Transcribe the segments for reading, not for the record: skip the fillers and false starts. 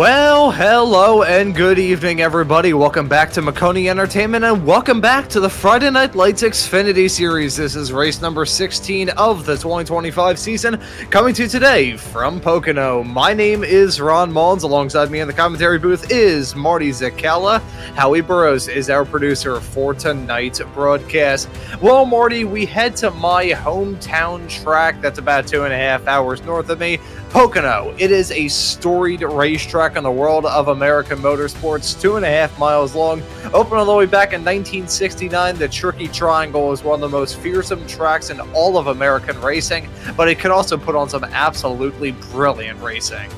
Well, hello and good evening, everybody. Welcome back to Maconi Entertainment and welcome back to the Friday Night Lights Xfinity Series. This is race number 16 of the 2025 season, coming to you today from Pocono. My name is Ron Mullins. Alongside me in the commentary booth is Marty Zakala. Howie Burrows is our producer for tonight's broadcast. Well, Marty, we head to my hometown track that's about 2.5 hours north of me, Pocono. It is a storied racetrack in the world of American motorsports, 2.5 miles long. Opened all the way back in 1969, the Tricky Triangle is one of the most fearsome tracks in all of American racing, but it can also put on some absolutely brilliant racing.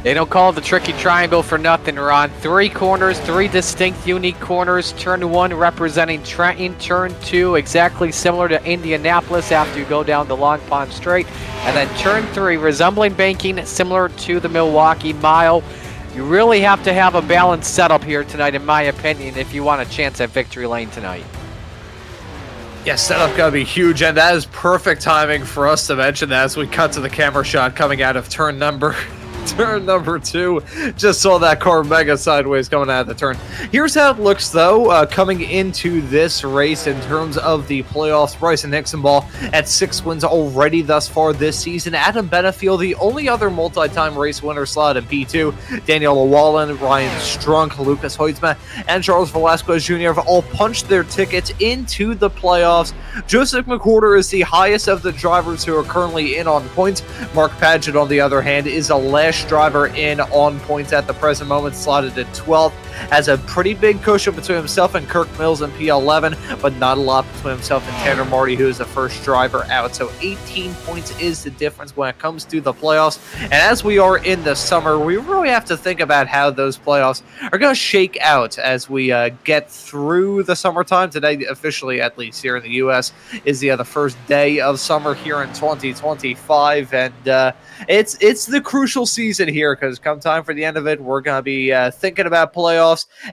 They don't call it the Tricky Triangle for nothing, Ron. 3 corners, 3 distinct, unique corners. Turn 1 representing Trenton. Turn 2 exactly similar to Indianapolis after you go down the Long Pond Straight. And then turn 3 resembling banking, similar to the Milwaukee Mile. You really have to have a balanced setup here tonight, in my opinion, if you want a chance at victory lane tonight. Yeah, setup gotta be huge, and that is perfect timing for us to mention that as we cut to the camera shot coming out of turn number 2. Just saw that car mega sideways coming out of the turn. Here's how it looks, though, coming into this race in terms of the playoffs. Bryson Hixenball at 6 wins already thus far this season. Adam Benefiel, the only other multi-time race winner slot in P2. Daniel Llewellyn, Ryan Strunk, Lucas Hoytsma, and Charles Velasquez Jr. have all punched their tickets into the playoffs. Joseph McWhorter is the highest of the drivers who are currently in on points. Mark Padgett, on the other hand, is the last driver in on points at the present moment, slotted at 12th. Has a pretty big cushion between himself and Kirk Mills in P11, but not a lot between himself and Tanner Marty, who is the first driver out. So 18 points is the difference when it comes to the playoffs. And as we are in the summer, we really have to think about how those playoffs are going to shake out as we get through the summertime. Today, officially, at least here in the U.S., is the first day of summer here in 2025. And it's the crucial season here, because come time for the end of it, we're going to be thinking about playoffs,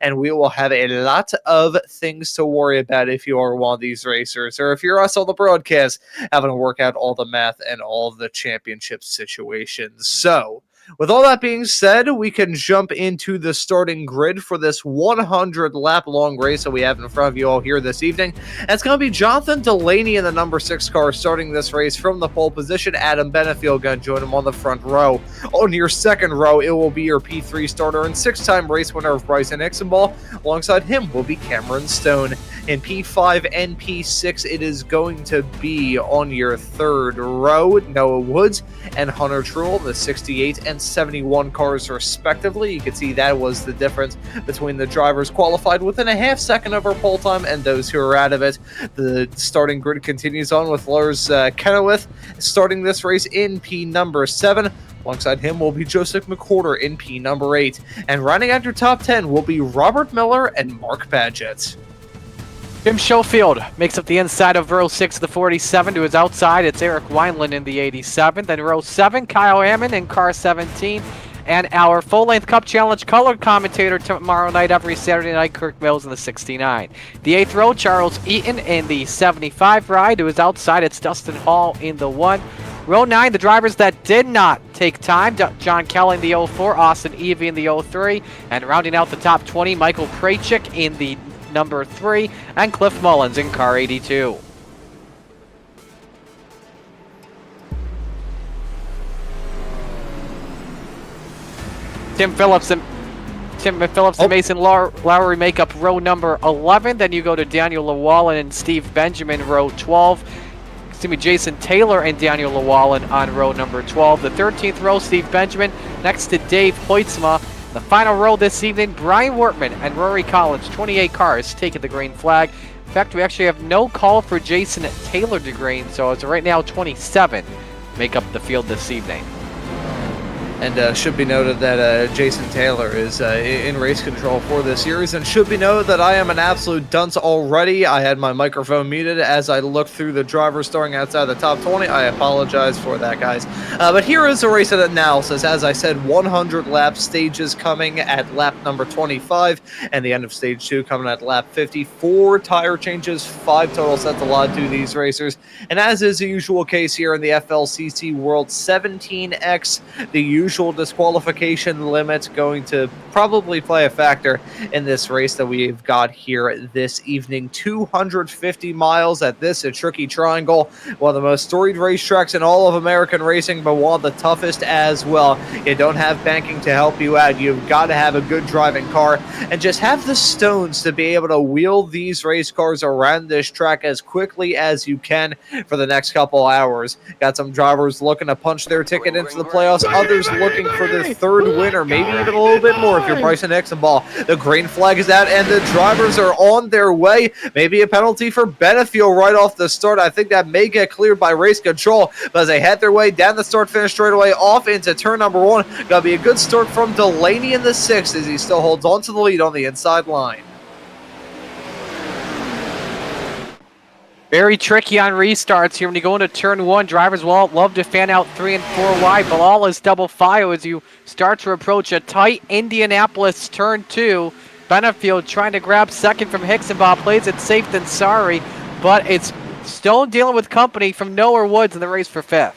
and we will have a lot of things to worry about if you are one of these racers, or if you're us on the broadcast having to work out all the math and all the championship situations. So, with all that being said, we can jump into the starting grid for this 100-lap long race that we have in front of you all here this evening. And it's going to be Jonathan Delaney in the number 6 car starting this race from the pole position. Adam Benefiel going to join him on the front row. On your second row, it will be your P3 starter and 6-time race winner of Bryson Hixenball. Alongside him will be Cameron Stone. In P5 and P6, it is going to be on your third row, Noah Woods and Hunter Truell, the 68 and 71 cars respectively. You can see that was the difference between the drivers qualified within a half second of our pole time and those who are out of it. The starting grid continues on with Lars Kenowith starting this race in P number 7. Alongside him will be Joseph McWhorter in P number 8. And rounding out your top 10 will be Robert Miller and Mark Padgett. Jim Schofield makes up the inside of row 6, the 47. To his outside, it's Eric Wineland in the 87. Then row 7, Kyle Ammon in car 17. And our full-length Cup Challenge color commentator tomorrow night, every Saturday night, Kirk Mills in the 69. The 8th row, Charles Eaton in the 75 ride. To his outside, it's Dustin Hall in the 1. Row 9, the drivers that did not take time, John Kelly in the 04, Austin Evie in the 03. And rounding out the top 20, Michael Krajcik in the number 3, and Cliff Mullins in car 82. Tim Phillips and Mason Lowry make up row number 11. Then you go to Daniel Llewellyn and Steve Benjamin, row 12. Jason Taylor and Daniel Llewellyn on row number 12. The 13th row, Steve Benjamin next to Dave Hoytsma. The final row this evening, Brian Wortman and Rory Collins, 28 cars taking the green flag. In fact, we actually have no call for Jason Taylor to green, so it's right now 27 make up the field this evening. And should be noted that Jason Taylor is in race control for this series. And should be noted that I am an absolute dunce already. I had my microphone muted as I looked through the drivers starting outside the top 20. I apologize for that, guys. But here is the race analysis. As I said, 100 lap stages coming at lap number 25. And the end of stage 2 coming at lap 50. 4 tire changes, 5 total sets allotted to these racers. And as is the usual case here in the FLCC World 17X, the usual usual disqualification limit going to probably play a factor in this race that we've got here this evening. 250 miles at this a tricky triangle, one of the most storied racetracks in all of American racing, but one of the toughest as well. You don't have banking to help you out. You've got to have a good driving car and just have the stones to be able to wheel these race cars around this track as quickly as you can for the next couple hours. Got some drivers looking to punch their ticket into the playoffs, others looking for their third win or maybe even a little bit more if you're Bryson Hixenbaugh. The green flag is out and the drivers are on their way. Maybe a penalty for Benefield right off the start. I think that may get cleared by race control, but as they head their way down the start-finish straightaway off into turn number 1, gotta be a good start from Delaney in the 6th as he still holds on to the lead on the inside line. Very tricky on restarts here. When you go into turn 1, drivers will love to fan out 3 and 4 wide. Bilal is double file as you start to approach a tight Indianapolis turn 2. Benefield trying to grab second from Hixenbaugh. Plays it safe than sorry, but it's still dealing with company from Noah Woods in the race for 5th.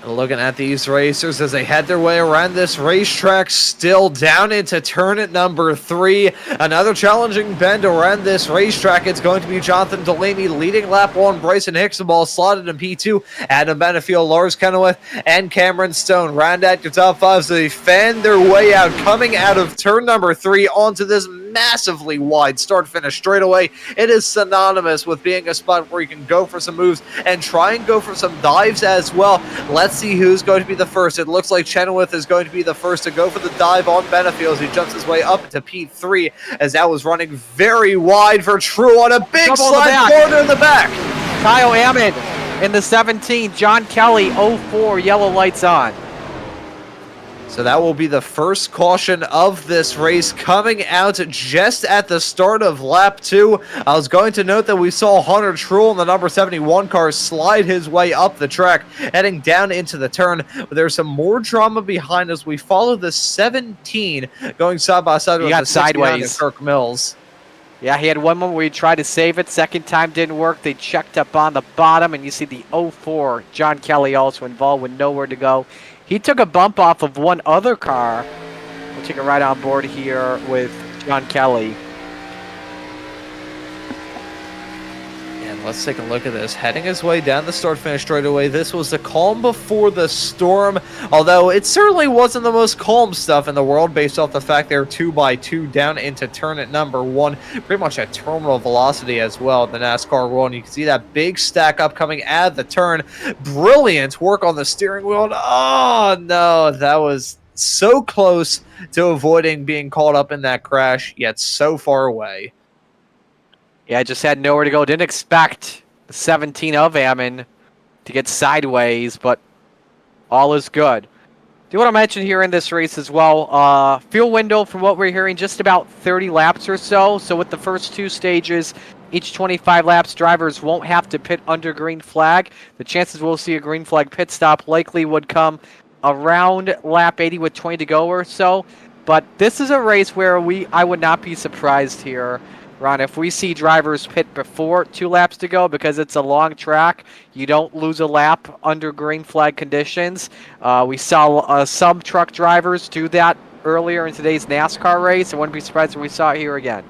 Looking at these racers as they head their way around this racetrack, still down into turn at number 3. Another challenging bend around this racetrack. It's going to be Jonathan Delaney leading lap 1. Bryson Hixenbaugh slotted in P2. Adam Benefield, Lars Kenilworth, and Cameron Stone round out your top 5. So they fan their way out, coming out of turn number 3 onto this massively wide start-finish straightaway. It is synonymous with being a spot where you can go for some moves and try and go for some dives as well. Let's see who's going to be the first. It looks like Chenoweth is going to be the first to go for the dive on Benefield as he jumps his way up into P3 as that was running very wide for True on a big slide corner in the back. Kyle Ammon in the 17. John Kelly 04, yellow lights on. So that will be the first caution of this race coming out just at the start of lap 2. I was going to note that we saw Hunter Truel in the number 71 car slide his way up the track, heading down into the turn. But there's some more drama behind as we follow the 17 going side by side with the sideways Kirk Mills. Yeah, he had one moment where he tried to save it. Second time didn't work. They checked up on the bottom, and you see the 04 John Kelly also involved with nowhere to go. He took a bump off of one other car. We'll take it right on board here with John Kelly. And let's take a look at this. Heading his way down the start-finish straightaway. This was the calm before the storm, although it certainly wasn't the most calm stuff in the world based off the fact they're 2x2 down into turn at number 1. Pretty much at terminal velocity as well, the NASCAR rule. And you can see that big stack up coming at the turn. Brilliant work on the steering wheel. And oh, no, that was so close to avoiding being caught up in that crash, yet so far away. Yeah, just had nowhere to go. Didn't expect the 17 of Ammon to get sideways, but all is good. Do want to mention here in this race as well, fuel window from what we're hearing, just about 30 laps or so. So with the first 2 stages, each 25 laps, drivers won't have to pit under green flag. The chances we'll see a green flag pit stop likely would come around lap 80 with 20 to go or so. But this is a race where I would not be surprised here, Ron, if we see drivers pit before 2 laps to go, because it's a long track, you don't lose a lap under green flag conditions. We saw some truck drivers do that earlier in today's NASCAR race. I wouldn't be surprised if we saw it here again.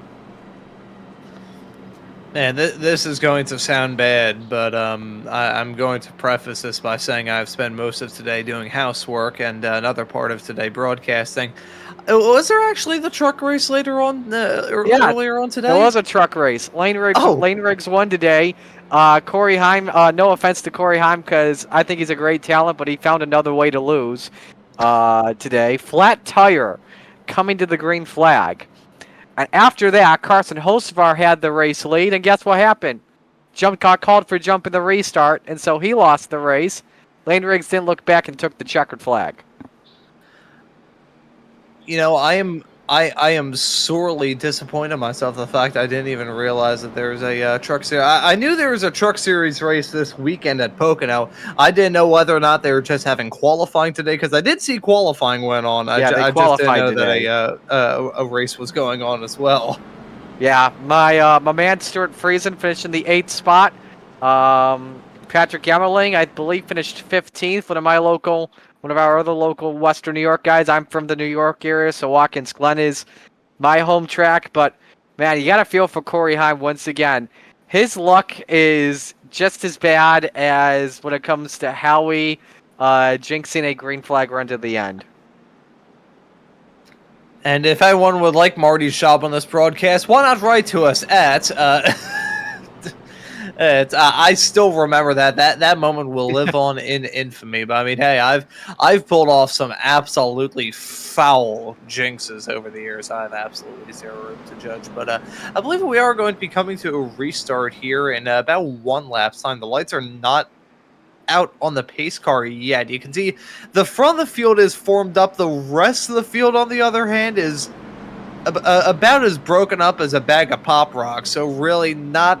Man, this is going to sound bad, but I'm going to preface this by saying I've spent most of today doing housework and another part of today broadcasting. Was there actually the truck race later on, earlier on today? There was a truck race. Lane Riggs won today. Corey Heim, no offense to Corey Heim, because I think he's a great talent, but he found another way to lose today. Flat tire coming to the green flag. And after that, Carson Hocevar had the race lead, and guess what happened? Got called for jump in the restart, and so he lost the race. Lane Riggs didn't look back and took the checkered flag. You know, I am sorely disappointed in myself the fact I didn't even realize that there was a truck series. I knew there was a truck series race this weekend at Pocono. I didn't know whether or not they were just having qualifying today, because I did see qualifying went on. I just didn't know today. That a race was going on as well. Yeah, my man Stuart Friesen finished in the 8th spot. Patrick Emmerling, I believe, finished 15th. One one of our other local Western New York guys. I'm from the New York area, so Watkins Glen is my home track. But, man, you got to feel for Corey Heim once again. His luck is just as bad as when it comes to Howie jinxing a green flag run to the end. And if anyone would like Marty's shop on this broadcast, why not write to us at... I still remember that moment will live on in infamy. But I mean, hey, I've pulled off some absolutely foul jinxes over the years. I have absolutely zero room to judge. But I believe we are going to be coming to a restart here in about one lap's time. The lights are not out on the pace car yet. You can see the front of the field is formed up. The rest of the field, on the other hand, is about as broken up as a bag of pop rocks. So really not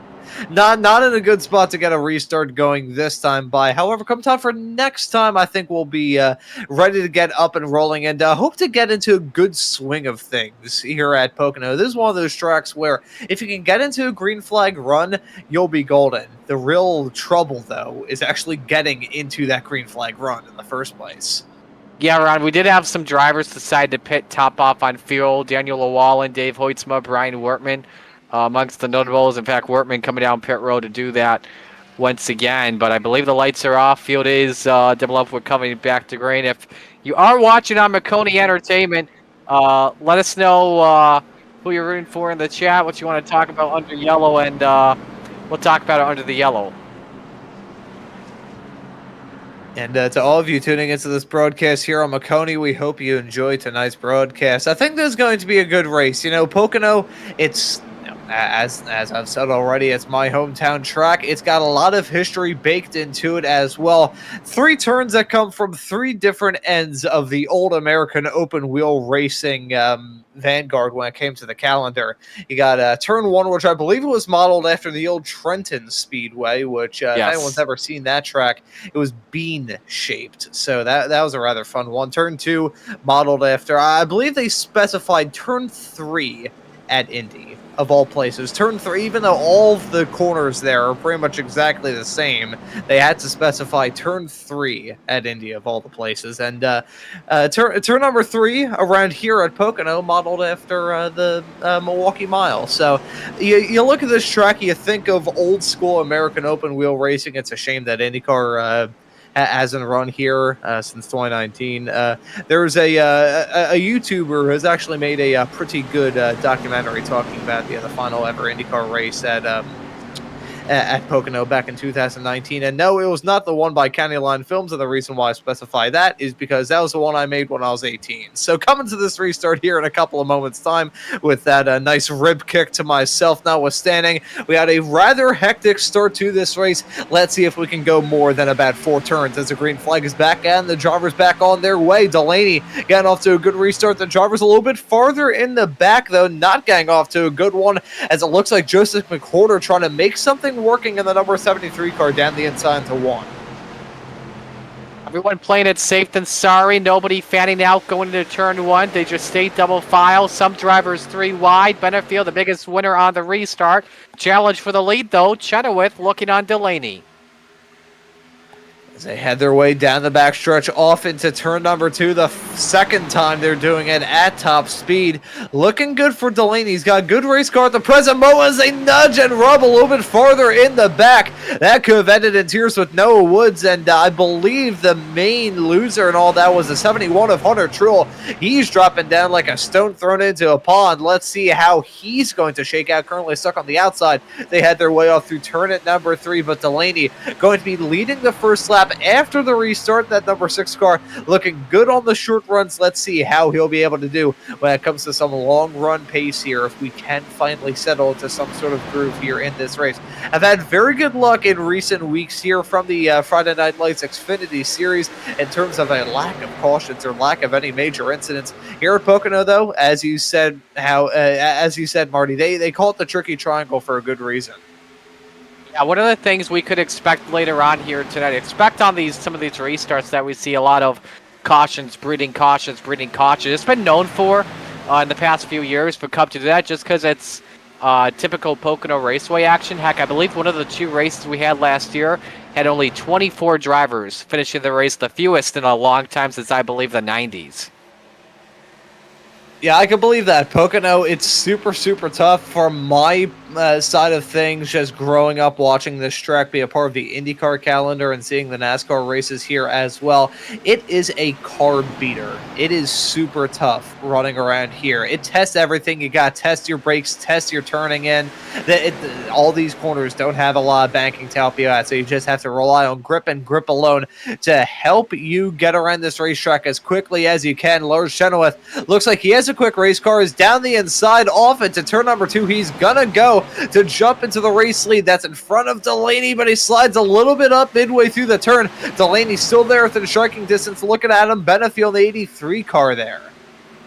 in a good spot to get a restart going this time by. However, come time for next time, I think we'll be ready to get up and rolling and hope to get into a good swing of things here at Pocono. This is one of those tracks where if you can get into a green flag run, you'll be golden. The real trouble, though, is actually getting into that green flag run in the first place. Yeah, Ron, we did have some drivers decide to pit top off on fuel. Daniel Llewellyn, Dave Hoytsma, Brian Wertman. Amongst the notables. In fact, Wertman coming down pit road to do that once again. But I believe the lights are off. Field is double up. We're coming back to green. If you are watching on Maconi Entertainment, let us know who you're rooting for in the chat, what you want to talk about under yellow, and we'll talk about it under the yellow. And to all of you tuning into this broadcast here on Maconi, we hope you enjoy tonight's broadcast. I think there's going to be a good race. You know, Pocono, it's... As I've said already, it's my hometown track. It's got a lot of history baked into it as well. 3 turns that come from 3 different ends of the old American open wheel racing vanguard when it came to the calendar. You got turn 1, which I believe was modeled after the old Trenton Speedway, which if anyone's ever seen that track, it was bean-shaped. So that was a rather fun one. Turn 2, modeled after, I believe they specified turn 3 at Indy, of all places. Turn 3, even though all of the corners there are pretty much exactly the same, they had to specify turn 3 at Indy, of all the places. And turn number 3 around here at Pocono, modeled after the Milwaukee Mile. So you look at this track, you think of old school American open wheel racing. It's a shame that IndyCar hasn't run here since 2019. There's a YouTuber who has actually made a pretty good documentary talking about the final ever IndyCar race at Pocono back in 2019. And no, it was not the one by County Line Films, and the reason why I specify that is because that was the one I made when I was 18. So coming to this restart here in a couple of moments' time with that nice rib kick to myself notwithstanding, we had a rather hectic start to this race. Let's see if we can go more than about 4 turns as the green flag is back and the drivers back on their way. Delaney getting off to a good restart. The drivers a little bit farther in the back, though, not getting off to a good one, as it looks like Joseph McWhorter trying to make something working in the number 73 car down the inside to 1. Everyone playing it safe than sorry. Nobody fanning out going into turn 1. They just stay double file. Some drivers 3 wide. Benefield, the biggest winner on the restart. Challenge for the lead, though. Chenoweth looking on Delaney. As they head their way down the backstretch off into turn number 2, the second time they're doing it at top speed. Looking good for Delaney. He's got a good race car at the present moment as they nudge and rub a little bit farther in the back. That could have ended in tears with Noah Woods, and I believe the main loser and all that was the 71 of Hunter Truell. He's dropping down like a stone thrown into a pond. Let's see how he's going to shake out. Currently stuck on the outside. They had their way off through turn at number 3, but Delaney going to be leading the first lap after the restart. That number 6 car looking good on the short runs. Let's see how he'll be able to do when it comes to some long run pace here, if we can finally settle into some sort of groove here in this race. I've had very good luck in recent weeks here from the Friday Night Lights Xfinity Series in terms of a lack of cautions or lack of any major incidents. Here at Pocono, though, as you said, Marty, they call it the tricky triangle for a good reason. Yeah, one of the things we could expect later on here tonight, expect on some of these restarts that we see a lot of cautions, breeding cautions. It's been known for in the past few years for Cup to do that, just because it's typical Pocono Raceway action. Heck, I believe one of the 2 races we had last year had only 24 drivers finishing the race, the fewest in a long time since I believe the 90s. Yeah, I can believe that. Pocono, it's super, super tough for my side of things, just growing up watching this track be a part of the IndyCar calendar and seeing the NASCAR races here as well. It is a car beater. It is super tough running around here. It tests everything. You got to test your brakes, test your turning in. All these corners don't have a lot of banking to help you out, so you just have to rely on grip and grip alone to help you get around this racetrack as quickly as you can. Lars Chenoweth looks like he has a quick race car, is down the inside, off into turn number 2. He's gonna go to jump into the race lead. That's in front of Delaney, but he slides a little bit up midway through the turn. Delaney's still there within striking distance, looking at him. Benefield, the 83 car there.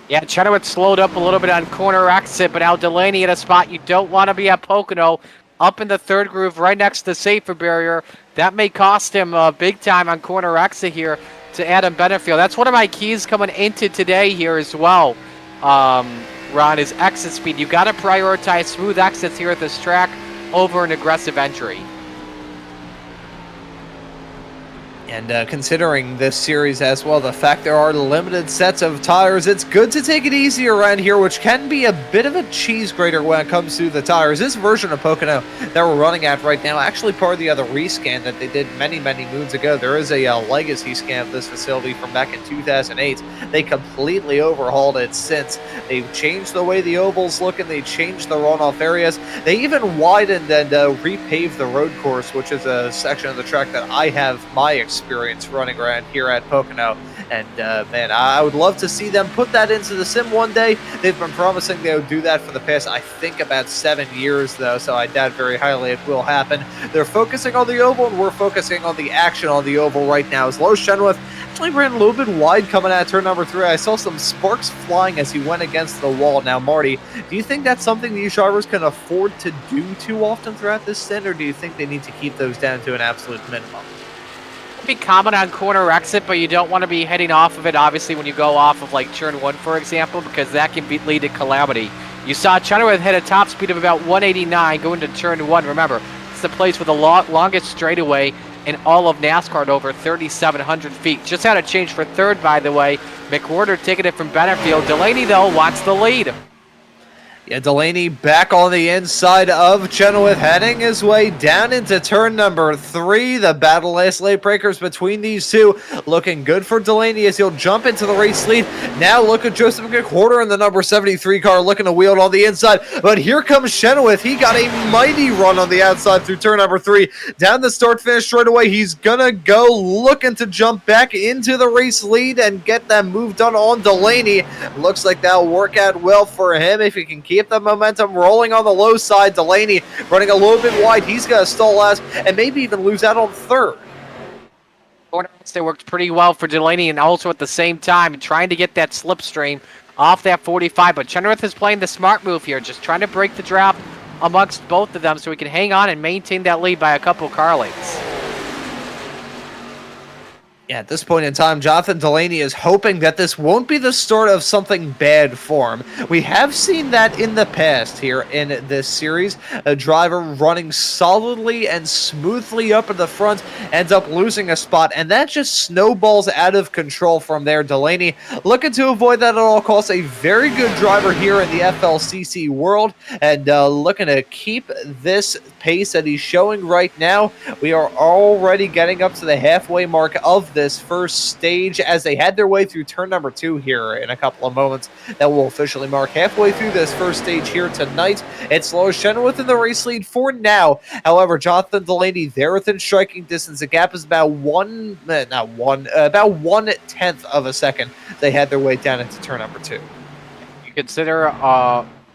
Yeah, Chenoweth slowed up a little bit on corner exit, but now Delaney in a spot you don't want to be at Pocono, up in the 3rd groove right next to the safety barrier. That may cost him big time on corner exit here to Adam Benefield. That's one of my keys coming into today here as well. Ron, is exit speed. You've got to prioritize smooth exits here at this track over an aggressive entry. And considering this series as well, the fact there are limited sets of tires, it's good to take it easy around here, which can be a bit of a cheese grater when it comes to the tires. This version of Pocono that we're running at right now, actually part of the other rescan that they did many, many moons ago. There is a legacy scan of this facility from back in 2008. They completely overhauled it since. They've changed the way the ovals look, and they changed the runoff areas. They even widened and repaved the road course, which is a section of the track that I have my experience running around here at Pocono. And man, I would love to see them put that into the sim one day. They've been promising they would do that for the past, I think, about 7 years, though, so I doubt very highly it will happen. They're focusing on the oval, and we're focusing on the action on the oval right now. As Lars Chenoweth actually ran a little bit wide coming out of turn number 3. I saw some sparks flying as he went against the wall. Now, Marty, do you think that's something these drivers can afford to do too often throughout this stint, or do you think they need to keep those down to an absolute minimum? Be common on corner exit, but you don't want to be heading off of it, obviously, when you go off of like turn 1, for example, because that can lead to calamity. You saw Chenoweth hit a top speed of about 189 going to turn 1. Remember, it's the place with the longest straightaway in all of NASCAR at over 3,700 feet. Just had a change for 3rd, by the way. McWhorter taking it from Benefield. Delaney, though, wants the lead. Yeah, Delaney back on the inside of Chenoweth, heading his way down into turn number 3. The battle last late breakers between these two. Looking good for Delaney as he'll jump into the race lead. Now look at Joseph McWhorter in the number 73 car looking to wield on the inside. But here comes Chenoweth. He got a mighty run on the outside through turn number 3. Down the start finish straight away. He's gonna go looking to jump back into the race lead and get that move done on Delaney. Looks like that'll work out well for him if he can keep the momentum rolling on the low side. Delaney running a little bit wide. He's going to stall last and maybe even lose out on 3rd. They worked pretty well for Delaney, and also at the same time trying to get that slipstream off that 45. But Chenoweth is playing the smart move here, just trying to break the drop amongst both of them so he can hang on and maintain that lead by a couple car lengths. Yeah, at this point in time, Jonathan Delaney is hoping that this won't be the start of something bad for him. We have seen that in the past here in this series. A driver running solidly and smoothly up in the front ends up losing a spot, and that just snowballs out of control from there. Delaney looking to avoid that at all costs. A very good driver here in the FLCC world, and looking to keep this pace that he's showing right now. We are already getting up to the halfway mark of this first stage as they head their way through turn number 2 here in a couple of moments. That will officially mark halfway through this first stage here tonight. It's Lars Chenoweth in the race lead for now. However, Jonathan Delaney there within striking distance. The gap is about about 1/10 of a second. They head their way down into turn number 2. You consider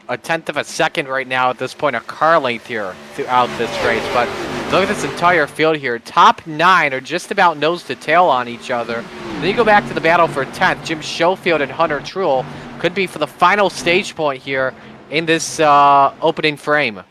a tenth of a second right now at this point, a car length here throughout this race. But look at this entire field here. Top 9 are just about nose to tail on each other. Then you go back to the battle for 10th. Jim Schofield and Hunter Truex could be for the final stage point here in this opening frame.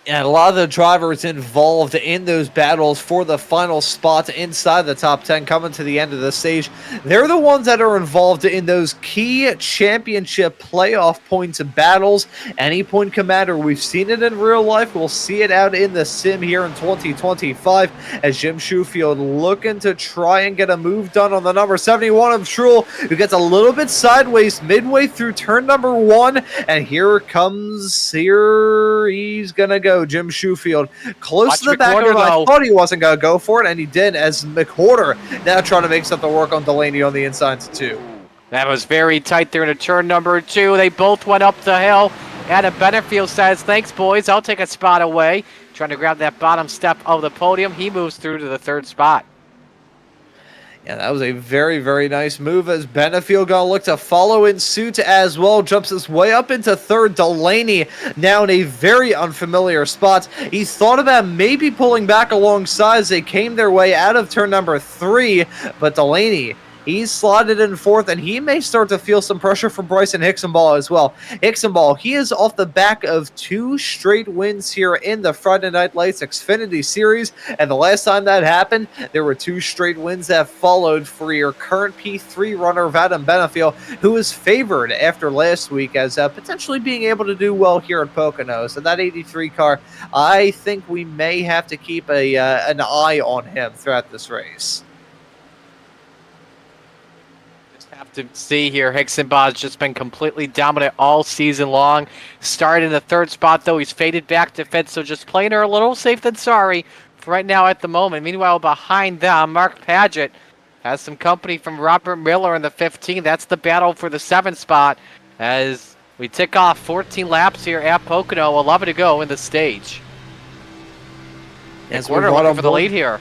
And a lot of the drivers involved in those battles for the final spot inside the top 10 coming to the end of the stage, they're the ones that are involved in those key championship playoff points and battles. Any point can matter. We've seen it in real life. We'll see it out in the sim here in 2025 as Jim Shoefield looking to try and get a move done on the number 71 of Truel, who gets a little bit sideways midway through turn number 1. And here he's going to go. Jim Shoefield close to the back of it. I thought he wasn't going to go for it, and he did, as McWhorter now trying to make something work on Delaney on the inside to 2. That was very tight there in turn number 2. They both went up the hill. Adam Benefield says, thanks, boys. I'll take a spot away. Trying to grab that bottom step of the podium. He moves through to the 3rd spot. Yeah, that was a very, very nice move as Benefield going to look to follow in suit as well. Jumps his way up into 3rd. Delaney now in a very unfamiliar spot. He thought about maybe pulling back alongside as they came their way out of turn number 3, but Delaney, he's slotted in 4th, and he may start to feel some pressure from Bryson Hicksonball as well. Hicksonball, he is off the back of 2 straight wins here in the Friday Night Lights Xfinity Series, and the last time that happened, there were 2 straight wins that followed for your current P3 runner of Adam Benefield, who was favored after last week as potentially being able to do well here at Pocono. So that 83 car, I think we may have to keep an eye on him throughout this race. Have to see here, Hicksonball's just been completely dominant all season long. Started in the 3rd spot, though. He's faded back to 5th, so just playing her a little safe than sorry for right now at the moment. Meanwhile, behind them, Mark Paget has some company from Robert Miller in the 15. That's the battle for the 7th spot as we tick off 14 laps here at Pocono. 11 to go in the stage. McWhorter looking for the lead here.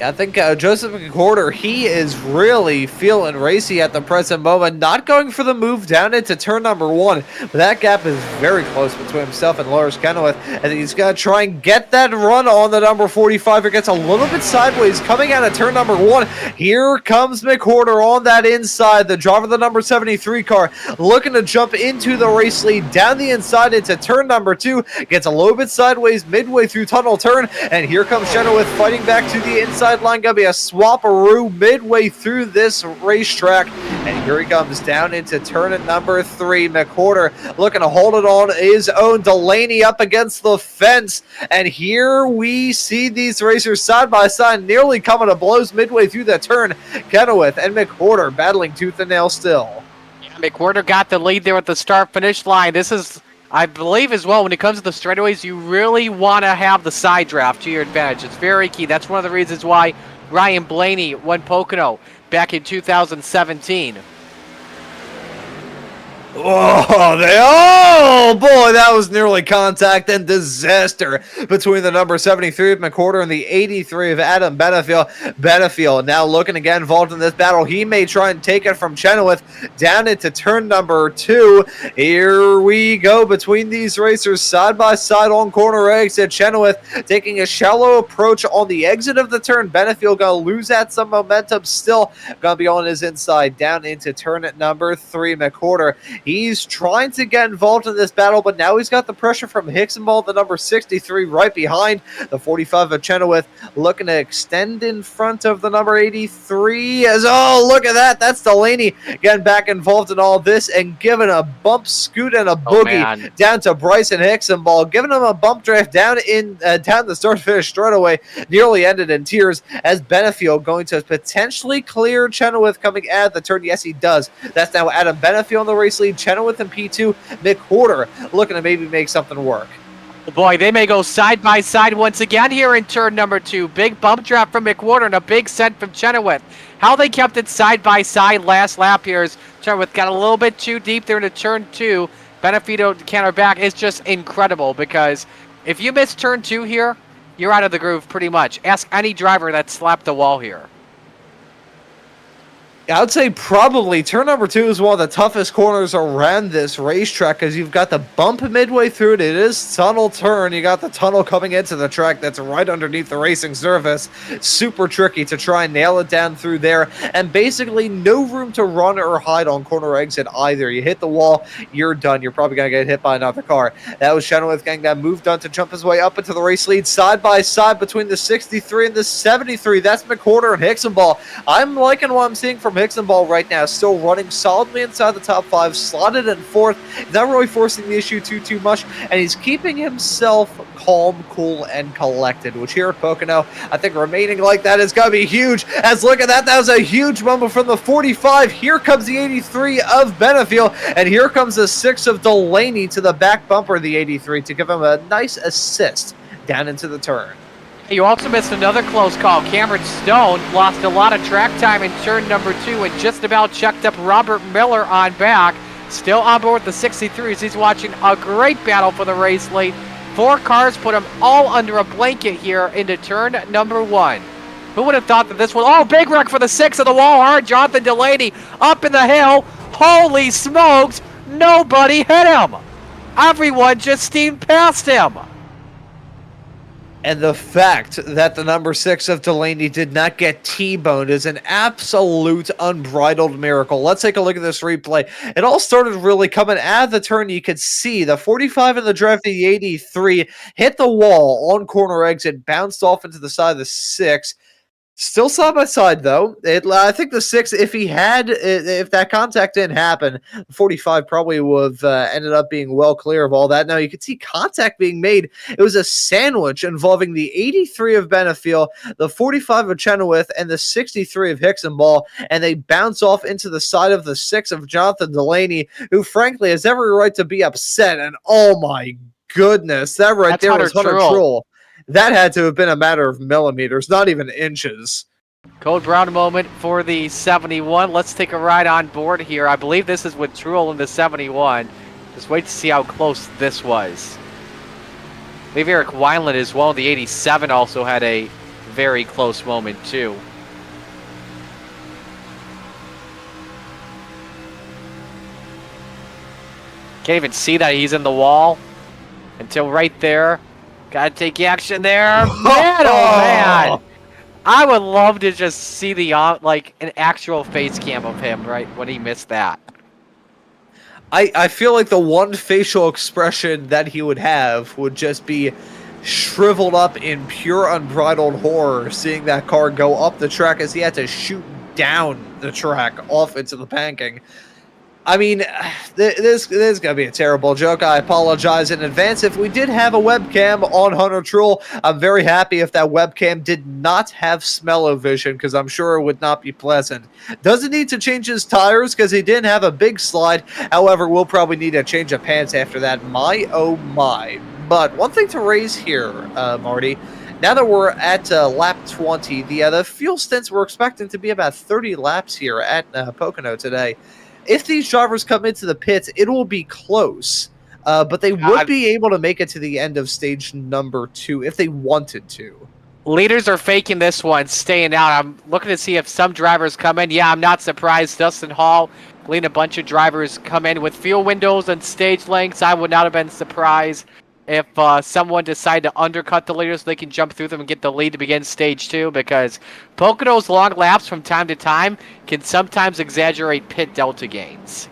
I think Joseph McWhorter, he is really feeling racy at the present moment, not going for the move down into turn number 1, but that gap is very close between himself and Lars Kenilworth, and he's going to try and get that run on the number 45. It gets a little bit sideways coming out of turn number 1. Here comes McWhorter on that inside, the driver of the number 73 car, looking to jump into the race lead down the inside into turn number 2, gets a little bit sideways midway through tunnel turn, and here comes Kenilworth fighting back to the inside line. Gonna be a swap-a-roo midway through this racetrack, and here he comes down into turn at number 3. McWhorter looking to hold it on his own. Delaney up against the fence, and here we see these racers side by side, nearly coming to blows midway through the turn. Kenilworth and McWhorter battling tooth and nail still. Yeah, McWhorter got the lead there at the start-finish line. This is, I believe as well, when it comes to the straightaways, you really want to have the side draft to your advantage. It's very key. That's one of the reasons why Ryan Blaney won Pocono back in 2017. Oh boy, that was nearly contact and disaster between the number 73 of McWhorter and the 83 of Adam Benefield. Benefield now looking to get involved in this battle. He may try and take it from Chenoweth down into turn number 2. Here we go between these racers side by side on corner exit. Chenoweth taking a shallow approach on the exit of the turn. Benefield gonna lose at some momentum, still gonna be on his inside down into turn at number 3. McWhorter, he's trying to get involved in this battle, but now he's got the pressure from Hicksonball, the number 63, right behind. The 45 of Chenoweth looking to extend in front of the number 83. As oh, look at that. That's Delaney getting back involved in all this and giving a bump scoot and a boogie down to Bryson Hicksonball, giving him a bump draft down the start-finish straightaway. Nearly ended in tears as Benefield going to potentially clear Chenoweth coming out of the turn. Yes, he does. That's now Adam Benefield in the race lead. Chenoweth in P2. McWhorter looking to maybe make something work. Boy, they may go side by side once again here in turn number 2. Big bump drop from McWhorter and a big send from Chenoweth. How they kept it side by side last lap here is Chenoweth got a little bit too deep there into turn 2. Benefield counter back is just incredible because if you miss turn 2 here, you're out of the groove pretty much. Ask any driver that slapped the wall here. I would say probably turn number 2 is one of the toughest corners around this racetrack because you've got the bump midway through it. It is tunnel turn. You got the tunnel coming into the track that's right underneath the racing surface. Super tricky to try and nail it down through there. And basically no room to run or hide on corner exit either. You hit the wall, you're done. You're probably going to get hit by another car. That was Chenoweth getting that move done to jump his way up into the race lead side by side between the 63 and the 73. That's McWhorter and Hicksonball. I'm liking what I'm seeing from Hicksonball right now, still running solidly inside the top 5, slotted in 4th, not really forcing the issue too much, and he's keeping himself calm, cool, and collected, which here at Pocono, I think remaining like that is going to be huge, as look at that, that was a huge moment from the 45, here comes the 83 of Benefiel, and here comes the 6 of Delaney to the back bumper of the 83 to give him a nice assist down into the turn. You also missed another close call. Cameron Stone lost a lot of track time in turn number 2 and just about checked up Robert Miller on back. Still on board the 63s. He's watching a great battle for the race lead. 4 cars put him all under a blanket here into turn number 1. Who would have thought that this was... Oh, big wreck for the 6 of the wall hard. Jonathan Delaney up in the hill. Holy smokes. Nobody hit him. Everyone just steamed past him. And the fact that the number 6 of Delaney did not get T-boned is an absolute unbridled miracle. Let's take a look at this replay. It all started really coming out of the turn. You could see the 45 in the draft, the 83 hit the wall on corner exit, bounced off into the side of the 6. Still side by side though. I think the 6, if that contact didn't happen, 45 probably would have ended up being well clear of all that. Now you could see contact being made. It was a sandwich involving the 83 of Benefiel, the 45 of Chenoweth, and the 63 of Hicksonball, and they bounce off into the side of the 6 of Jonathan Delaney, who frankly has every right to be upset. And oh my goodness, that right there was Hunter Trull. That had to have been a matter of millimeters, not even inches. Code Brown moment for the 71. Let's take a ride on board here. I believe this is with Trull in the 71. Just wait to see how close this was. I believe Eric Wineland as well. The 87 also had a very close moment too. Can't even see that he's in the wall until right there. Gotta take action there. Man, oh man. I would love to just see the like an actual face cam of him right when he missed that. I feel like the one facial expression that he would have would just be shriveled up in pure unbridled horror, seeing that car go up the track as he had to shoot down the track off into the banking. I mean, this is going to be a terrible joke. I apologize in advance. If we did have a webcam on Hunter Trull, I'm very happy if that webcam did not have smell-o-vision, because I'm sure it would not be pleasant. Doesn't need to change his tires because he didn't have a big slide. However, we'll probably need a change of pants after that. My, oh my. But one thing to raise here, Marty, now that we're at lap 20, the fuel stints we're expecting to be about 30 laps here at Pocono today. If these drivers come into the pits, it will be close, but they would be able to make it to the end of stage number 2 if they wanted to. Leaders are faking this one, staying out. I'm looking to see if some drivers come in. Yeah, I'm not surprised. Dustin Hall, leading a bunch of drivers come in with fuel windows and stage lengths. I would not have been surprised if someone decided to undercut the leaders so they can jump through them and get the lead to begin stage 2, because Pocono's long laps from time to time can sometimes exaggerate pit delta gains.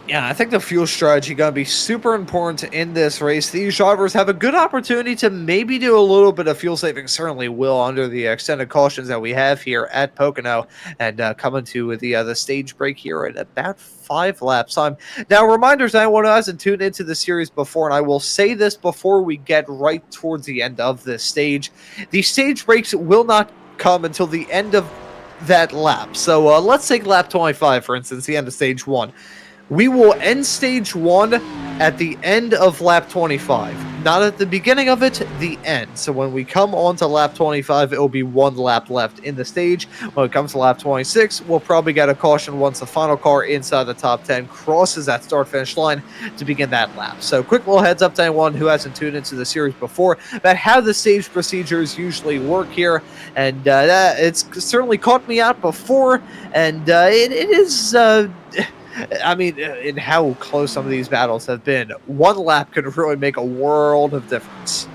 Yeah, I think the fuel strategy going to be super important in this race. These drivers have a good opportunity to maybe do a little bit of fuel saving. Certainly will under the extended cautions that we have here at Pocono, and coming to the stage break here at about 5 laps time. Now, reminders, anyone who hasn't tuned into the series before, and I will say this before we get right towards the end of this stage, the stage breaks will not come until the end of that lap. So let's take lap 25, for instance, the end of stage 1. We will end stage 1 at the end of lap 25. Not at the beginning of it, the end. So when we come on to lap 25, it will be 1 lap left in the stage. When it comes to lap 26, we'll probably get a caution once the final car inside the top 10 crosses that start-finish line to begin that lap. So quick little heads up to anyone who hasn't tuned into the series before about how the stage procedures usually work here. And it's certainly caught me out before, and it is... I mean, in how close some of these battles have been, 1 lap could really make a world of difference.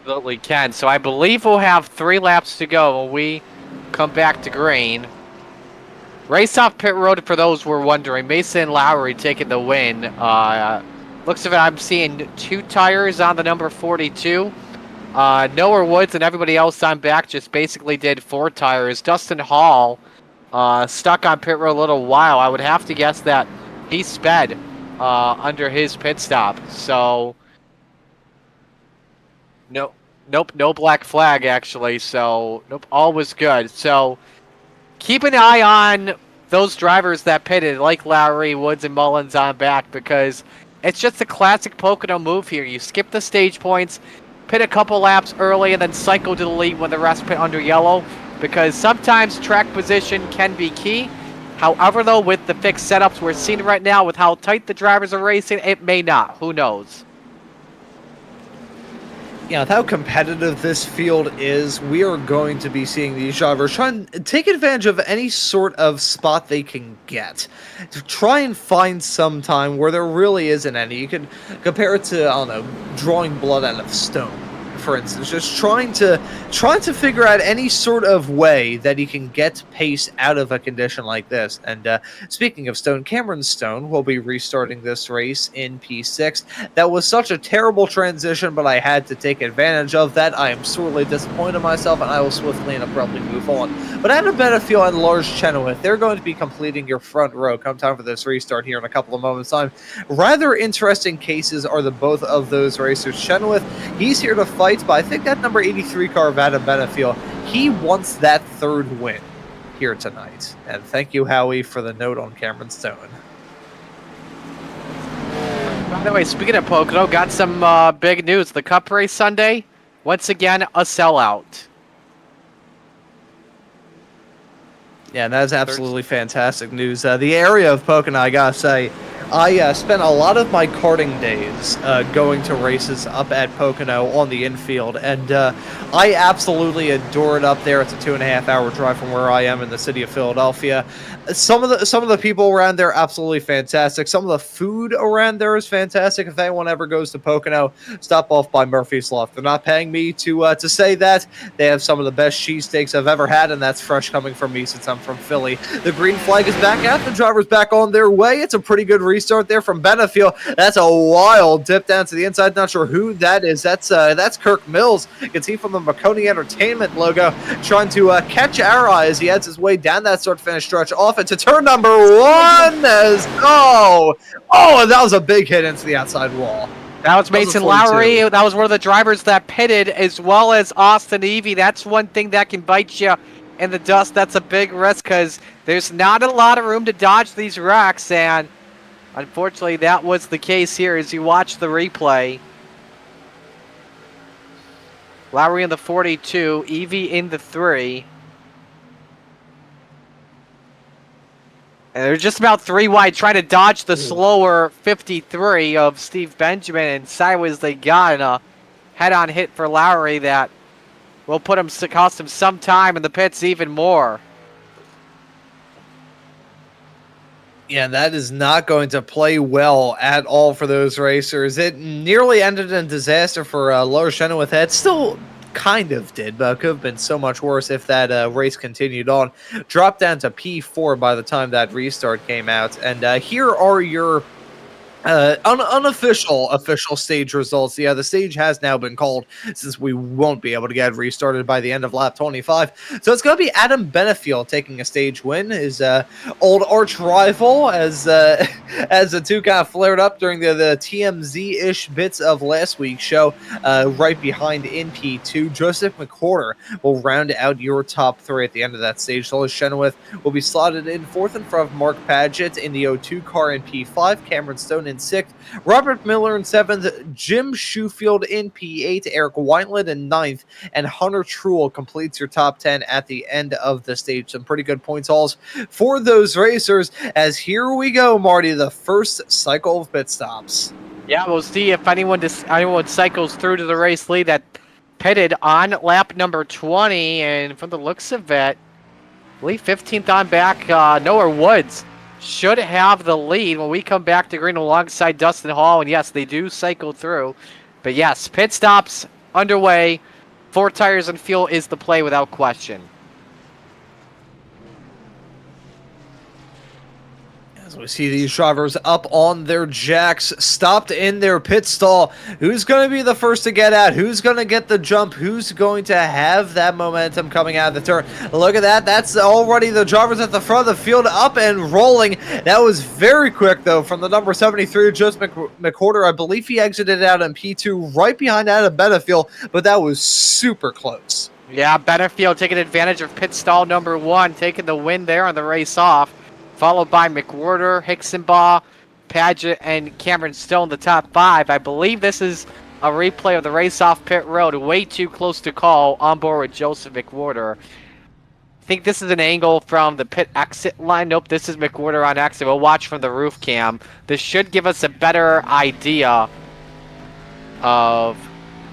Absolutely can. So I believe we'll have 3 laps to go when we come back to green. Race off pit road, for those who were wondering. Mason Lowry taking the win. Looks of it, I'm seeing 2 tires on the number 42. Noah Woods and everybody else on back just basically did 4 tires. Dustin Hall stuck on pit road a little while. I would have to guess that he sped under his pit stop. So, nope, no black flag actually. So, nope, all was good. So, keep an eye on those drivers that pitted, like Lowry, Woods, and Mullins on back, because it's just a classic Pocono move here. You skip the stage points, pit a couple laps early, and then cycle to the lead when the rest pit under yellow, because sometimes track position can be key. However, though, with the fixed setups we're seeing right now, with how tight the drivers are racing, it may not. Who knows? Yeah, with how competitive this field is, we are going to be seeing these drivers try and take advantage of any sort of spot they can get. To try and find some time where there really isn't any. You can compare it to, I don't know, drawing blood out of stone, for instance. Just trying to figure out any sort of way that he can get pace out of a condition like this. And speaking of Stone, Cameron Stone will be restarting this race in P6. That was such a terrible transition, but I had to take advantage of that. I am sorely disappointed in myself, and I will swiftly and abruptly move on. But I had a better feel on Lars Chenoweth. They're going to be completing your front row come time for this restart here in a couple of moments' time. Rather interesting cases are the both of those racers. Chenoweth, he's here to fight, but I think that number 83 car of Adam Benefiel, he wants that 3rd win here tonight. And thank you, Howie, for the note on Cameron Stone. By the way, speaking of Pocono, got some big news. The Cup race Sunday, once again, a sellout. Yeah, that's absolutely fantastic news. The area of Pocono, I gotta say, I spent a lot of my karting days going to races up at Pocono on the infield, and I absolutely adore it up there. It's a 2.5-hour drive from where I am in the city of Philadelphia. Some of the people around there absolutely fantastic. Some of the food around there is fantastic. If anyone ever goes to Pocono, stop off by Murphy's Loft. They're not paying me to say that. They have some of the best cheesesteaks I've ever had, and that's fresh coming from me since I'm from Philly. The green flag is back out. The driver's back on their way. It's a pretty good restart there from Benefiel. That's a wild dip down to the inside. Not sure who that is. That's Kirk Mills. You can see from the Maconi Entertainment logo trying to catch our eye as he heads his way down that start-finish stretch off into turn number 1. As that was a big hit into the outside wall. That was Mason Lowry. That was one of the drivers that pitted, as well as Austin Evie. That's one thing that can bite you in the dust. That's a big risk because there's not a lot of room to dodge these wrecks, and unfortunately that was the case here as you watch the replay. Lowry in the 42, Evie in the 3. And they're just about 3 wide, trying to dodge the slower 53 of Steve Benjamin, and sideways they got, and a head-on hit for Lowry that will cost him some time in the pits even more. Yeah, that is not going to play well at all for those racers. It nearly ended in disaster for Lars Chenoweth. It still kind of did, but it could have been so much worse if that race continued on. Dropped down to P4 by the time that restart came out. And here are your Unofficial official stage results. Yeah, the stage has now been called since we won't be able to get restarted by the end of lap 25. So it's going to be Adam Benefield taking a stage win, his old arch rival, as as the two kind of flared up during the TMZ-ish bits of last week's show. Right behind in P2, Joseph McWhorter will round out your top three at the end of that stage. Solis Chenoweth will be slotted in fourth in front of Mark Padgett in the O2 car in P5, Cameron Stone in sixth, Robert Miller in seventh, Jim Shoefield in P8, Eric Weinland in ninth, and Hunter Truel completes your top 10 at the end of the stage. Some pretty good points hauls for those racers, as here we go, Marty, the first cycle of pit stops. Yeah, we'll see if anyone cycles through to the race lead that pitted on lap number 20, and from the looks of it, I believe 15th on back, Noah Woods should have the lead when we come back to green alongside Dustin Hall. And yes, they do cycle through. But yes, pit stops underway. 4 tires and fuel is the play without question. As we see these drivers up on their jacks, stopped in their pit stall. Who's going to be the first to get out? Who's going to get the jump? Who's going to have that momentum coming out of the turn? Look at that. That's already the drivers at the front of the field up and rolling. That was very quick, though, from the number 73, Joseph McWhorter. I believe he exited out in P2 right behind Adam Benefield, but that was super close. Yeah, Benefield taking advantage of pit stall number 1, taking the win there on the race off. Followed by McWhorter, Hicksenbaugh, Padgett, and Cameron Stone, the top 5. I believe this is a replay of the race off pit road. Way too close to call on board with Joseph McWhorter. I think this is an angle from the pit exit line. Nope, this is McWhorter on exit. We'll watch from the roof cam. This should give us a better idea of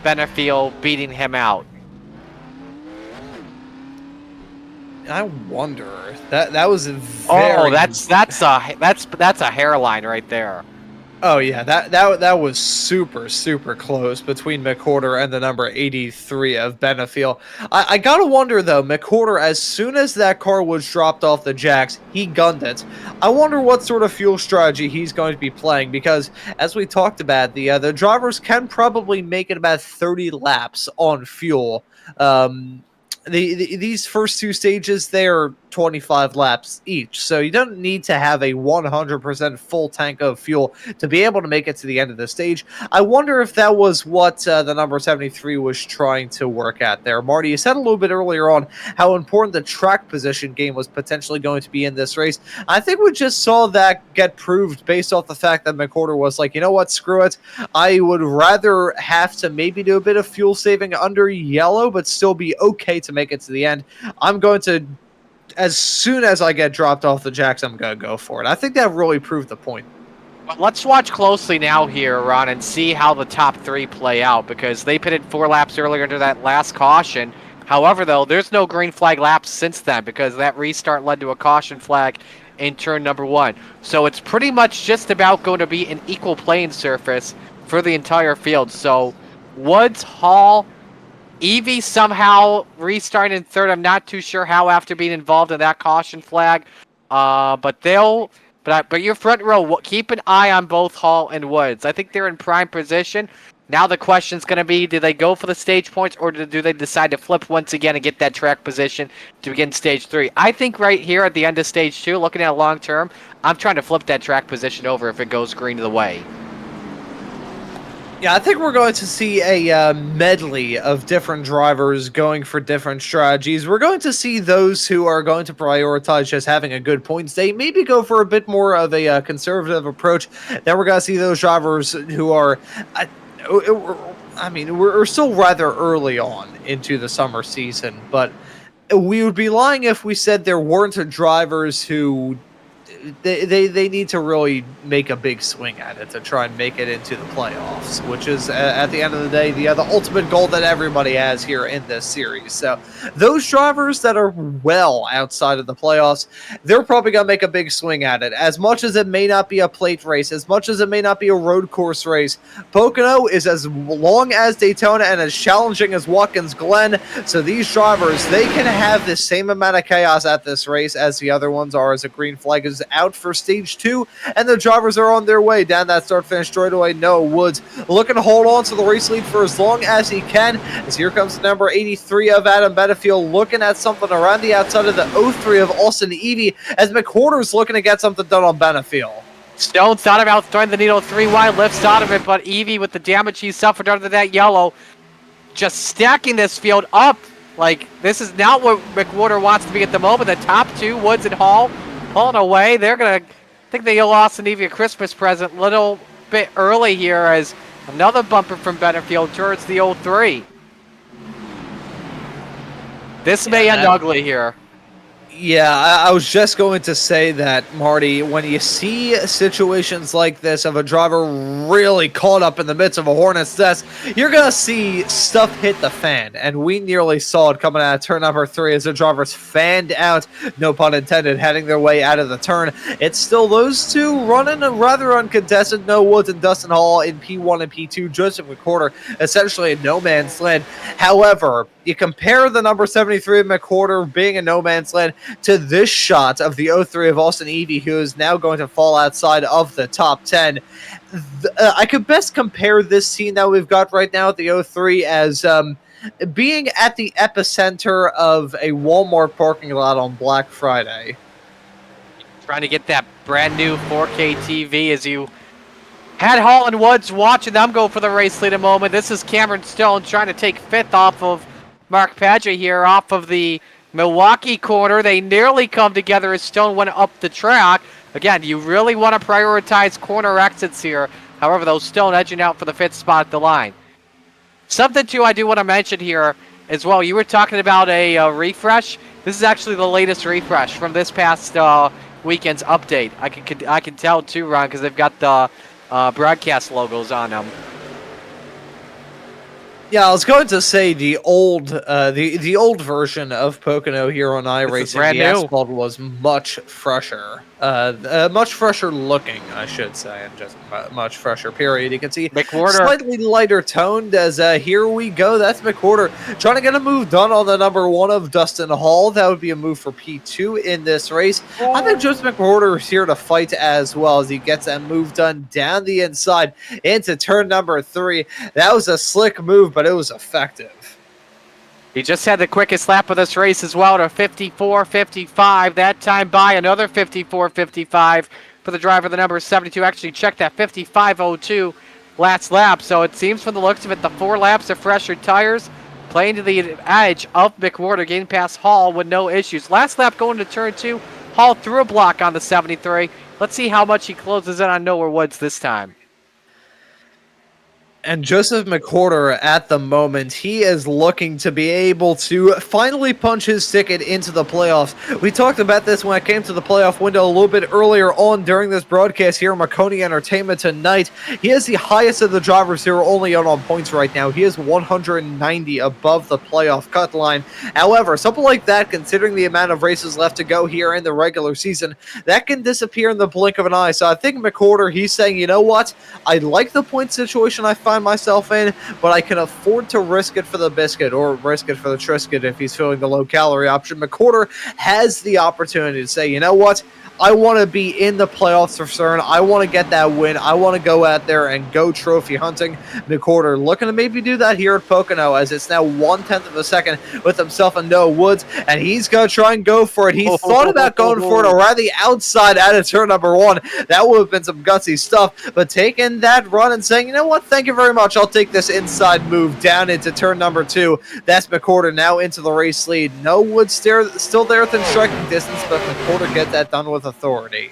Benefield beating him out. I wonder. That was a very... Oh, that's a hairline right there. Oh yeah, that was super close between McWhorter and the number 83 of Benefield. I gotta wonder though, McWhorter, as soon as that car was dropped off the jacks, he gunned it. I wonder what sort of fuel strategy he's going to be playing, because as we talked about, the drivers can probably make it about 30 laps on fuel. These first 2 stages, they're 25 laps each, so you don't need to have a 100% full tank of fuel to be able to make it to the end of the stage. I wonder if that was what the number 73 was trying to work at there. Marty, you said a little bit earlier on how important the track position game was potentially going to be in this race. I think we just saw that get proved based off the fact that McWhorter was like, you know what, screw it. I would rather have to maybe do a bit of fuel saving under yellow, but still be okay to make it to the end. I'm going to, as soon as I get dropped off the jacks, I'm going to go for it. I think that really proved the point. Let's watch closely now here, Ron, and see how the top 3 play out, because they pitted 4 laps earlier under that last caution. However, though, there's no green flag laps since then, because that restart led to a caution flag in turn number 1. So it's pretty much just about going to be an equal playing surface for the entire field. So Woods, Hall, Evie somehow restarting in third. I'm not too sure how after being involved in that caution flag. But your front row, keep an eye on both Hall and Woods. I think they're in prime position. Now the question's going to be, do they go for the stage points, or do they decide to flip once again and get that track position to begin stage 3? I think right here at the end of stage 2, looking at long term, I'm trying to flip that track position over if it goes green the way. Yeah, I think we're going to see a medley of different drivers going for different strategies. We're going to see those who are going to prioritize just having a good points day, maybe go for a bit more of a conservative approach. Then we're going to see those drivers who are... I mean, we're still rather early on into the summer season, but we would be lying if we said there weren't drivers who... They need to really make a big swing at it to try and make it into the playoffs, which is, at the end of the day, the ultimate goal that everybody has here in this series. So those drivers that are well outside of the playoffs, they're probably going to make a big swing at it. As much as it may not be a plate race, as much as it may not be a road course race, Pocono is as long as Daytona and as challenging as Watkins Glen. So these drivers, they can have the same amount of chaos at this race as the other ones are, as a green flag is out for stage 2, and the drivers are on their way down that start-finish straightaway. Noah Woods looking to hold on to the race lead for as long as he can, as here comes the number 83 of Adam Benefield, looking at something around the outside of the 03 of Austin Evie, as McWhorter's looking to get something done on Benefield. Stone thought about throwing the needle 3 wide, lifts out of it, but Evie, with the damage he suffered under that yellow, just stacking this field up. Like, this is not what McWhorter wants to be at the moment. The top 2, Woods and Hall, pulling away. They're going to think they lost an Evie a Christmas present a little bit early here, as another bumper from Benefield towards the 03. This may end ugly here. Yeah, I was just going to say that, Marty, when you see situations like this of a driver really caught up in the midst of a hornet's nest, you're going to see stuff hit the fan. And we nearly saw it coming out of turn number 3 as the drivers fanned out, no pun intended, heading their way out of the turn. It's still those two running a rather uncontested, Noah Woods and Dustin Hall in P1 and P2, Joseph McWhorter essentially in no man's land. However, you compare the number 73 of McWhorter being a no man's land to this shot of the 03 of Austin Evie, who is now going to fall outside of the top 10. I could best compare this scene that we've got right now at the 03 as being at the epicenter of a Walmart parking lot on Black Friday. Trying to get that brand new 4K TV as you had Hall and Woods watching them go for the race lead a moment. This is Cameron Stone trying to take 5th off of Mark Padgett here off of the Milwaukee corner. They nearly come together as Stone went up the track. Again, you really want to prioritize corner exits here. However, those Stone edging out for the 5th spot at the line. Something, too, I do want to mention here as well. You were talking about a refresh. This is actually the latest refresh from this past weekend's update. I can tell, too, Ron, because they've got the broadcast logos on them. Yeah, I was going to say the old version of Pocono here on iRacing, the asphalt was much fresher. Much fresher looking, I should say, and just much fresher, period. You can see McWhorter slightly lighter toned as here we go. That's McWhorter trying to get a move done on the number 1 of Dustin Hall. That would be a move for P2 in this race. I think Joseph McWhorter is here to fight as well as he gets that move done down the inside into turn number 3. That was a slick move, but it was effective. He just had the quickest lap of this race as well to 54.55. That time by another 54.55 for the driver, the number 72. Actually checked that 55.02 last lap. So it seems from the looks of it, the 4 laps of fresher tires playing to the edge of McWhorter, getting past Hall with no issues. Last lap going to turn 2. Hall threw a block on the 73. Let's see how much he closes in on Noah Woods this time. And Joseph McWhorter, at the moment, he is looking to be able to finally punch his ticket into the playoffs. We talked about this when it came to the playoff window a little bit earlier on during this broadcast here on Maconi Entertainment tonight. He is the highest of the drivers who are only out on points right now. He is 190 above the playoff cut line. However, something like that, considering the amount of races left to go here in the regular season, that can disappear in the blink of an eye. So I think McWhorter, he's saying, you know what? I like the point situation I find myself in, but I can afford to risk it for the biscuit or risk it for the Triscuit if he's feeling the low-calorie option. McWhorter has the opportunity to say, you know what? I want to be in the playoffs for certain. I want to get that win. I want to go out there and go trophy hunting. McWhorter looking to maybe do that here at Pocono as it's now 1/10 of a second with himself and Noah Woods, and he's going to try and go for it. He thought about going for it around the outside out of turn number 1. That would have been some gutsy stuff, but taking that run and saying, you know what, thank you very much. I'll take this inside move down into turn number 2. That's McWhorter now into the race lead. Noah Woods still there within striking distance, but McWhorter gets that done with authority.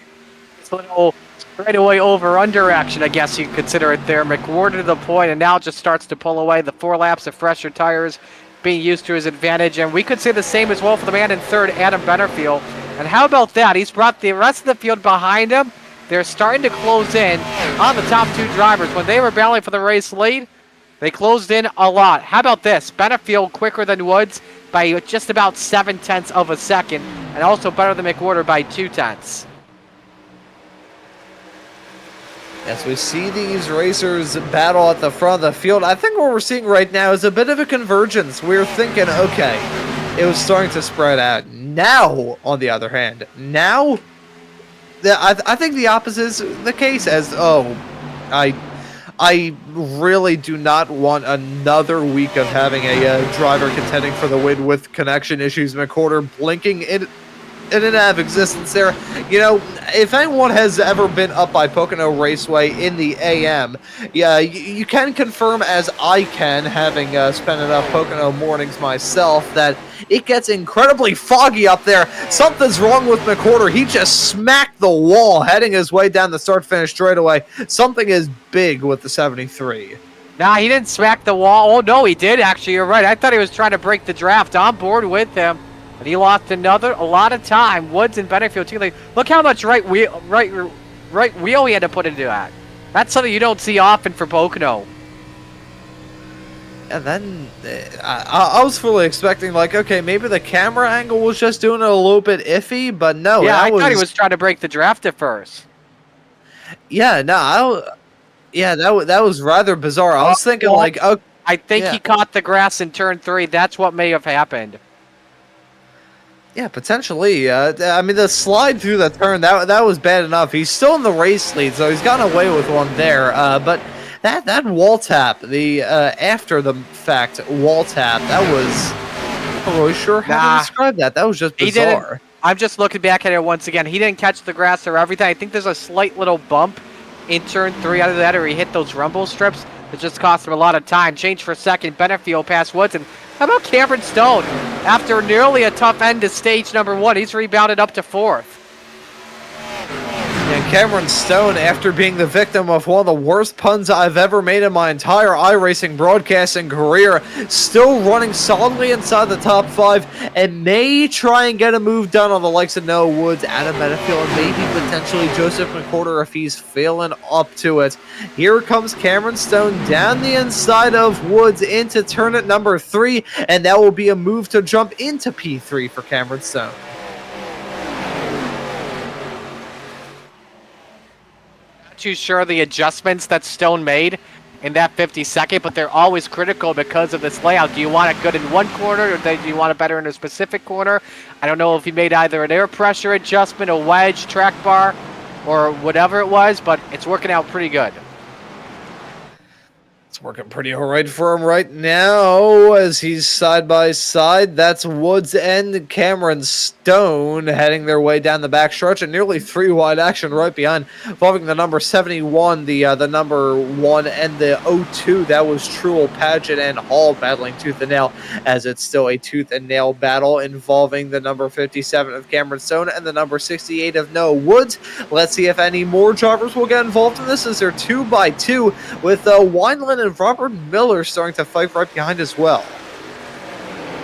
It's a little straightaway over-under action, I guess you could consider it there. McWhorter to the point, and now just starts to pull away. The 4 laps of fresher tires being used to his advantage, and we could say the same as well for the man in 3rd, Adam Benefield. And how about that? He's brought the rest of the field behind him. They're starting to close in on the top 2 drivers. When they were battling for the race lead, they closed in a lot. How about this? Benefield quicker than Woods by just about 7/10 of a second, and also better than McWhorter by 2/10. As we see these racers battle at the front of the field, I think what we're seeing right now is a bit of a convergence. We're thinking, okay, it was starting to spread out. Now, on the other hand, now I think the opposite is the case. I I really do not want another week of having a driver contending for the win with connection issues. McWhorter blinking in and out of existence there. You know, if anyone has ever been up by Pocono Raceway in the AM, yeah, you can confirm, as I can, having spent enough Pocono mornings myself, that it gets incredibly foggy up there. Something's wrong with McWhorter. He just smacked the wall heading his way down the start-finish straightaway. Something is big with the 73. Nah, he didn't smack the wall. Oh, no, he did, actually. You're right. I thought he was trying to break the draft. On board with him. But he lost a lot of time. Woods and Benefield too. Like, look how much right wheel he had to put into that. That's something you don't see often for Pocono. And then I was fully expecting, like, okay, maybe the camera angle was just doing it a little bit iffy, but no. Yeah, I thought he was trying to break the draft at first. Yeah, no, that was rather bizarre. I was thinking, like, okay, I think he caught the grass in turn 3. That's what may have happened. yeah, potentially. I mean, the slide through the turn, that was bad enough. He's still in the race lead, so he's gotten away with one there. But that wall tap, the after the fact wall tap, that was, I'm not really sure how to describe that. That was just bizarre. I'm just looking back at it once again. He didn't catch the grass or everything. I think there's a slight little bump in turn 3 out of that, or he hit those rumble strips. It just cost him a lot of time. Change for second. Benefield past Woods. And how about Cameron Stone? After nearly a tough end to stage number 1, he's rebounded up to 4th. And Cameron Stone, after being the victim of one of the worst puns I've ever made in my entire iRacing broadcasting career, still running solidly inside the top 5, and may try and get a move done on the likes of Noah Woods, Adam Benefield, and maybe potentially Joseph McWhorter if he's failing up to it. Here comes Cameron Stone down the inside of Woods into turn at number 3, and that will be a move to jump into P3 for Cameron Stone. Too sure the adjustments that Stone made in that 52nd, but they're always critical because of this layout. Do you want it good in one corner, or do you want it better in a specific corner? I don't know if he made either an air pressure adjustment, a wedge, track bar, or whatever it was, but it's working out pretty good. It's working pretty all right for him right now as he's side by side. That's Woods and Cameron Stone heading their way down the back stretch, and nearly 3 wide action right behind, involving the number 71, the number 1, and the 02. That was Truel, Paget, and Hall battling tooth and nail, as it's still a tooth and nail battle involving the number 57 of Cameron Stone and the number 68 of Noah Woods. Let's see if any more drivers will get involved in this, as they're 2 by 2 with Wineland and Robert Miller starting to fight right behind as well.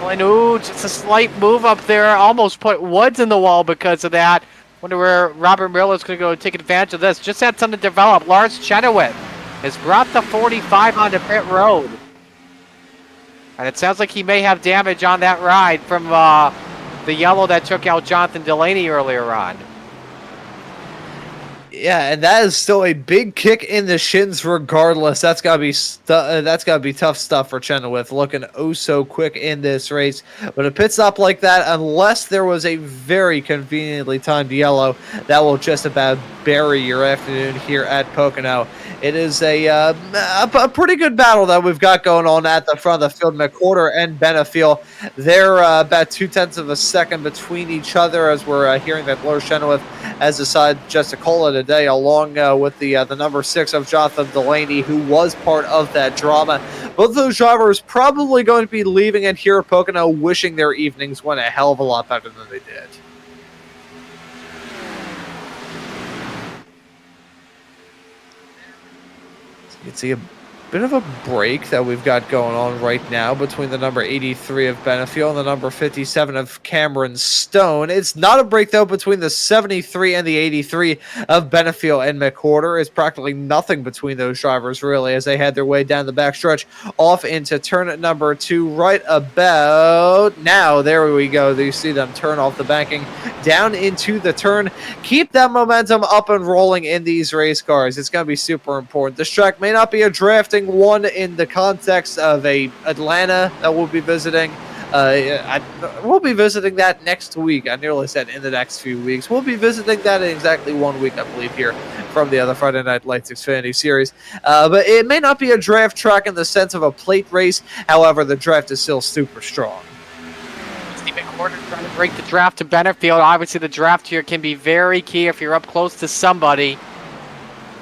And ooh, just a slight move up there. Almost put Woods in the wall because of that. Wonder where Robert Miller's going to go take advantage of this. Just had something to develop. Lars Chenoweth has brought the 45 onto pit road. And it sounds like he may have damage on that ride from the yellow that took out Jonathan Delaney earlier on. Yeah, and that is still a big kick in the shins regardless. That's gotta be tough stuff for Chenoweth, looking oh so quick in this race. But a pit stop like that, unless there was a very conveniently timed yellow, that will just about bury your afternoon here at Pocono. It is a pretty good battle that we've got going on at the front of the field. McWhorter and Benefield, they're about 0.2 of a second between each other, as we're hearing that Lars Chenoweth has decided just to call it a day, along with the number 6 of Jonathan Delaney, who was part of that drama. Both of those drivers probably going to be leaving it here at Pocono wishing their evenings went a hell of a lot better than they did. You can see a bit of a break that we've got going on right now between the number 83 of Benefield and the number 57 of Cameron Stone. It's not a break, though, between the 73 and the 83 of Benefield and McWhorter. It's practically nothing between those drivers, really, as they had their way down the backstretch off into turn number 2 right about now. There we go. You see them turn off the banking down into the turn. Keep that momentum up and rolling in these race cars. It's going to be super important. This track may not be a drafting one in the context of a Atlanta that we'll be visiting, We'll be visiting that next week. I nearly said in the next few weeks. We'll be visiting that in exactly 1 week, I believe, here from the other Friday Night Lights Xfinity Series. But it may not be a draft track in the sense of a plate race. However, the draft is still super strong. Steve McWhorter trying to break the draft to Bennerfield. Obviously, the draft here can be very key if you're up close to somebody.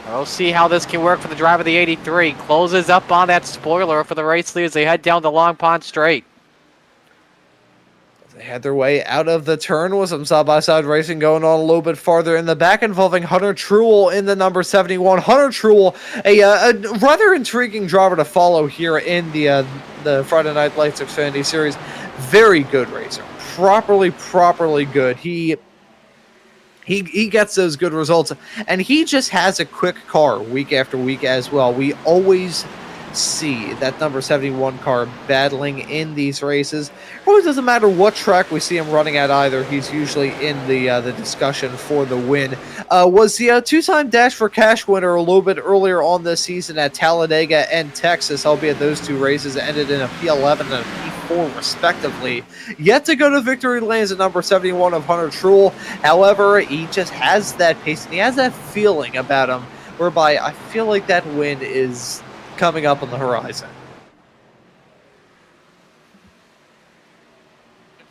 We'll see how this can work for the driver of the 83. Closes up on that spoiler for the race lead as they head down the Long Pond Straight. They had their way out of the turn with some side-by-side racing going on a little bit farther in the back, involving Hunter Truel in the number 71. Hunter Truel, a rather intriguing driver to follow here in the Friday Night Lights Xfinity Series. Very good racer. Properly good. He gets those good results, and he just has a quick car week after week as well. We always see that number 71 car battling in these races. It really doesn't matter what track we see him running at either. He's usually in the discussion for the win. Was the two-time Dash for Cash winner a little bit earlier on this season at Talladega and Texas, albeit those two races ended in a P11 and a P4 respectively. Yet to go to victory lanes at number 71 of Hunter Truel. However, he just has that pace and he has that feeling about him whereby I feel like that win is coming up on the horizon.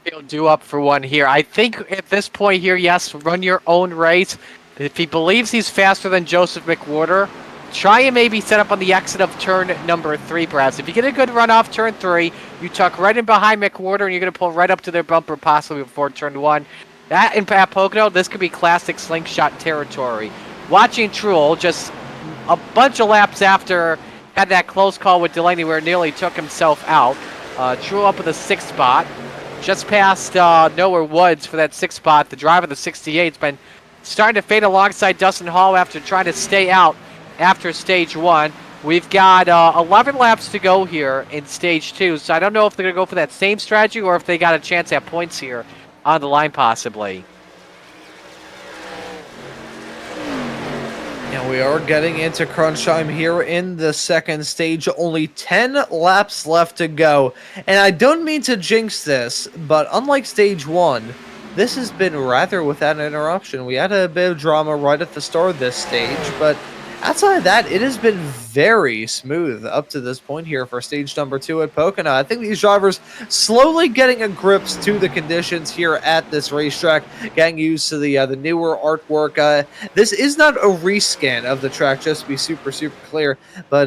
He'll do up for one here. I think at this point here, yes, run your own race. If he believes he's faster than Joseph McWhorter, try and maybe set up on the exit of turn number 3, perhaps. If you get a good run off turn 3, you tuck right in behind McWhorter, and you're going to pull right up to their bumper, possibly before turn 1. That, in Pocono, this could be classic slingshot territory. Watching Truel just a bunch of laps after had that close call with Delaney where nearly took himself out. Truel up with a 6th spot. Just past Nowhere Woods for that 6th spot. The driver of the 68's been starting to fade alongside Dustin Hall after trying to stay out after stage 1. We've got 11 laps to go here in stage 2, so I don't know if they're going to go for that same strategy or if they got a chance at points here on the line possibly. And we are getting into crunch time here in the second stage. Only 10 laps left to go. And I don't mean to jinx this, but unlike stage 1, this has been rather without interruption. We had a bit of drama right at the start of this stage, but outside of that, it has been very smooth up to this point here for stage number 2 at Pocono. I think these drivers slowly getting a grips to the conditions here at this racetrack, getting used to the newer artwork. This is not a rescan of the track, just to be super clear, but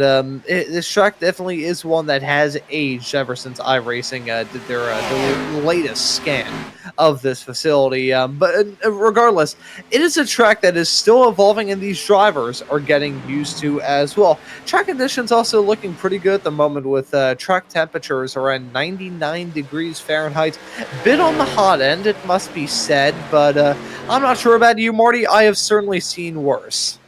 this track definitely is one that has aged ever since iRacing did their latest scan of this facility. But regardless, it is a track that is still evolving, and these drivers are getting used to as well. Track conditions also looking pretty good at the moment, with track temperatures around 99 degrees Fahrenheit. Bit on the hot end, it must be said, but I'm not sure about you, Marty. I have certainly seen worse.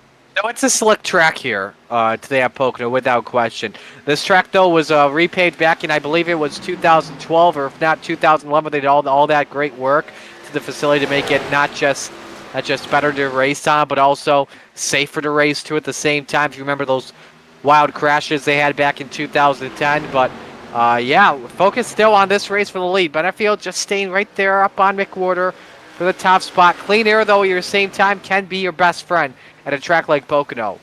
No, it's a slick track here today at Pocono, without question. This track, though, was repaved back in, I believe it was 2012, or if not 2011. They did all that great work to the facility to make it not just better to race on, but also safer to race to at the same time. If you remember those wild crashes they had back in 2010. But yeah, focus still on this race for the lead. Bennerfield just staying right there up on McWhorter for the top spot. Clean air, though, at the same time, can be your best friend at a track like Pocono.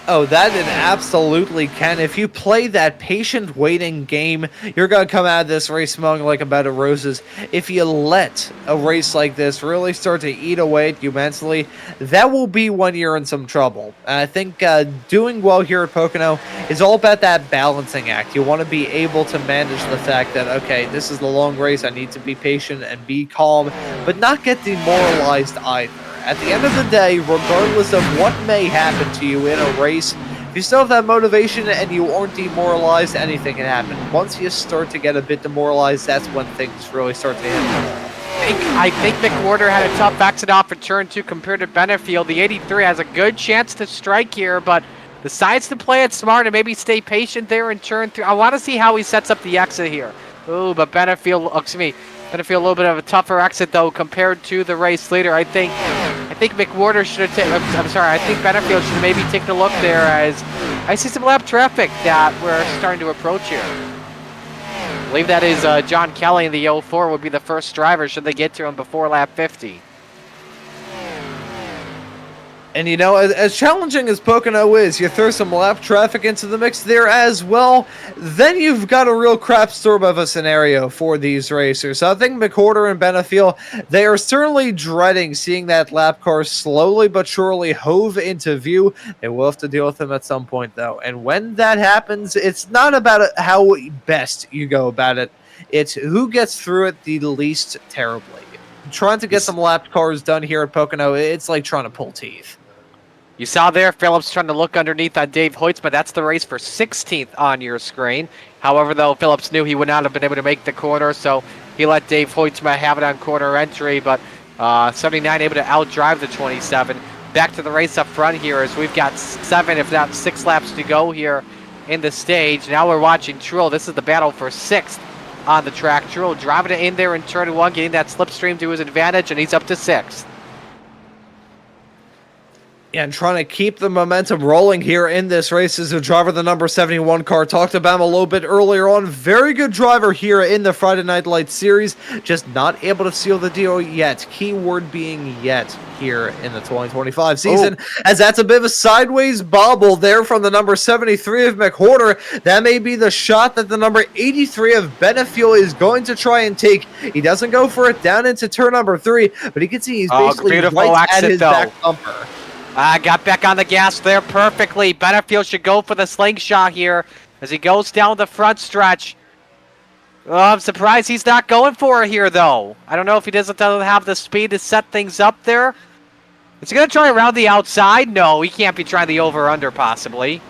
Oh, that it absolutely can. If you play that patient waiting game, you're going to come out of this race smelling like a bed of roses. If you let a race like this really start to eat away at you mentally, that will be when you're in some trouble. And I think doing well here at Pocono is all about that balancing act. You want to be able to manage the fact that, okay, this is the long race, I need to be patient and be calm, but not get demoralized either. At the end of the day, regardless of what may happen to you in a race, if you still have that motivation and you aren't demoralized, anything can happen. Once you start to get a bit demoralized, that's when things really start to hit. I think McWhorter had a tough exit off for turn 2 compared to Bennerfield. The 83 has a good chance to strike here, but decides to play it smart and maybe stay patient there in turn 3. I want to see how he sets up the exit here. Ooh, but Bennerfield a little bit of a tougher exit, though, compared to the race leader. I think McWhorter should have taken. I think Bennerfield should have maybe taken a look there, as I see some lap traffic that we're starting to approach here. believe that is John Kelly in the 04 would be the first driver should they get to him before lap 50. And you know, as challenging as Pocono is, you throw some lap traffic into the mix there as well, then you've got a real crap storm of a scenario for these racers. So I think McWhorter and Benefiel, they are certainly dreading seeing that lap car slowly but surely hove into view. They will have to deal with them at some point, though. And when that happens, it's not about how best you go about it. It's who gets through it the least terribly. Trying to get some lap cars done here at Pocono, it's like trying to pull teeth. You saw there Phillips trying to look underneath on Dave Hoytsma. That's the race for 16th on your screen. However, though, Phillips knew he would not have been able to make the corner, so he let Dave Hoytsma have it on corner entry. But 79 able to outdrive the 27. Back to the race up front here as we've got 7, if not 6 laps to go here in the stage. Now we're watching Truex. This is the battle for 6th on the track. Truex driving it in there in turn 1, getting that slipstream to his advantage, and he's up to 6th. And trying to keep the momentum rolling here in this race is the driver, the number 71 car. Talked about him a little bit earlier on. Very good driver here in the Friday Night Lights series. Just not able to seal the deal yet. Keyword being yet here in the 2025 season. As that's a bit of a sideways bobble there from the number 73 of McWhorter. That may be the shot that the number 83 of Benefiel is going to try and take. He doesn't go for it down into turn number 3, but he can see he's basically right at his back bumper. Got back on the gas there perfectly. Benefiel should go for the slingshot here as he goes down the front stretch. Oh, I'm surprised he's not going for it here, though. I don't know if he doesn't have the speed to set things up there. Is he going to try around the outside? No, he can't be trying the over-under, possibly.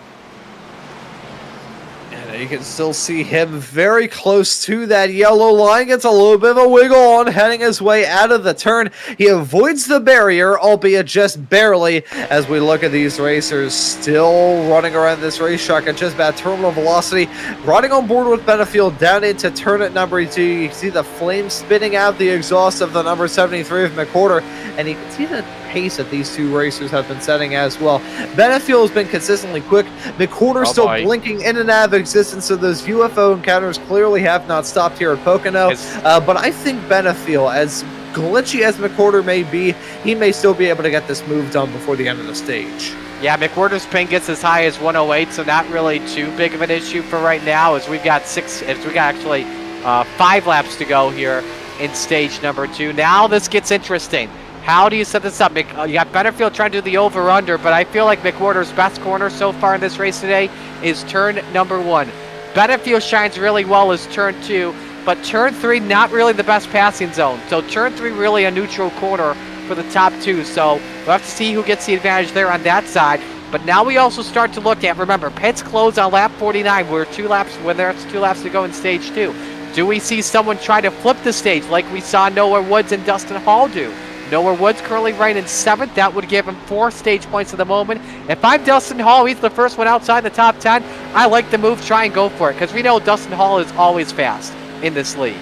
You can still see him very close to that yellow line. Gets a little bit of a wiggle on, heading his way out of the turn. He avoids the barrier, albeit just barely, as we look at these racers still running around this racetrack at just about terminal velocity. Riding on board with Benefiel down into turn at number 2. You can see the flames spitting out the exhaust of the number 73 of McWhorter, and you can see the pace that these two racers have been setting as well. Benefiel has been consistently quick. McWhorter still blinking in and out of existence, so those UFO encounters clearly have not stopped here at Pocono. But I think Benefiel, as glitchy as McWhorter may be, he may still be able to get this move done before the end of the stage. Yeah, McWhorter's ping gets as high as 108, so not really too big of an issue for right now, as we've got actually 5 laps to go here in stage number 2. Now this gets interesting. How do you set this up? You got Benefiel trying to do the over-under, but I feel like McWhorter's best corner so far in this race today is turn number 1. Benefiel shines really well as turn 2, but turn 3 not really the best passing zone. So turn 3 really a neutral corner for the top 2. So we'll have to see who gets the advantage there on that side. But now we also start to look at, remember, pits close on lap 49. When there's 2 laps to go in stage 2. Do we see someone try to flip the stage like we saw Noah Woods and Dustin Hall do? Noah Woods currently right in 7th. That would give him 4 stage points at the moment. If I'm Dustin Hall, he's the first one outside the top 10. I like the move. Try and go for it, because we know Dustin Hall is always fast in this league.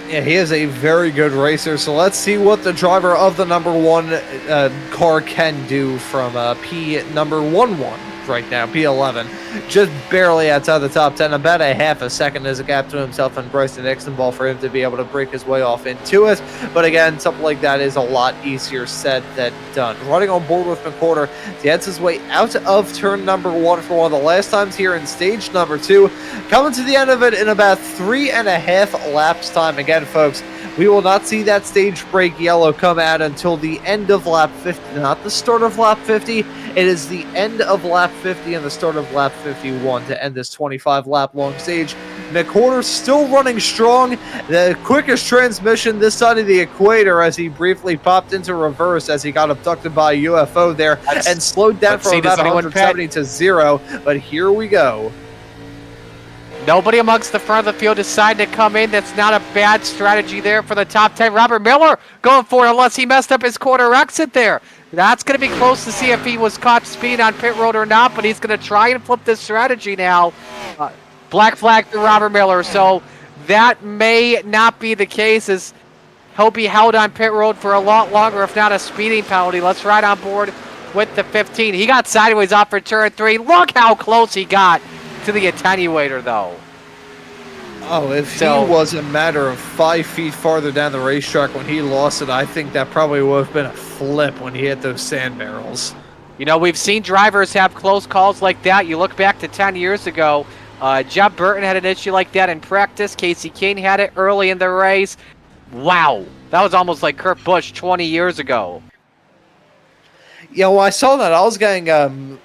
Yeah, he is a very good racer, so let's see what the driver of the number 1 car can do from P number 11 right now, P11. Just barely outside the top 10, about a half a second as a gap to himself and Bryson Nixonball for him to be able to break his way off into it. But again, something like that is a lot easier said than done. Running on board with McWhorter, he heads his way out of turn number 1 for one of the last times here in stage number 2. Coming to the end of it in about 3.5 laps time. Again, folks, we will not see that stage break yellow come out until the end of lap 50, not the start of lap 50. It is the end of lap 50 and the start of lap 51 to end this 25 lap long stage. McWhorter still running strong. The quickest transmission this side of the equator as he briefly popped into reverse as he got abducted by a UFO there and slowed down from about 170 to 0. But here we go. Nobody amongst the front of the field decided to come in. That's not a bad strategy there for the top 10. Robert Miller going for it unless he messed up his quarter exit there. That's going to be close to see if he was caught speed on pit road or not, but he's going to try and flip this strategy now. Black flag for Robert Miller, so that may not be the case, as he'll be held on pit road for a lot longer, if not a speeding penalty. Let's ride on board with the 15. He got sideways off for turn 3. Look how close he got to the attenuator, though. Oh, if So- he was a matter of 5 feet farther down the racetrack when he lost it, I think that probably would have been a flip when he hit those sand barrels. You know, we've seen drivers have close calls like that. You look back to 10 years ago, Jeff Burton had an issue like that in practice. Casey Kane had it early in the race. Wow. That was almost like Kurt Busch 20 years ago. Yeah, well, I saw that. I was getting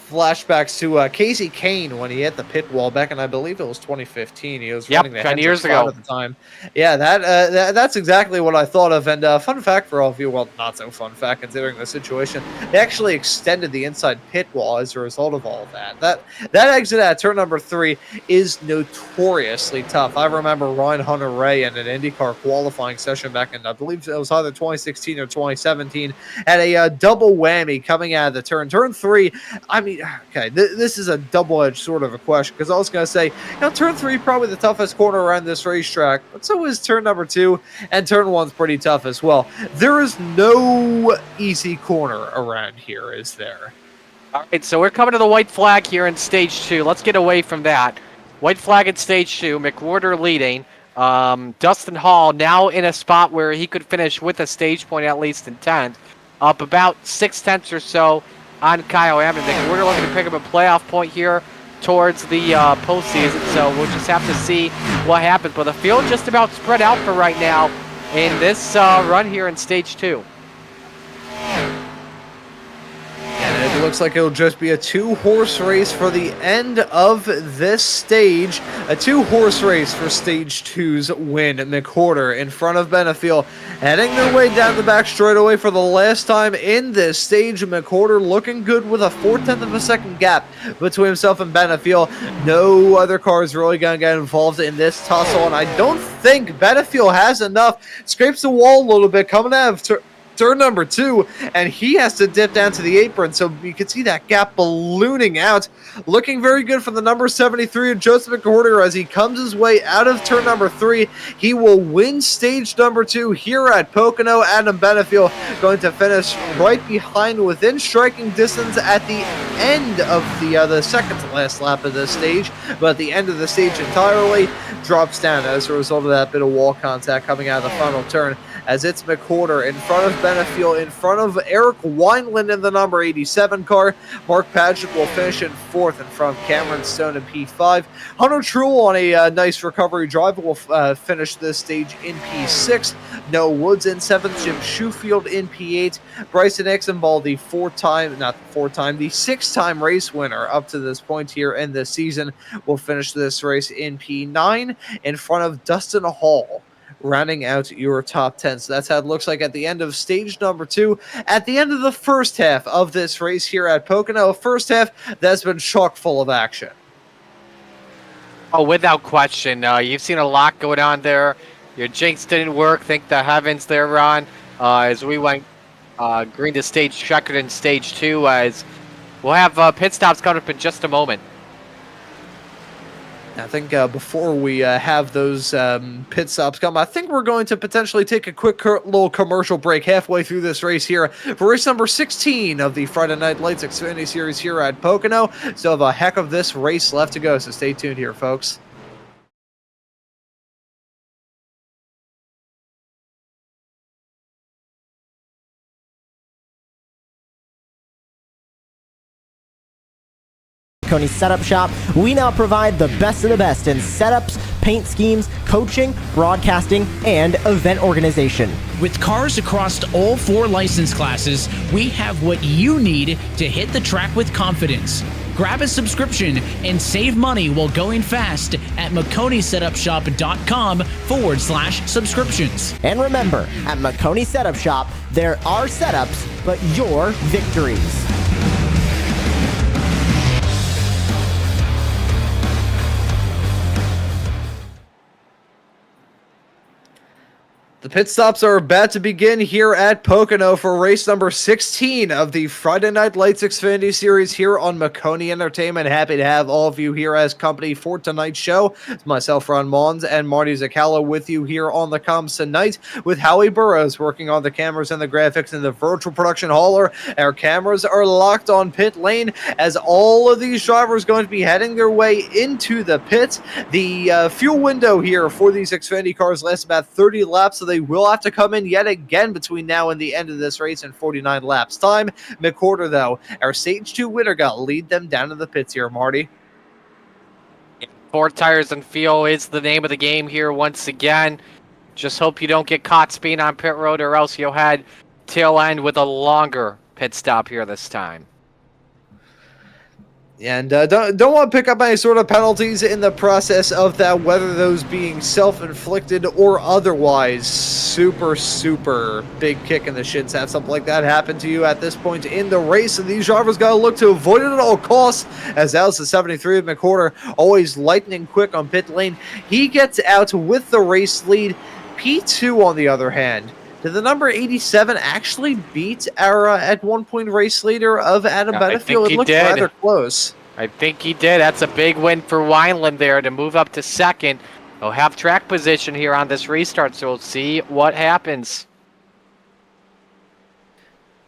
flashbacks to Casey Kane when he hit the pit wall back in, I believe it was 2015. He was running the 10 years Hendrick ago at the time. Yeah, that's exactly what I thought of. And fun fact for all of you, well, not so fun fact considering the situation, they actually extended the inside pit wall as a result of all of that. That exit at turn number 3 is notoriously tough. I remember Ryan Hunter-Reay in an IndyCar qualifying session back in, I believe it was either 2016 or 2017, had a double whammy coming out of the turn. Turn 3, I mean, okay, this is a double-edged sort of a question, because I was going to say, turn 3 probably the toughest corner around this racetrack, but so is turn number 2, and turn 1's pretty tough as well. There is no easy corner around here, is there? All right, so we're coming to the white flag here in stage 2. Let's get away from that. White flag in stage 2, McWhorter leading. Dustin Hall now in a spot where he could finish with a stage point at least in 10th. Up about 6/10 or so on Kyle Amon. We're looking to pick up a playoff point here towards the postseason, so we'll just have to see what happens. But the field just about spread out for right now in this run here in stage 2. And it looks like it'll just be a 2-horse race for the end of this stage. A 2-horse race for stage 2's win. McWhorter in front of Benefiel, heading their way down the back straightaway for the last time in this stage. McWhorter looking good with a 4/10 of a second gap between himself and Benefiel. No other cars really going to get involved in this tussle, and I don't think Benefiel has enough. Scrapes the wall a little bit coming out of turn number 2, and he has to dip down to the apron, so you can see that gap ballooning out. Looking very good for the number 73 of Joseph McWhorter as he comes his way out of turn number 3. He will win stage number 2 here at Pocono. Adam Benefiel going to finish right behind, within striking distance at the end of the second to last lap of this stage, but at the end of the stage entirely drops down as a result of that bit of wall contact coming out of the final turn, as it's McWhorter in front of Benefiel, in front of Eric Wineland in the number 87 car. Mark Patrick will finish in 4th in front of Cameron Stone in P5. Hunter Truel on a nice recovery drive will finish this stage in P6. Noah Woods in 7th. Jim Shoefield in P8. Bryson Exenball, the 6-time race winner up to this point here in this season, will finish this race in P9 in front of Dustin Hall, rounding out your top 10. So that's how it looks like at the end of stage number 2. At the end of the first half of this race here at Pocono, a first half that's been chock full of action. Oh, without question. You've seen a lot going on there. Your jinx didn't work. Thank the heavens there, Ron. As we went green to stage checkered in stage 2, as we'll have pit stops coming up in just a moment. I think before we have those pit stops come, I think we're going to potentially take a quick little commercial break halfway through this race here for race number 16 of the Friday Night Lights Xfinity Series here at Pocono. Still have a heck of this race left to go, so stay tuned here, folks. Maconi Setup Shop. We now provide the best of the best in setups, paint schemes, coaching, broadcasting, and event organization. With cars across all 4 license classes, we have what you need to hit the track with confidence. Grab a subscription and save money while going fast at MaconiSetupShop.com/subscriptions. And remember, at Maconi Setup Shop, there are setups, but your victories. The The pit stops are about to begin here at Pocono for race number 16 of the Friday Night Lights Xfinity Series here on Maconi Entertainment. Happy to have all of you here as company for tonight's show. It's myself, Ron Mons, and Marty Zacala with you here on the comms tonight, with Howie Burrows working on the cameras and the graphics in the virtual production hauler. Our cameras are locked on pit lane as all of these drivers going to be heading their way into the pit. The fuel window here for these Xfinity cars lasts about 30 laps, so they will have to come in yet again between now and the end of this race in 49 laps time. McWhorter, though, our Stage 2 winner, got lead them down to the pits here, Marty. 4 tires and fuel is the name of the game here once again. Just hope you don't get caught speeding on pit road, or else you'll head tail end with a longer pit stop here this time. And don't want to pick up any sort of penalties in the process of that, whether those being self-inflicted or otherwise. Super big kick in the shins. Have something like that happen to you at this point in the race, and these drivers got to look to avoid it at all costs, as that was the 73 of McWhorter, always lightning quick on pit lane. He gets out with the race lead. P2, on the other hand, did the number 87 actually beat our at one point race leader of Adam Benefield? It looked rather close. I think he did. That's a big win for Wineland there to move up to second. They'll have track position here on this restart, so we'll see what happens.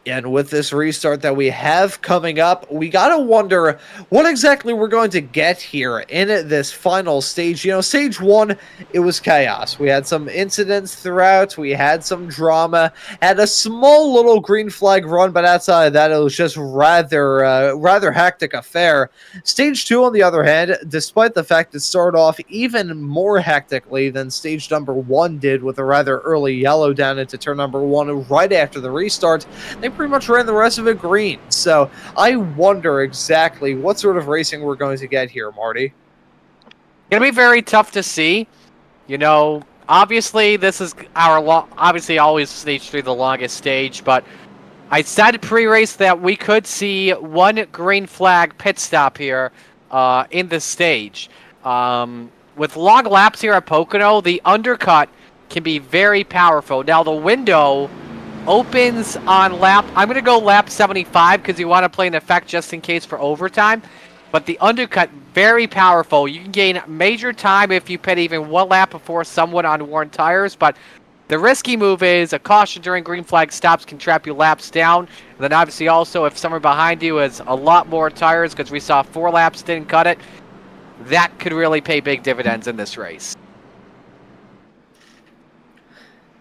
And with this restart that we have coming up, we got to wonder what exactly we're going to get here in this final stage. You know, stage 1, it was chaos. We had some incidents throughout. We had some drama. Had a small little green flag run, but outside of that, it was just rather hectic affair. Stage 2, on the other hand, despite the fact it started off even more hectically than stage number 1 did, with a rather early yellow down into turn number 1 right after the restart, they pretty much ran the rest of it green. So I wonder exactly what sort of racing we're going to get here, Marty. Gonna be very tough to see. You know, obviously this is obviously always stage 3 the longest stage, but I said pre-race that we could see one green flag pit stop here in this stage. With long laps here at Pocono, the undercut can be very powerful. Now the window opens on lap, I'm going to go lap 75 because you want to play an effect just in case for overtime. But the undercut, very powerful. You can gain major time if you pit even one lap before someone on worn tires. But the risky move is a caution during green flag stops can trap you laps down. And then obviously also if someone behind you has a lot more tires, because we saw 4 laps didn't cut it, that could really pay big dividends in this race.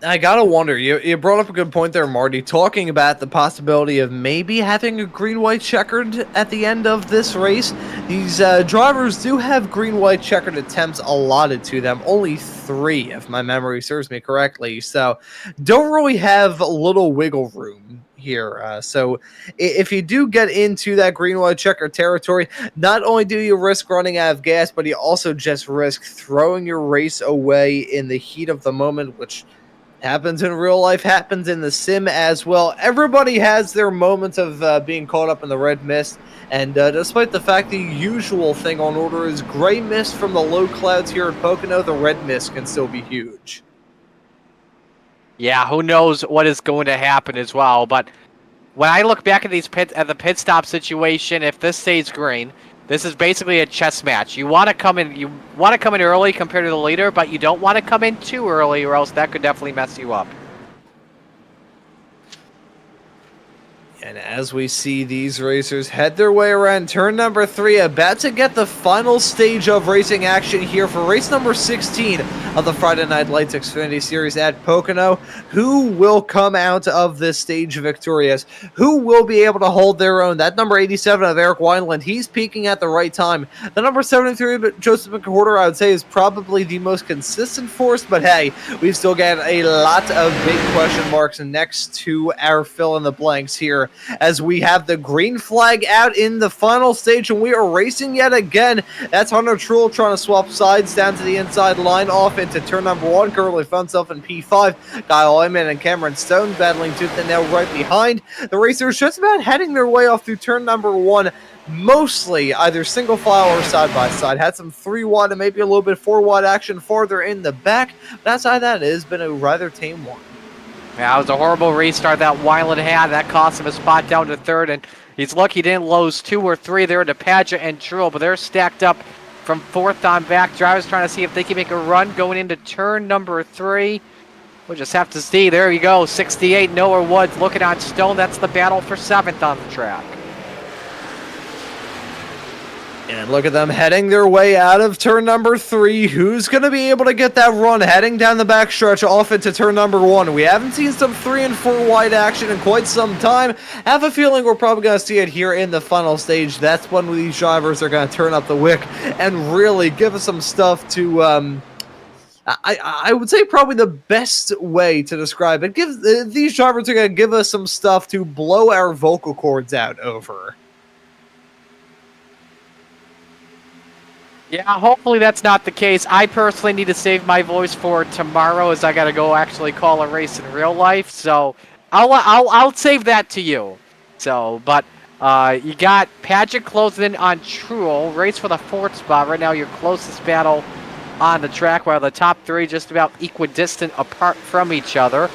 I gotta wonder, you brought up a good point there, Marty, talking about the possibility of maybe having a green-white checkered at the end of this race. These drivers do have green-white checkered attempts allotted to them, only 3 if my memory serves me correctly, so don't really have a little wiggle room here. So if you do get into that green-white checker territory, not only do you risk running out of gas, but you also just risk throwing your race away in the heat of the moment, which happens in real life, happens in the sim as well. Everybody has their moments of being caught up in the red mist, and despite the fact the usual thing on order is gray mist from the low clouds here at Pocono, the red mist can still be huge. Yeah, who knows what is going to happen as well. But when I look back at the pit stop situation, if this stays green, this is basically a chess match. You want to come in early compared to the leader, but you don't want to come in too early, or else that could definitely mess you up. And as we see these racers head their way around turn number 3, about to get the final stage of racing action here for race number 16 of the Friday Night Lights Xfinity Series at Pocono. Who will come out of this stage victorious? Who will be able to hold their own? That number 87 of Eric Wineland, he's peaking at the right time. The number 73 of Joseph McWhorter, I would say, is probably the most consistent force, but hey, we've still got a lot of big question marks next to our fill-in-the-blanks here, as we have the green flag out in the final stage, and we are racing yet again. That's Hunter Trull trying to swap sides down to the inside line off in into turn number 1. Currently found himself in P5. Kyle Ayman and Cameron Stone battling tooth and nail right behind. The racers just about heading their way off through turn number 1. Mostly either single file or side by side. Had some 3 wide and maybe a little bit 4 wide action farther in the back. But outside that, it has been a rather tame one. Yeah, it was a horrible restart that Weiland had. That cost him a spot down to 3rd, and he's lucky he didn't lose 2 or 3 there to Padgett and Truel, but they're stacked up from 4th on back. Drivers trying to see if they can make a run going into turn number 3. We'll just have to see. There you go, 68, Noah Woods looking on Stone. That's the battle for 7th on the track. And look at them heading their way out of turn number 3. Who's going to be able to get that run heading down the backstretch off into turn number 1? We haven't seen some 3 and 4 wide action in quite some time. Have a feeling we're probably going to see it here in the final stage. That's when these drivers are going to turn up the wick and really give us some stuff to... I would say probably the best way to describe it. These drivers are going to give us some stuff to blow our vocal cords out over. Yeah, hopefully that's not the case. I personally need to save my voice for tomorrow, as I got to go actually call a race in real life. So I'll save that to you. So, but you got Padgett closing in on Truel. Race for the 4th spot. Right now, your closest battle on the track, while the top 3 just about equidistant apart from each other.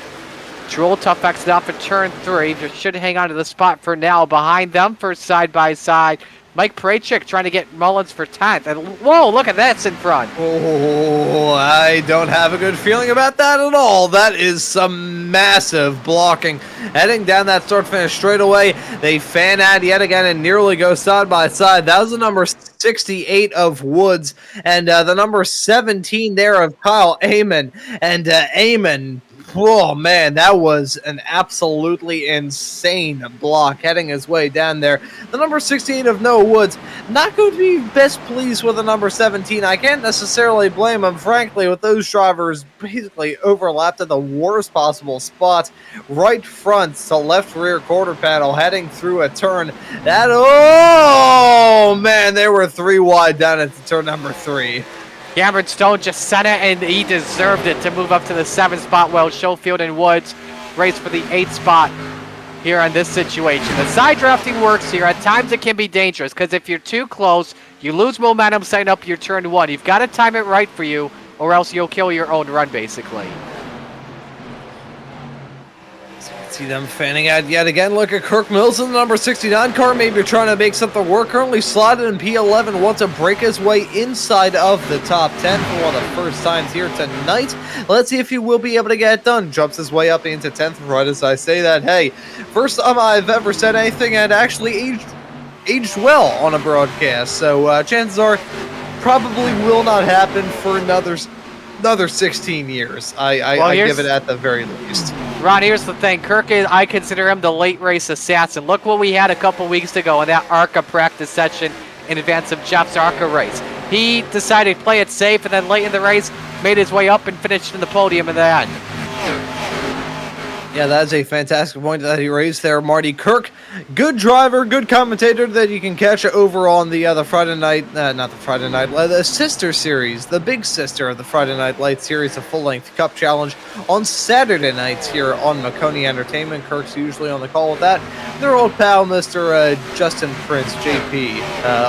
Truel tough exit off at turn 3. Just should hang on to the spot for now. Behind them for side-by-side. Mike Prachik trying to get Mullins for 10th. And whoa, look at that's in front. Oh, I don't have a good feeling about that at all. That is some massive blocking. Heading down that start-finish straightaway, they fan out yet again and nearly go side by side. That was the number 68 of Woods and the number 17 there of Kyle Ayman. And Ayman... oh, man, that was an absolutely insane block heading his way down there. The number 16 of Noah Woods, not going to be best pleased with the number 17. I can't necessarily blame him, frankly, with those drivers basically overlapped at the worst possible spots. Right front to left rear quarter panel heading through a turn. That, oh, man, they were 3 wide down at turn number 3. Cameron Stone just sent it, and he deserved it to move up to the 7th spot, while Schofield and Woods race for the 8th spot here on this situation. The side drafting works here. At times it can be dangerous, because if you're too close, you lose momentum setting up your turn 1. You've got to time it right for you, or else you'll kill your own run, basically. See them fanning out yet again. Look at Kirk Mills in the number 69 car. Maybe trying to make something work. Currently slotted in P11. Wants to break his way inside of the top 10 for one of the first times here tonight. Let's see if he will be able to get it done. Jumps his way up into 10th right as I say that. Hey, first time I've ever said anything and actually aged well on a broadcast. So chances are probably will not happen for another 16 years. I give it at the very least. Ron, here's the thing. Kirk, I consider him the late race assassin. Look what we had a couple weeks ago in that ARCA practice session in advance of Jeff's ARCA race. He decided to play it safe, and then late in the race, made his way up and finished in the podium in the end. Yeah, that is a fantastic point that he raised there, Marty Kirk. Good driver, good commentator that you can catch over on the Friday night, the sister series, the big sister of the Friday Night Lights series, a full-length Cup Challenge on Saturday nights here on Maconi Entertainment. Kirk's usually on the call with that. Their old pal, Mr. Justin Prince, JP,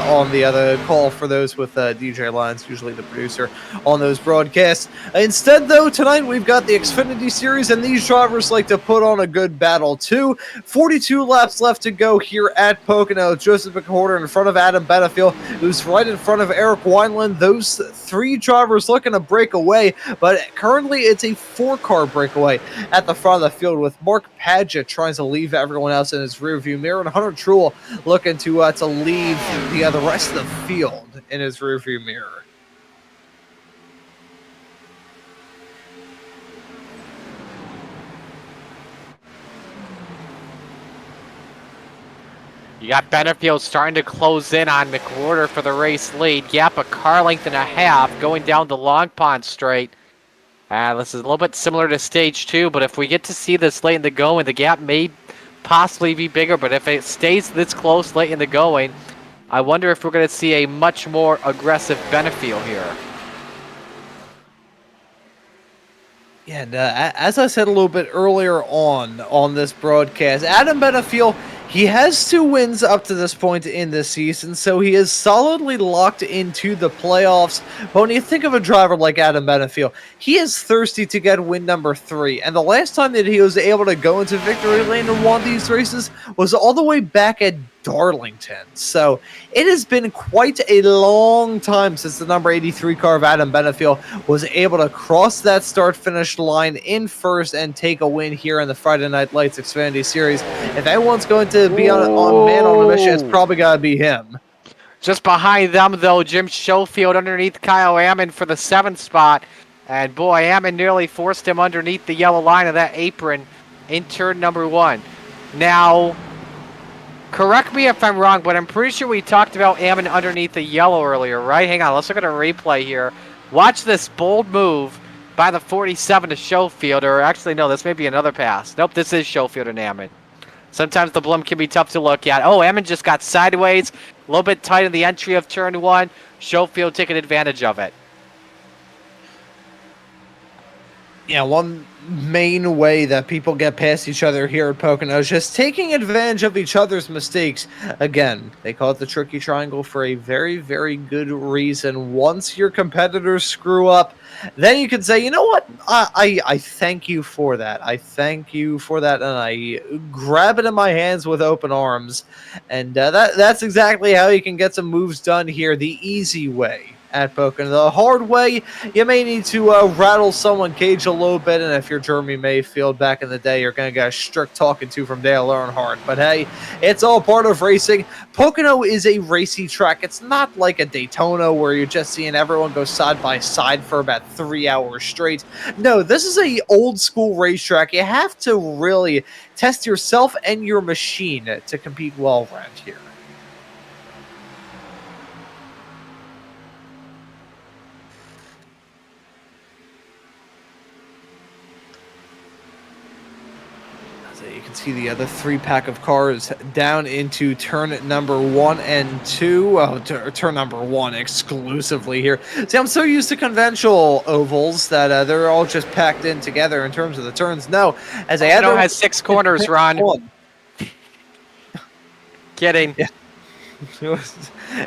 on the other call for those with DJ Lyons, usually the producer on those broadcasts. Instead, though, tonight we've got the Xfinity Series, and these drivers like to put on a good battle too. 42 laps left to go here at Pocono. Joseph McWhorter in front of Adam Benefield, who's right in front of Eric Wineland. Those 3 drivers looking to break away, but currently it's a 4-car breakaway at the front of the field, with Mark Padgett trying to leave everyone else in his rearview mirror, and Hunter Truel looking to leave the rest of the field in his rearview mirror. You got Benefield starting to close in on McWhorter for the race lead. Gap a car length and a half going down the Long Pond Straight. This is a little bit similar to stage 2, but if we get to see this late in the going, the gap may possibly be bigger. But if it stays this close late in the going, I wonder if we're going to see a much more aggressive Benefield here. Yeah, and as I said a little bit earlier on this broadcast, Adam Benefiel, he has 2 wins up to this point in this season, so he is solidly locked into the playoffs. But when you think of a driver like Adam Benefiel, he is thirsty to get win number 3. And the last time that he was able to go into victory lane and won these races was all the way back at Darlington. So it has been quite a long time since the number 83 car of Adam Benefiel was able to cross that start-finish line in first and take a win here in the Friday Night Lights Xfinity Series. If anyone's going to be on man on a mission, it's probably got to be him. Just behind them, though, Jim Schofield underneath Kyle Ammon for the 7th spot. And boy, Ammon nearly forced him underneath the yellow line of that apron in turn number 1. Now, correct me if I'm wrong, but I'm pretty sure we talked about Ammon underneath the yellow earlier, right? Hang on, let's look at a replay here. Watch this bold move by the 47 to Schofield, or actually, no, this may be another pass. Nope, this is Schofield and Ammon. Sometimes the bloom can be tough to look at. Oh, Ammon just got sideways, a little bit tight in the entry of turn 1. Schofield taking advantage of it. Yeah, one main way that people get past each other here at Pocono is just taking advantage of each other's mistakes. Again, they call it the tricky triangle for a very, very good reason. Once your competitors screw up, then you can say, you know what, I thank you for that. I thank you for that, and I grab it in my hands with open arms. And that's exactly how you can get some moves done here, the easy way at Pocono. The hard way, you may need to rattle someone cage a little bit, and if you're Jeremy Mayfield back in the day, you're going to get a strict talking to from Dale Earnhardt. But hey, it's all part of racing. Pocono is a racy track. It's not like a Daytona where you're just seeing everyone go side by side for about 3 hours straight. No, this is a old school racetrack. You have to really test yourself and your machine to compete well around here. You can see the other 3-pack of cars down into turn number 1 and 2. Oh, turn number 1 exclusively here. See, I'm so used to conventional ovals that they're all just packed in together in terms of the turns. No, as I had has 6 corners, Ron. Kidding. Yeah.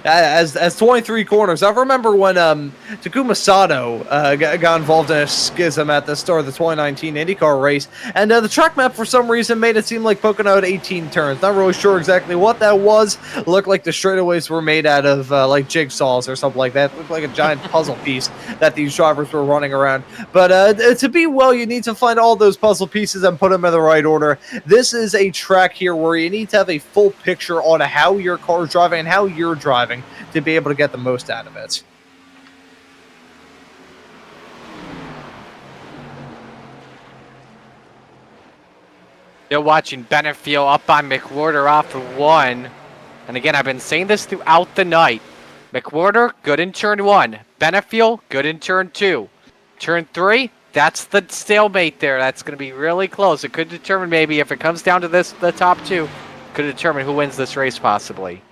As 23 corners. I remember when Takuma Sato got involved in a schism at the start of the 2019 IndyCar race, and the track map for some reason made it seem like Pocono had 18 turns. Not really sure exactly what that was. It looked like the straightaways were made out of like jigsaws or something like that. It looked like a giant puzzle piece that these drivers were running around. But to be well, you need to find all those puzzle pieces and put them in the right order. This is a track here where you need to have a full picture on how your car's driving and how you're driving to be able to get the most out of it. You're watching Benefiel up on McWhorter off of 1. And again, I've been saying this throughout the night. McWhorter, good in turn 1. Benefiel, good in turn 2. Turn 3, that's the stalemate there. That's going to be really close. It could determine maybe if it comes down to this, the top 2, could determine who wins this race possibly.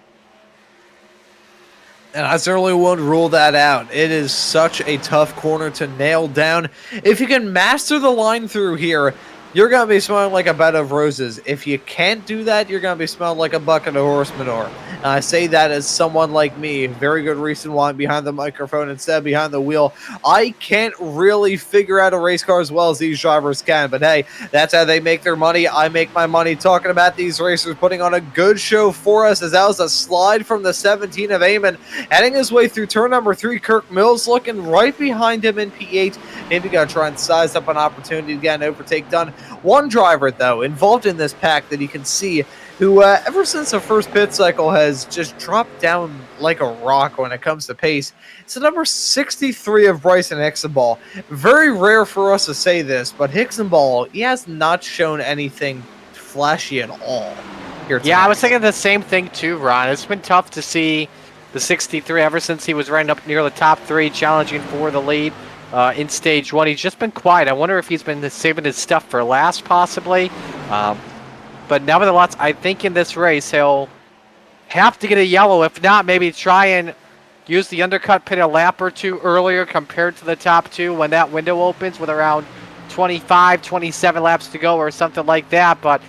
And I certainly won't rule that out. It is such a tough corner to nail down. If you can master the line through here, you're going to be smelling like a bed of roses. If you can't do that, you're going to be smelling like a bucket of horse manure. And I say that as someone like me, very good reason why I'm behind the microphone instead of behind the wheel. I can't really figure out a race car as well as these drivers can. But hey, that's how they make their money. I make my money talking about these racers putting on a good show for us, as that was a slide from the 17 of Eamon. Heading his way through turn number 3, Kirk Mills looking right behind him in P8. Maybe going to try and size up an opportunity to get an overtake done. One driver, though, involved in this pack that you can see who, ever since the first pit cycle, has just dropped down like a rock when it comes to pace. It's the number 63 of Bryson Hicksonball. Very rare for us to say this, but Hicksonball, he has not shown anything flashy at all here tonight. Yeah, I was thinking the same thing too, Ron. It's been tough to see the 63 ever since he was running up near the top 3, challenging for the lead. In stage 1, he's just been quiet. I wonder if he's been saving his stuff for last, possibly. But nevertheless, I think in this race he'll have to get a yellow. If not, maybe try and use the undercut pit a lap or 2 earlier compared to the top 2 when that window opens with around 25, 27 laps to go or something like that, but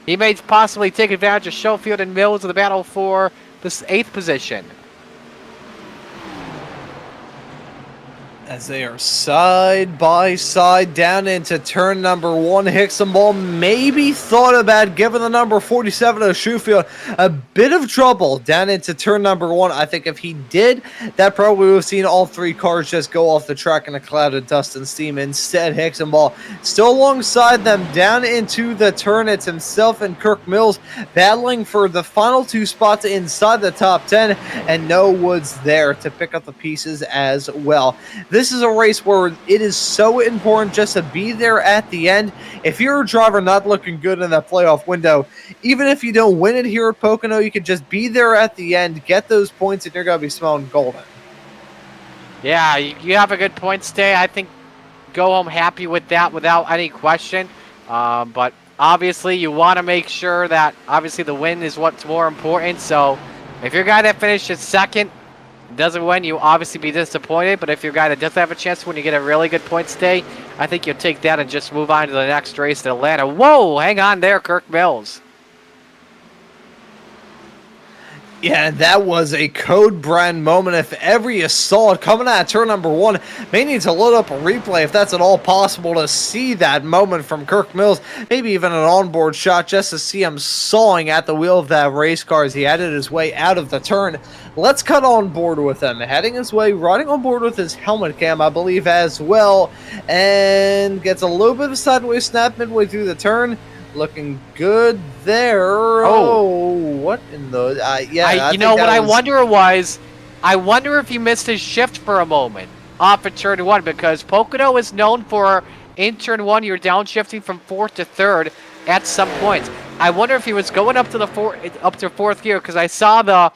he may possibly take advantage of Schofield and Mills in the battle for this 8th position. As they are side by side down into turn number 1. Hicksonball maybe thought about giving the number 47 to Schofield a bit of trouble down into turn number 1. I think if he did, that probably would have seen all 3 cars just go off the track in a cloud of dust and steam. Instead, Hicksonball still alongside them down into the turn. It's himself and Kirk Mills battling for the final 2 spots inside the top 10, and no Woods there to pick up the pieces as well. This is a race where it is so important just to be there at the end. If you're a driver not looking good in that playoff window, even if you don't win it here at Pocono, you can just be there at the end, get those points, and you're going to be smelling golden. Yeah, you have a good points day. I think go home happy with that without any question. But obviously, you want to make sure that obviously the win is what's more important. So if you're a guy that finishes second, doesn't win, you obviously be disappointed, but if you're a guy that doesn't have a chance when you get a really good points day, I think you'll take that and just move on to the next race at Atlanta. Whoa, hang on there, Kirk Mills. Yeah, that was a code brand moment. If ever you saw it coming out of turn number 1, may need to load up a replay if that's at all possible to see that moment from Kirk Mills. Maybe even an onboard shot just to see him sawing at the wheel of that race car as he headed his way out of the turn. Let's cut on board with him, heading his way, riding on board with his helmet cam, I believe, as well, and gets a little bit of a sideways snap midway through the turn. Looking good there. Oh, what in the... yeah, you know what I wonder if he missed his shift for a moment off of turn 1, because Pocono is known for in turn 1 you're downshifting from 4th to 3rd at some points. I wonder if he was going up to the 4th gear, because I saw the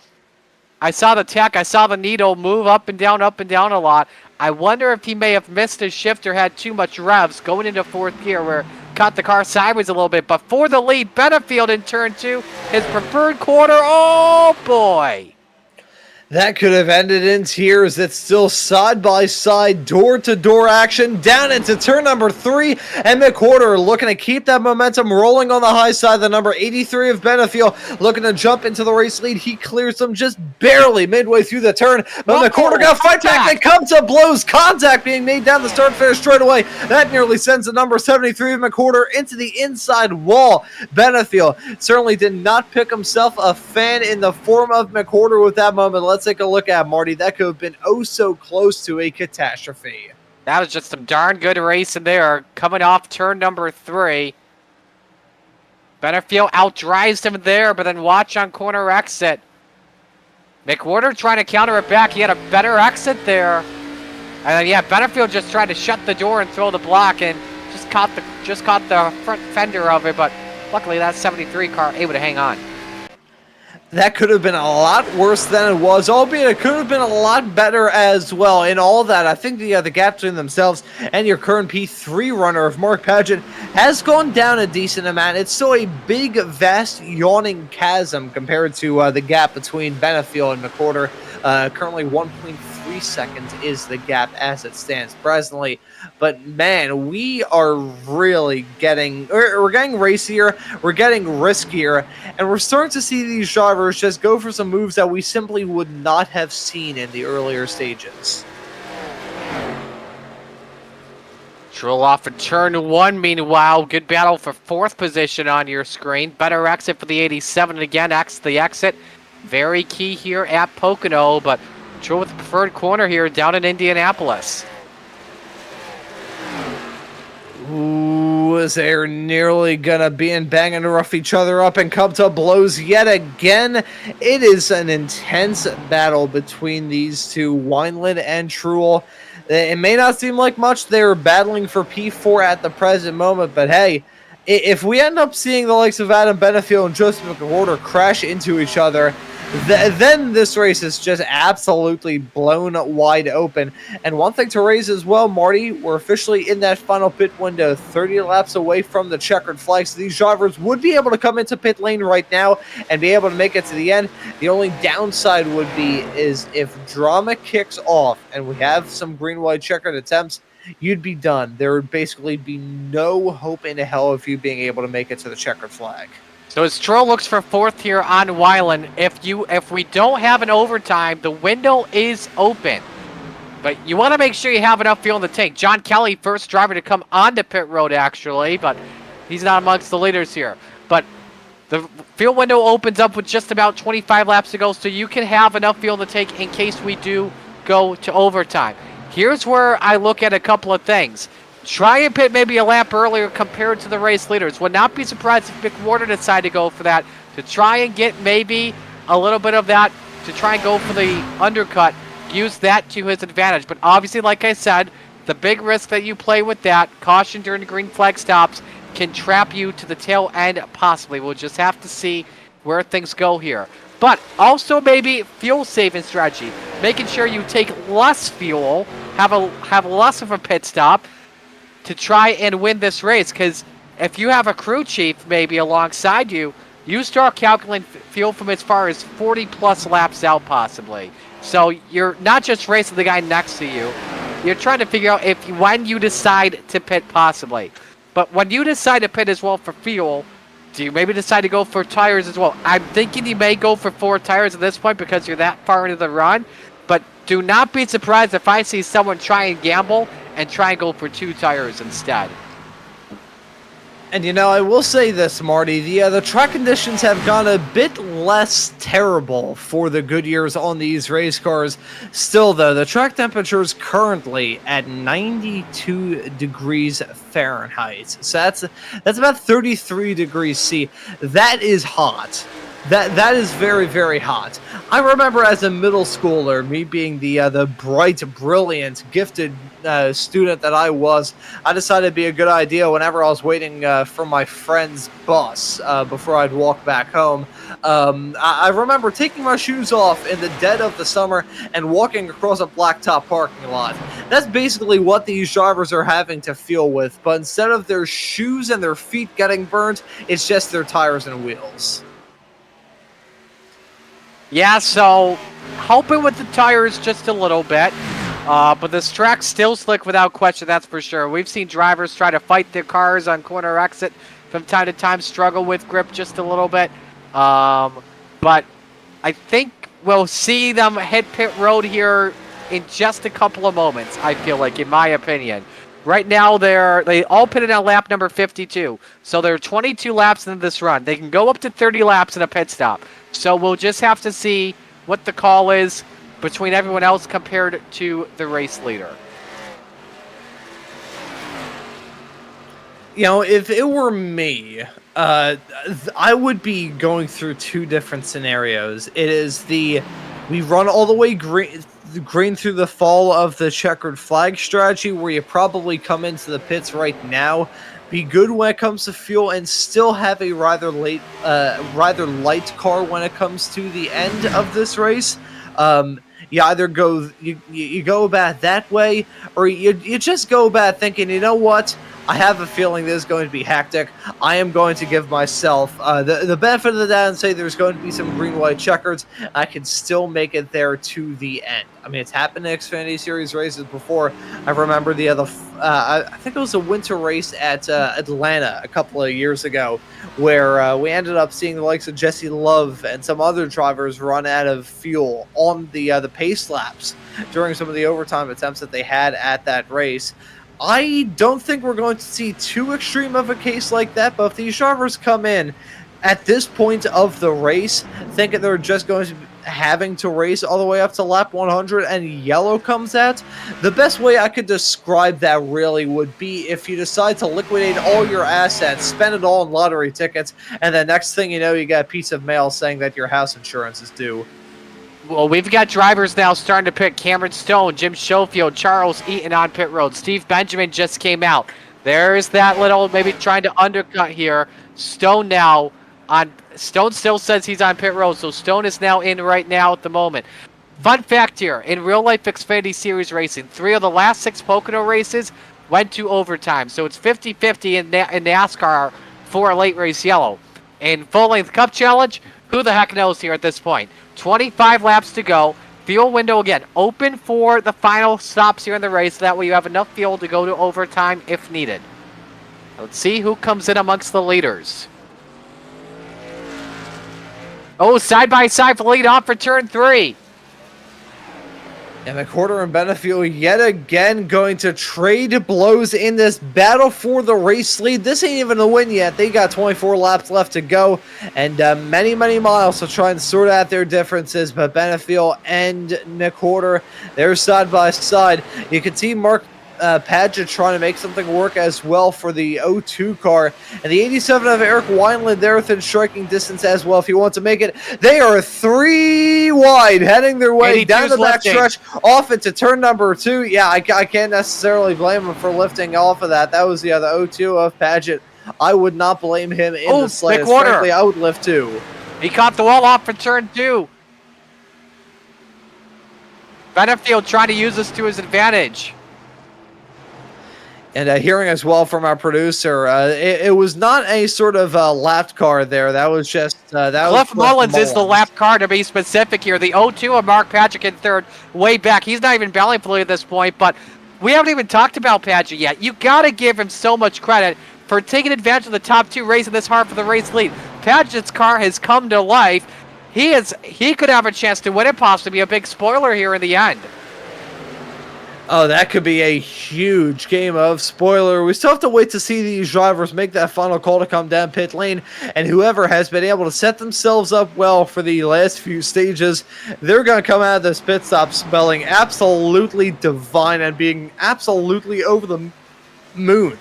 tech, I saw the needle move up and down a lot. I wonder if he may have missed his shift or had too much revs going into 4th gear where caught the car sideways a little bit. But for the lead, Benefield in turn 2, his preferred corner. Oh boy! That could have ended in tears. It's still side-by-side, door-to-door action down into turn number 3. And McWhorter looking to keep that momentum rolling on the high side. The number 83 of Benefield looking to jump into the race lead. He clears them just barely midway through the turn. But McWhorter got to fight back and come to blows. Contact being made down the start-finish straightaway. That nearly sends the number 73 of McWhorter into the inside wall. Benefield certainly did not pick himself a fan in the form of McWhorter with that moment. Let's take a look at Marty. That could have been oh so close to a catastrophe. That was just some darn good racing there. Coming off turn number 3. Benefield outdrives him there, but then watch on corner exit. McWhorter trying to counter it back. He had a better exit there. And then, yeah, Benefield just tried to shut the door and throw the block and just caught the front fender of it, but luckily that 73 car able to hang on. That could have been a lot worse than it was, albeit it could have been a lot better as well. In all that, I think the gap between themselves and your current P3 runner of Mark Paget has gone down a decent amount. It's still a big, vast, yawning chasm compared to the gap between Benefield and McWhorter. Currently 1.3 seconds is the gap as it stands presently. But man, we are really we're getting racier, we're getting riskier, and we're starting to see these drivers just go for some moves that we simply would not have seen in the earlier stages. Drill off of turn 1, meanwhile. Good battle for 4th position on your screen. Better exit for the 87. Again, the exit. Very key here at Pocono, but Drill with the preferred corner here down in Indianapolis. Ooh, they're nearly gonna be in banging to rough each other up and come to blows yet again. It is an intense battle between these two, Wineland and Truel. It may not seem like much. They're battling for P4 at the present moment, but hey, if we end up seeing the likes of Adam Benefield and Joseph McWhorter crash into each other, then this race is just absolutely blown wide open. And one thing to raise as well, Marty, we're officially in that final pit window, 30 laps away from the checkered flag. So these drivers would be able to come into pit lane right now and be able to make it to the end. The only downside would be is if drama kicks off and we have some green-white checkered attempts, you'd be done. There would basically be no hope in hell of you being able to make it to the checkered flag. So as Stroll looks for fourth here on Weiland, if we don't have an overtime, the window is open. But you want to make sure you have enough fuel in the tank. John Kelly, first driver to come onto pit road, actually, but he's not amongst the leaders here. But the fuel window opens up with just about 25 laps to go, so you can have enough fuel in the tank in case we do go to overtime. Here's where I look at a couple of things. Try and pit maybe a lap earlier compared to the race leaders. Would not be surprised if Mick Warner decided to go for that, to try and get maybe a little bit of that, to try and go for the undercut, use that to his advantage. But obviously, like I said, the big risk that you play with that, caution during the green flag stops, can trap you to the tail end possibly. We'll just have to see where things go here. But also maybe fuel saving strategy, making sure you take less fuel, have less of a pit stop, to try and win this race, because if you have a crew chief maybe alongside you, you start calculating fuel from as far as 40 plus laps out possibly. So you're not just racing the guy next to you, you're trying to figure out when you decide to pit possibly. But when you decide to pit as well for fuel, do you maybe decide to go for tires as well? I'm thinking you may go for 4 tires at this point because you're that far into the run, but do not be surprised if I see someone try and gamble and try and go for 2 tires instead. And I will say this, Marty, the track conditions have gone a bit less terrible for the Goodyears on these race cars. Still, though, the track temperature is currently at 92 degrees Fahrenheit. So that's about 33 degrees C. That is hot. That is very, very hot. I remember as a middle schooler, me being the bright, brilliant, gifted student that I was, I decided it'd be a good idea whenever I was waiting for my friend's bus before I'd walk back home. I remember taking my shoes off in the dead of the summer and walking across a blacktop parking lot. That's basically what these drivers are having to feel with, but instead of their shoes and their feet getting burnt, it's just their tires and wheels. Yeah, so helping with the tires just a little bit, but this track's still slick without question, that's for sure. We've seen drivers try to fight their cars on corner exit from time to time, struggle with grip just a little bit, but I think we'll see them hit pit road here in just a couple of moments, I feel like, in my opinion. Right now, they all pitted on lap number 52, so they're 22 laps into this run. They can go up to 30 laps in a pit stop. So we'll just have to see what the call is between everyone else compared to the race leader. If it were me, I would be going through 2 different scenarios. It is we run all the way green through the fall of the checkered flag strategy, where you probably come into the pits right now, be good when it comes to fuel, and still have a rather light car when it comes to the end of this race. You either go you go about that way, or you just go about thinking, you know what, I have a feeling this is going to be hectic. I am going to give myself the benefit of the doubt and say there's going to be some green-white checkers. I can still make it there to the end. I mean, it's happened in Xfinity Series races before. I remember I think it was a winter race at Atlanta a couple of years ago, where we ended up seeing the likes of Jesse Love and some other drivers run out of fuel on the pace laps during some of the overtime attempts that they had at that race. I don't think we're going to see too extreme of a case like that, but if these drivers come in at this point of the race thinking they're just going to be having to race all the way up to lap 100 and yellow comes out, the best way I could describe that really would be if you decide to liquidate all your assets, spend it all in lottery tickets, and the next thing you know, you got a piece of mail saying that your house insurance is due. Well, we've got drivers now starting to pit. Cameron Stone, Jim Schofield, Charles Eaton on pit road. Steve Benjamin just came out. There's that little maybe trying to undercut here. Stone now on. Stone still says he's on pit road, so Stone is now in right now at the moment. Fun fact here, in real life Xfinity Series racing, 3 of the last 6 Pocono races went to overtime. So it's 50-50 in NASCAR for a late race yellow. In full length cup challenge, who the heck knows here at this point? 25 laps to go. Fuel window again, open for the final stops here in the race. That way you have enough fuel to go to overtime if needed. Let's see who comes in amongst the leaders. Oh, side by side for lead off for turn 3. And McWhorter and Benefield yet again going to trade blows in this battle for the race lead. This ain't even a win yet. They got 24 laps left to go and many, many miles to try and sort out their differences. But Benefield and McWhorter, they're side by side. You can see Mark Padgett trying to make something work as well for the 02 car. And the 87 of Eric Wineland there within striking distance as well if he wants to make it. They are 3 wide heading their way down the back stretch off into turn number 2. Yeah, I can't necessarily blame him for lifting off of that. That was the 02 of Padgett. I would not blame him in the slightest. Frankly, I would lift too. He caught the wall off for turn 2. Benefield trying to use this to his advantage. And hearing as well from our producer, it was not a sort of lapped car there. That was just Cliff Mullins is the lap car to be specific here. The 0-2 of Mark Padgett in third, way back. He's not even belly fully at this point, but we haven't even talked about Padgett yet. You got to give him so much credit for taking advantage of the top 2, racing this hard for the race lead. Padgett's car has come to life. He could have a chance to win it, possibly be a big spoiler here in the end. Oh, that could be a huge game of spoiler. We still have to wait to see these drivers make that final call to come down pit lane, and whoever has been able to set themselves up well for the last few stages, they're going to come out of this pit stop smelling absolutely divine and being absolutely over the moon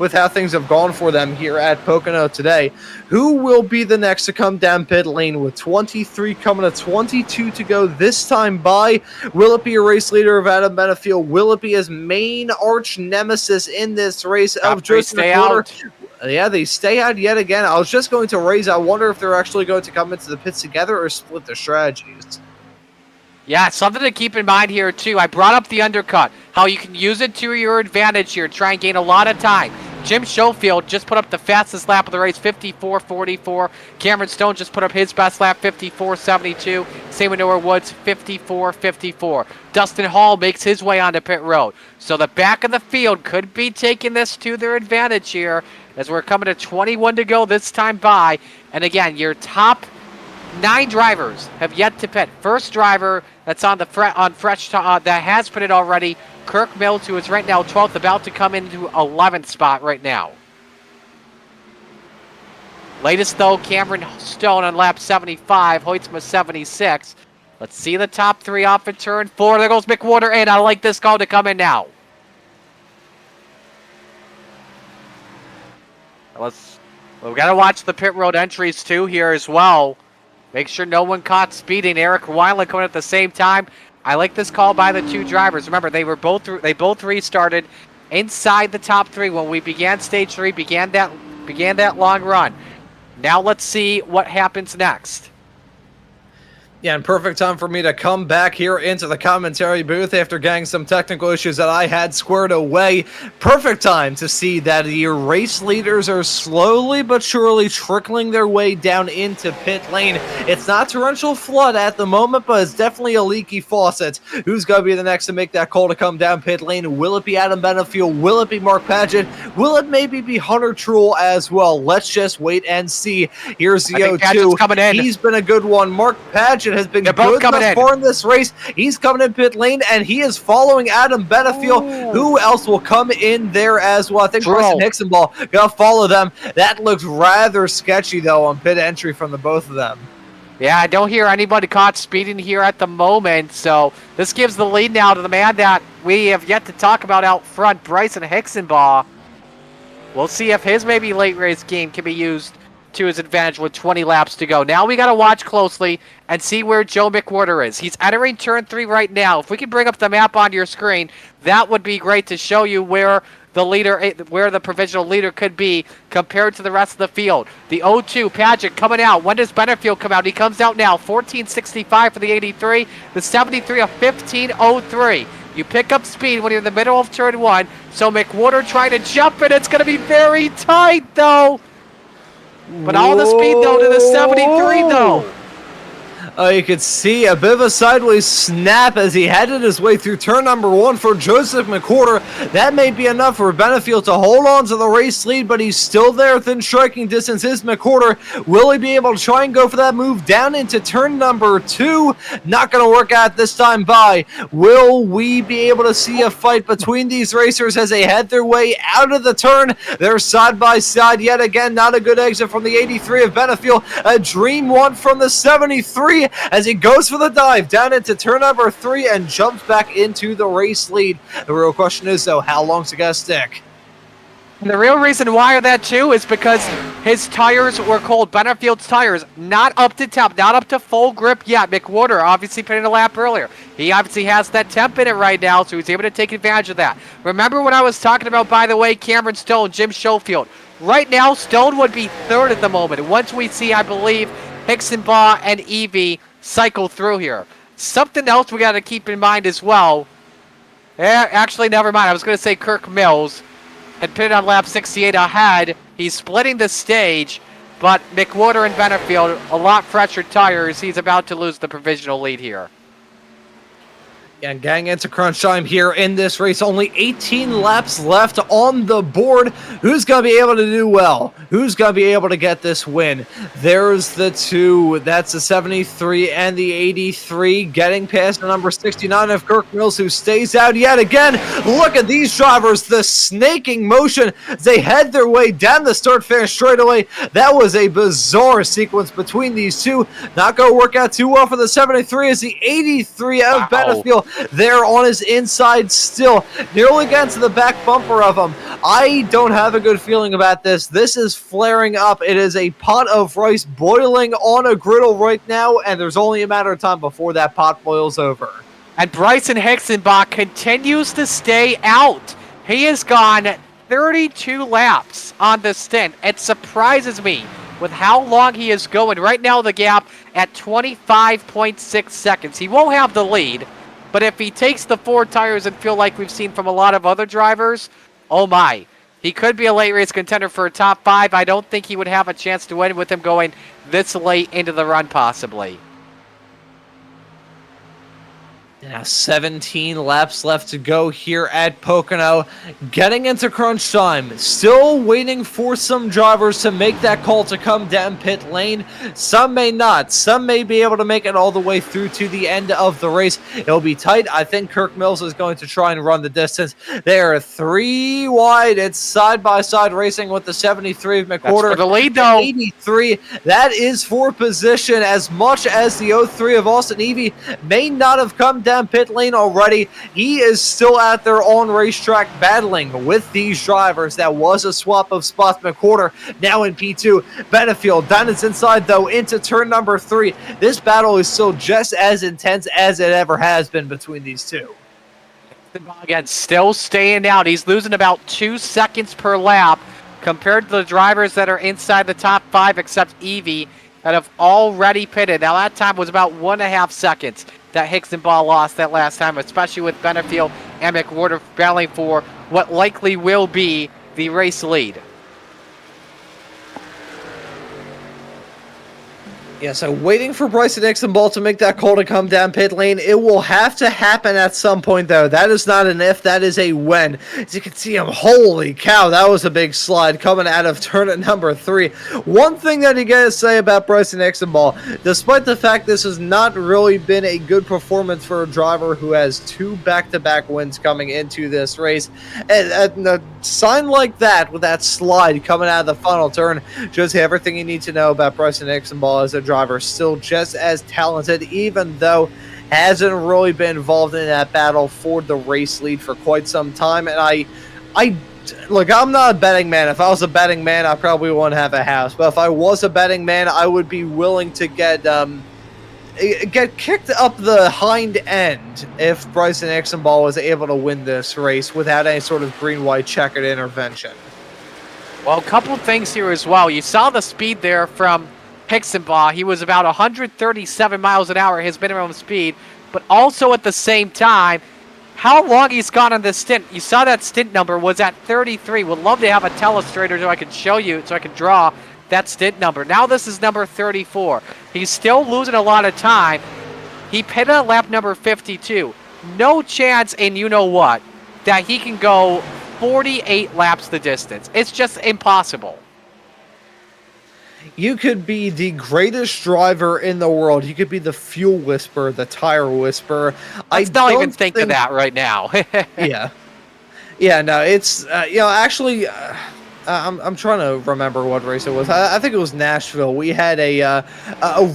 with how things have gone for them here at Pocono today. Who will be the next to come down pit lane with 23 coming to 22 to go this time by? Will it be a race leader of Adam Benefield? Will it be his main arch nemesis in this race of Justin McWhorter? Yeah, they stay out yet again. I was just going to raise, I wonder if they're actually going to come into the pits together or split their strategies. Yeah, something to keep in mind here, too. I brought up the undercut, how you can use it to your advantage here, try and gain a lot of time. Jim Schofield just put up the fastest lap of the race, 54.44. Cameron Stone just put up his best lap, 54.72. Same with Noah Woods, 54.54. Dustin Hall makes his way onto pit road. So the back of the field could be taking this to their advantage here as we're coming to 21 to go this time by. And again, your top 9 drivers have yet to pit. First driver that's on the fresh that has pitted already, Kirk Mills, who is right now 12th, about to come into 11th spot right now. Latest though, Cameron Stone on lap 75, Hoytsma 76. Let's see the top 3 off at turn 4. There goes McWhorter in. I like this call to come in now. We got to watch the pit road entries too here as well. Make sure no one caught speeding. Eric Weiland coming at the same time. I like this call by the 2 drivers. Remember, they both restarted inside the top 3 when we began stage 3, began that long run. Now let's see what happens next. Yeah, and perfect time for me to come back here into the commentary booth after getting some technical issues that I had squared away. Perfect time to see that the race leaders are slowly but surely trickling their way down into pit lane. It's not torrential flood at the moment, but it's definitely a leaky faucet. Who's going to be the next to make that call to come down pit lane? Will it be Adam Benefield? Will it be Mark Padgett? Will it maybe be Hunter Truel as well? Let's just wait and see. Here's the 0-2. Coming in. He's been a good one. Mark Padgett has been good thus far in this race. He's coming in pit lane, and he is following Adam Benefield. Ooh. Who else will come in there as well? I think Bryson Hicksonball gonna follow them. That looks rather sketchy, though, on pit entry from the both of them. Yeah, I don't hear anybody caught speeding here at the moment, so this gives the lead now to the man that we have yet to talk about out front, Bryson Hicksonball. We'll see if his maybe late race game can be used to his advantage with 20 laps to go. Now we got to watch closely and see where Joe McWhorter is. He's entering turn 3 right now. If we can bring up the map on your screen, that would be great to show you where the provisional leader could be compared to the rest of the field. The 0-2 Padgett coming out. When does Benefield come out? He comes out now. 14.65 for the 83. The 73 of 15.03. You pick up speed when you're in the middle of turn 1. So McWhorter trying to jump it. It's going to be very tight though. But all the speed, though, to the 73, though. You could see a bit of a sideways snap as he headed his way through turn number 1 for Joseph McWhorter. That may be enough for Benefield to hold on to the race lead, but he's still there within striking distance. Is McWhorter. Will he be able to try and go for that move down into turn number 2? Not going to work out this time by. Will we be able to see a fight between these racers as they head their way out of the turn? They're side by side yet again. Not a good exit from the 83 of Benefield. A dream one from the 73 as he goes for the dive down into turn number 3 and jumps back into the race lead. The real question is, though, how long's it going to stick? And the real reason why of that, too, is because his tires were cold. Benefield's tires, not up to temp, not up to full grip yet. McWhorter obviously put in a lap earlier. He obviously has that temp in it right now, so he's able to take advantage of that. Remember what I was talking about, by the way, Cameron Stone, Jim Schofield. Right now, Stone would be third at the moment. Once we see, I believe, Hixenbaugh and Evie cycle through here. Something else we got to keep in mind as well. Actually, never mind. I was going to say Kirk Mills had pitted on lap 68 ahead. He's splitting the stage, but McWhorter and Benefield, a lot fresher tires. He's about to lose the provisional lead here. And getting into crunch time here in this race, only 18 laps left on the board. Who's going to be able to do well? Who's going to be able to get this win? There's the 2. That's the 73 and the 83. Getting past the number 69 of Kirk Mills, who stays out yet again. Look at these drivers, the snaking motion as they head their way down the start-finish straightaway. That was a bizarre sequence between these two. Not going to work out too well for the 73 as the 83 of Benefield there on his inside still, nearly getting to the back bumper of him. I don't have a good feeling about this. This is flaring up. It is a pot of rice boiling on a griddle right now, and there's only a matter of time before that pot boils over. And Bryson Hixenbaugh continues to stay out. He has gone 32 laps on the stint. It surprises me with how long he is going. Right now, the gap at 25.6 seconds. He won't have the lead. But if he takes the 4 tires and feel like we've seen from a lot of other drivers, oh my. He could be a late race contender for a top 5. I don't think he would have a chance to win with him going this late into the run possibly. Now 17 laps left to go here at Pocono. Getting into crunch time. Still waiting for some drivers to make that call to come down pit lane. Some may not. Some may be able to make it all the way through to the end of the race. It'll be tight. I think Kirk Mills is going to try and run the distance. They are 3 wide. It's side-by-side racing with the 73 of McWhorter. That's for the lead, though. 83. That is for position. As much as the 03 of Austin Evie may not have come down pit lane already, he is still out there on racetrack battling with these drivers. That was a swap of spots. McWhorter now in P2. Benefield down his inside though into turn number 3. This battle is still just as intense as it ever has been between these two. Again, still staying out. He's losing about 2 seconds per lap compared to the drivers that are inside the top 5 except Evie that have already pitted. Now that time was about 1.5 seconds that Hixenbaugh lost that last time, especially with Benefield and McWhorter battling for what likely will be the race lead. Yeah, so waiting for Bryson Hixenbaugh to make that call to come down pit lane. It will have to happen at some point, though. That is not an if, that is a when. As you can see him, holy cow, that was a big slide coming out of turn at number 3. One thing that you gotta say about Bryson Hixenbaugh, despite the fact this has not really been a good performance for a driver who has 2 back-to-back wins coming into this race, and a sign like that, with that slide coming out of the final turn, shows you everything you need to know about Bryson Hixenbaugh as a driver. Still just as talented, even though hasn't really been involved in that battle for the race lead for quite some time. And I look, I'm not a betting man. If I was a betting man, I probably wouldn't have a house. But if I was a betting man, I would be willing to get kicked up the hind end if Bryson Hixenbaugh was able to win this race without any sort of green-white checkered intervention. Well, a couple things here as well. You saw the speed there from Hixenbaugh. He was about 137 miles an hour, his minimum speed, but also at the same time, how long he's gone on this stint. You saw that stint number was at 33. Would love to have a telestrator so I can show you, so I can draw that stint number. Now this is number 34. He's still losing a lot of time. He pitted at lap number 52. No chance in you-know-what that he can go 48 laps the distance. It's just impossible. You could be the greatest driver in the world. You could be the fuel whisperer, the tire whisperer. Let's not even think of that right now. Yeah. Yeah, no, it's, actually, I'm trying to remember what race it was. I think it was Nashville. We had a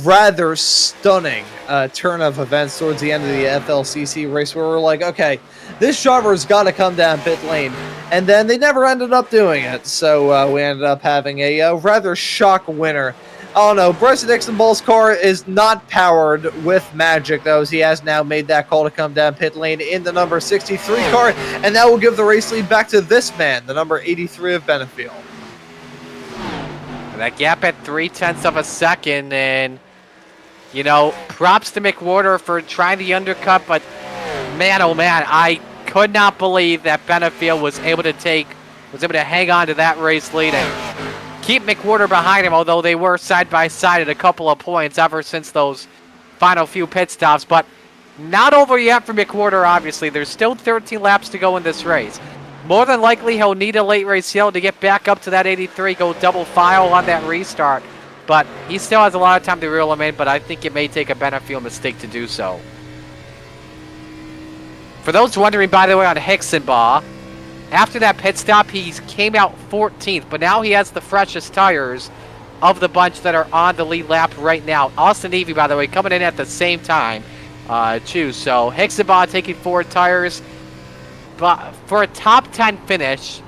rather stunning turn of events towards the end of the FLCC race where we're like, okay, this driver's got to come down pit lane. And then they never ended up doing it. So we ended up having a rather shock winner. Oh no, Bryson Dixon-Ball's car is not powered with magic, though, as he has now made that call to come down pit lane in the number 63 car, and that will give the race lead back to this man, the number 83 of Benefield. That gap at 0.3 of a second, and, props to McWhorter for trying to undercut, but man, oh man, I could not believe that Benefield was able to hang on to that race lead and keep McWhorter behind him, although they were side by side at a couple of points ever since those final few pit stops. But not over yet for McWhorter, obviously. There's still 13 laps to go in this race. More than likely, he'll need a late race yellow to get back up to that 83, go double file on that restart. But he still has a lot of time to reel him in, but I think it may take a Benefield mistake to do so. For those wondering, by the way, on Hixenbaugh, after that pit stop, he came out 14th, but now he has the freshest tires of the bunch that are on the lead lap right now. Austin Evie, by the way, coming in at the same time, too. So Hixenbaugh taking 4 tires. But for a top 10 finish,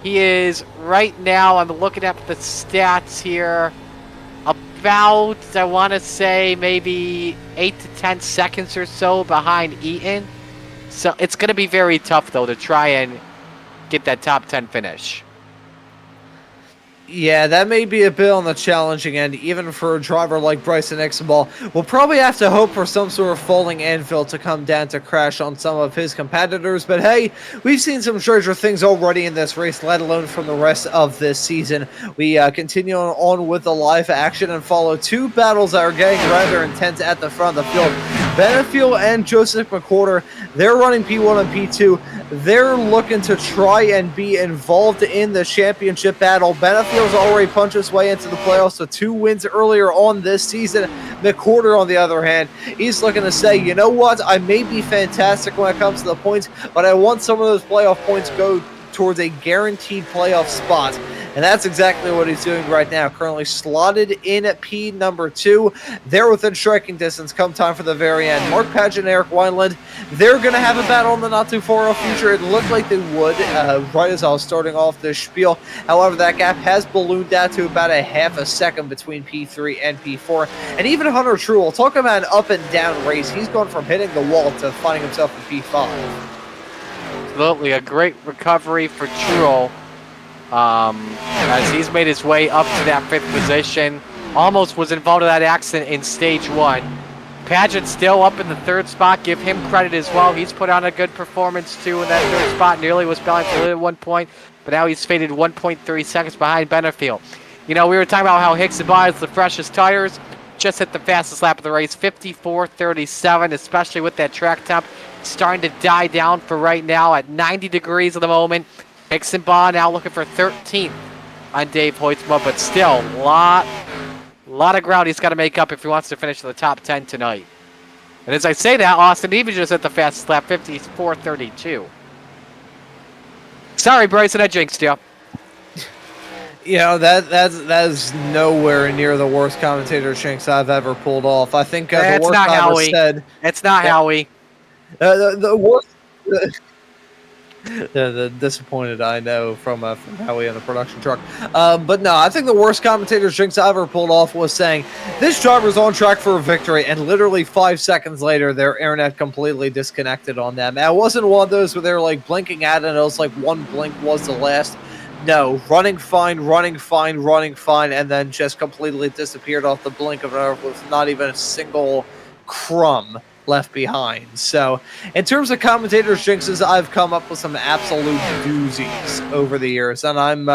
he is right now, I'm looking at the stats here, about, I want to say, maybe 8 to 10 seconds or so behind Eaton. So it's going to be very tough, though, to try and get that top 10 finish. Yeah, that may be a bit on the challenging end, even for a driver like Bryson Dixon-Ball. We'll probably have to hope for some sort of falling anvil to come down to crash on some of his competitors. But hey, we've seen some stranger things already in this race, let alone from the rest of this season. We continue on with the live action and follow 2 battles that are getting rather intense at the front of the field. Benefield and Joseph McWhorter, they're running P1 and P2. They're looking to try and be involved in the championship battle. Benefield's already punched his way into the playoffs with 2 wins earlier on this season. McWhorter, on the other hand, he's looking to say, you know what, I may be fantastic when it comes to the points, but I want some of those playoff points to go towards a guaranteed playoff spot. And that's exactly what he's doing right now. Currently slotted in at P number 2. They're within striking distance come time for the very end. Mark Padgett and Eric Wineland, they're going to have a battle in the not too far off future. It looked like they would right as I was starting off this spiel. However, that gap has ballooned out to about a half a second between P3 and P4. And even Hunter Truel, talk about an up and down race. He's gone from hitting the wall to finding himself in P5. Absolutely, a great recovery for Truel. As he's made his way up to that 5th position. Almost was involved in that accident in stage 1. Padgett still up in the 3rd spot. Give him credit as well. He's put on a good performance too in that 3rd spot. Nearly was balanced at 1 point, but now he's faded 1.3 seconds behind Benefield. We were talking about how Hixenbaugh has the freshest tires. Just hit the fastest lap of the race, 54.37, especially with that track temp starting to die down for right now at 90 degrees at the moment. Hixenbaugh now looking for 13th on Dave Hoytsma, but still a lot of ground he's got to make up if he wants to finish in the top 10 tonight. And as I say that, Austin even just hit the fastest lap, 54.32. Sorry, Bryson, I jinxed you. That is nowhere near the worst commentator jinx I've ever pulled off. I think the worst I ever said. It's not Howie. The worst. The disappointed I know from Howie on the production truck. But no, I think the worst commentator's jinx I ever pulled off was saying, this driver's on track for a victory, and literally 5 seconds later, their internet completely disconnected on them. And it wasn't one of those where they were like blinking at it, and it was like one blink was the last. No, running fine, and then just completely disappeared off the blink of an eye with not even a single crumb left behind. So in terms of commentators jinxes, I've come up with some absolute doozies over the years, and I'm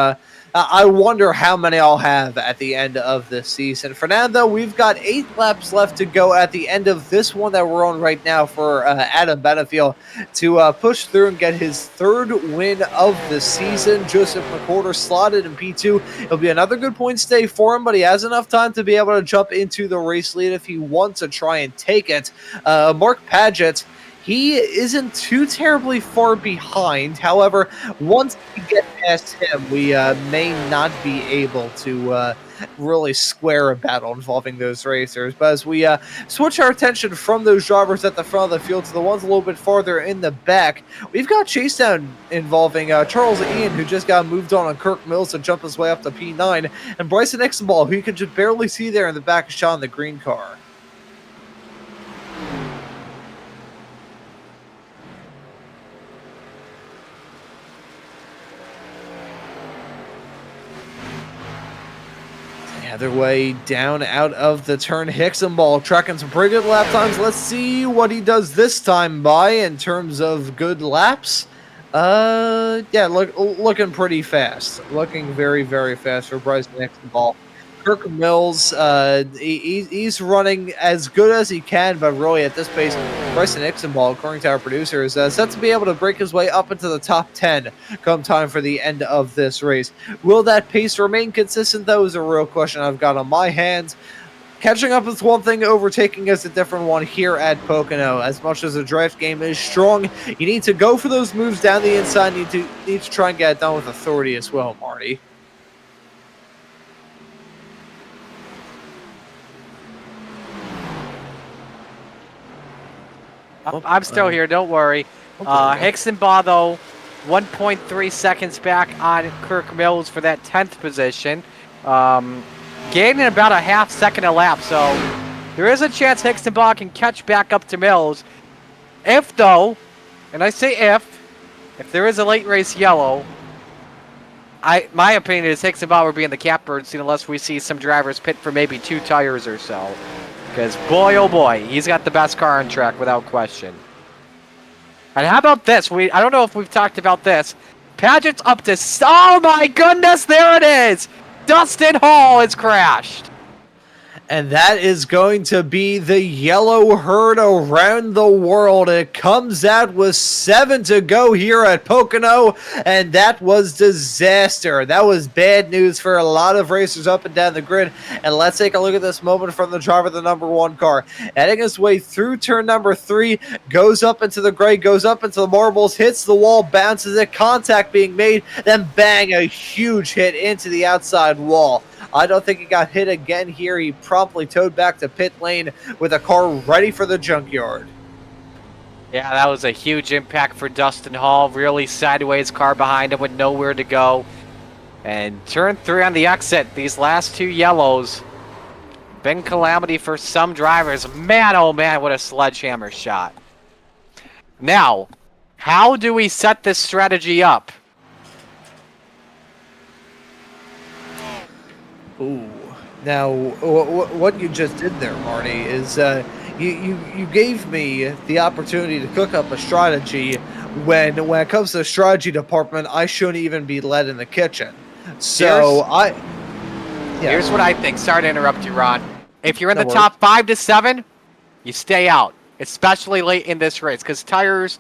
I wonder how many I'll have at the end of this season. For now, though, we've got 8 laps left to go at the end of this one that we're on right now for Adam Benefiel to push through and get his 3rd win of the season. Joseph McWhorter slotted in P2. It'll be another good points day for him, but he has enough time to be able to jump into the race lead if he wants to try and take it. Mark Paget, he isn't too terribly far behind. However, once we get past him, we may not be able to really square a battle involving those racers. But as we switch our attention from those drivers at the front of the field to the ones a little bit farther in the back, we've got chase down involving Charles Ian, who just got moved on Kirk Mills to jump his way up to P9, and Bryson Ixenball, who you can just barely see there in the back shot in the green car. Other way down out of the turn. Hixenball tracking some pretty good lap times. Let's see what he does this time by in terms of good laps. Yeah, looking pretty fast. Looking very, very fast for Bryson Hixenball. Kirk Mills, he's running as good as he can, but really at this pace, Bryson Ixenball, according to our producer, is set to be able to break his way up into the top 10 come time for the end of this race. Will that pace remain consistent, though, is a real question I've got on my hands. Catching up is one thing, overtaking is a different one here at Pocono. As much as the draft game is strong, you need to go for those moves down the inside. You need to try and get it done with authority as well, Marty. I'm still here, don't worry. Hixenbaugh, though, 1.3 seconds back on Kirk Mills for that 10th position. Gaining about a half second a lap, so there is a chance Hixenbaugh can catch back up to Mills. If, though, and I say if there is a late race yellow, my opinion is Hixenbaugh will be in the catbird seat unless we see some drivers pit for maybe 2 tires or so. Because, boy, oh boy, he's got the best car on track without question. And how about this? I don't know if we've talked about this. Paget's up to... Oh, my goodness, there it is! Dustin Hall has crashed. And that is going to be the yellow herd around the world. It comes out with 7 to go here at Pocono, and that was disaster. That was bad news for a lot of racers up and down the grid. And let's take a look at this moment from the driver of the number 1 car. Heading his way through turn number 3, goes up into the gray, goes up into the marbles, hits the wall, bounces it, contact being made, then bang, a huge hit into the outside wall. I don't think he got hit again here. He promptly towed back to pit lane with a car ready for the junkyard. Yeah, that was a huge impact for Dustin Hall. Really sideways car behind him with nowhere to go. And turn 3 on the exit. These last 2 yellows. Been calamity for some drivers. Man, oh man, what a sledgehammer shot. Now, how do we set this strategy up? Ooh. Now, what you just did there, Marty, is you gave me the opportunity to cook up a strategy when it comes to the strategy department, I shouldn't even be led in the kitchen. So here's what I think. Sorry to interrupt you, Ron. If you're in the worries. top 5 to 7, you stay out, especially late in this race, because tires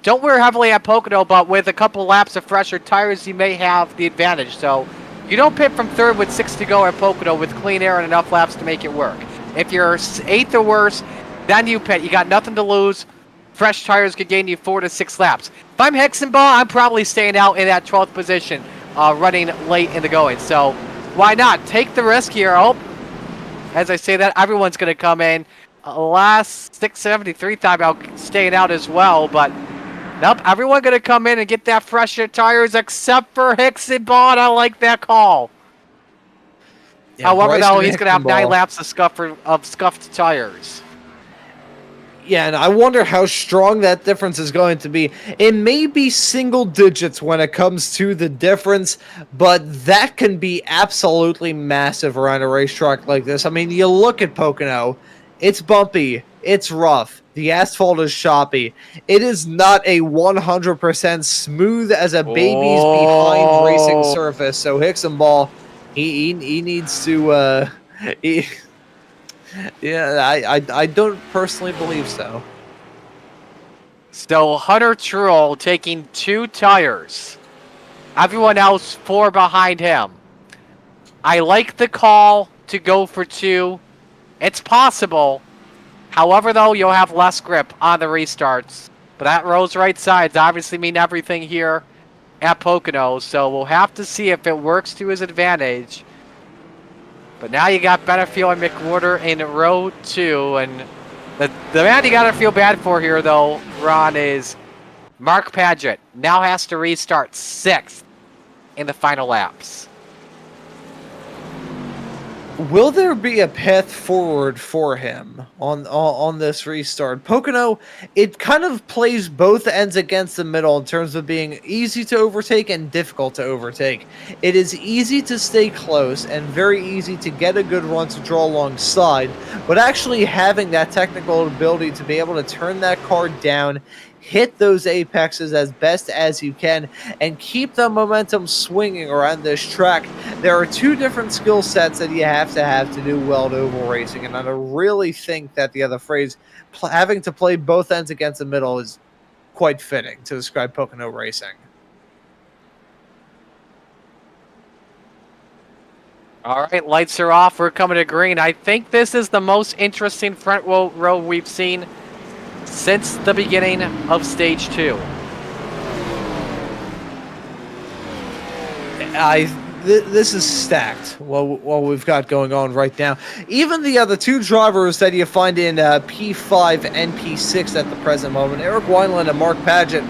don't wear heavily at Pocono, but with a couple laps of fresher tires, you may have the advantage. So you don't pit from 3rd with 6 to go at Pocono with clean air and enough laps to make it work. If you're 8th or worse, then you pit. You got nothing to lose. Fresh tires could gain you 4 to 6 laps. If I'm Hixenbaugh, I'm probably staying out in that 12th position, running late in the going. So why not? Take the risk here. Oh, as I say that, everyone's going to come in. Last 673 time out, staying out as well, but nope, everyone going to come in and get that fresher tires except for Hixenbaugh. I like that call. Yeah, However, Bryson though, he's going to have 9 Hixenball. laps of scuffed tires. Yeah, and I wonder how strong that difference is going to be. It may be single digits when it comes to the difference, but that can be absolutely massive around a racetrack like this. I mean, you look at Pocono, it's bumpy, It's rough. The asphalt is choppy. It is not a 100% smooth as a baby's behind racing surface. So Hixenball, he needs to. I don't personally believe so. So Hunter Truex taking 2 tires. Everyone else 4 behind him. I like the call to go for 2. It's possible. However, though, you'll have less grip on the restarts. But that Rose right sides obviously mean everything here at Pocono. So we'll have to see if it works to his advantage. But now you got Benefield and McWhorter in row 2. And the man you got to feel bad for here, though, Ron, is Mark Paget. Now has to restart 6th in the final laps. Will there be a path forward for him on this restart? Pocono, it kind of plays both ends against the middle in terms of being easy to overtake and difficult to overtake. It is easy to stay close and very easy to get a good run to draw alongside, but actually having that technical ability to be able to turn that car down, hit those apexes as best as you can, and keep the momentum swinging around this track. There are 2 different skill sets that you have to do well at oval racing, and I really think that the other phrase, having to play both ends against the middle, is quite fitting to describe Pocono racing. All right, lights are off. We're coming to green. I think this is the most interesting front row we've seen since the beginning of stage 2. This is stacked what we've got going on right now. Even the other 2 drivers that you find in P5 and P6 at the present moment, Eric Wineland and Mark Paget,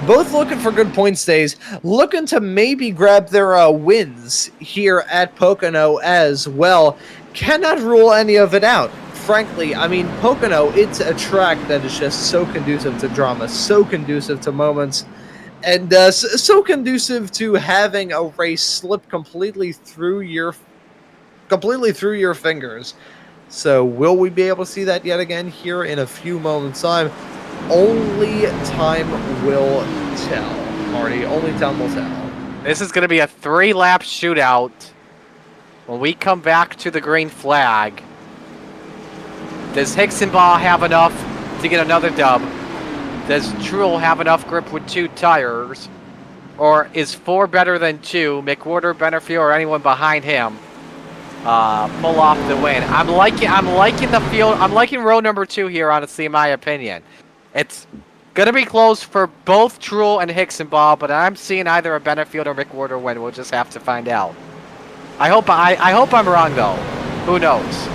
both looking for good point stays, looking to maybe grab their wins here at Pocono as well. Cannot rule any of it out. Frankly, I mean, Pocono, it's a track that is just so conducive to drama, so conducive to moments, and so conducive to having a race slip completely through your fingers. So will we be able to see that yet again here in a few moments' time? Only time will tell, Marty. Only time will tell. This is going to be a 3-lap shootout when we come back to the green flag. Does Hixenball have enough to get another dub? Does Truex have enough grip with 2 tires? Or is 4 better than 2? McWhorter, Benefield, or anyone behind him pull off the win? I'm liking the field. I'm liking row number 2 here, honestly, in my opinion. It's gonna be close for both Truex and Hixenball, but I'm seeing either a Benefield or McWhorter win. We'll just have to find out. I hope I'm wrong though. Who knows?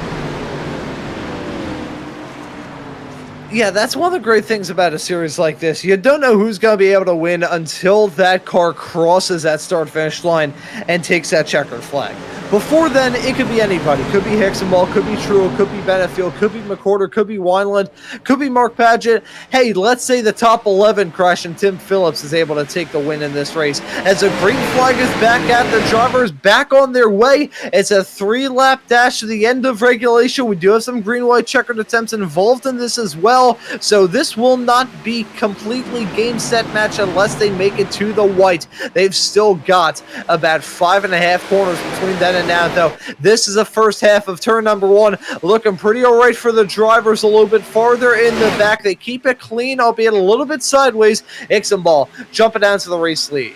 Yeah, that's one of the great things about a series like this. You don't know who's going to be able to win until that car crosses that start-finish line and takes that checkered flag. Before then, it could be anybody. Could be Hixenball, could be Truex, could be Benefield, could be McWhorter, could be Wineland, could be Mark Paget. Hey, let's say the top 11 crash and Tim Phillips is able to take the win in this race. As a green flag is back at the drivers, back on their way. It's a 3-lap dash to the end of regulation. We do have some green-white checkered attempts involved in this as well. So this will not be completely game, set, match unless they make it to the white. They've still got about 5.5 corners between then and now, though. This is the first half of turn number 1. Looking pretty all right for the drivers a little bit farther in the back. They keep it clean, albeit a little bit sideways. Hixenball jumping down to the race lead.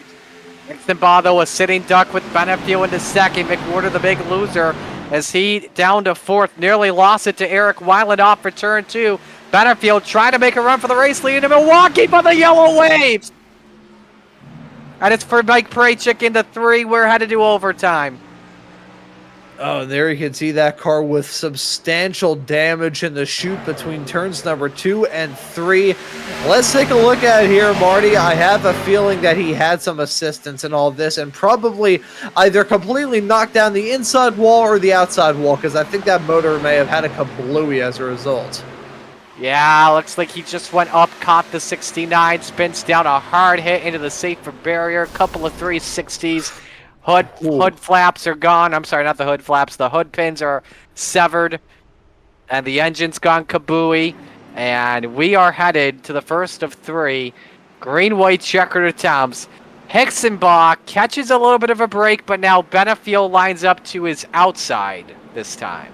Hixenball, though, a sitting duck with Benefield into second. McWhorter, the big loser, as he down to 4th. Nearly lost it to Eric Wineland off for turn 2. Benefield trying to make a run for the race lead in Milwaukee, but the yellow waves. And it's for Mike Prachik into 3. We're headed to overtime. Oh, there you can see that car with substantial damage in the chute between turns number 2 and 3. Let's take a look at it here, Marty. I have a feeling that he had some assistance in all this and probably either completely knocked down the inside wall or the outside wall, because I think that motor may have had a kablooey as a result. Yeah, looks like he just went up, caught the 69, spins down a hard hit into the safer barrier, couple of 360s. Hood flaps are gone. I'm sorry, not the hood flaps. The hood pins are severed. And the engine's gone kabooey. And we are headed to the first of 3 green-white checkered attempts. Hixenbaugh catches a little bit of a break, but now Benefiel lines up to his outside this time.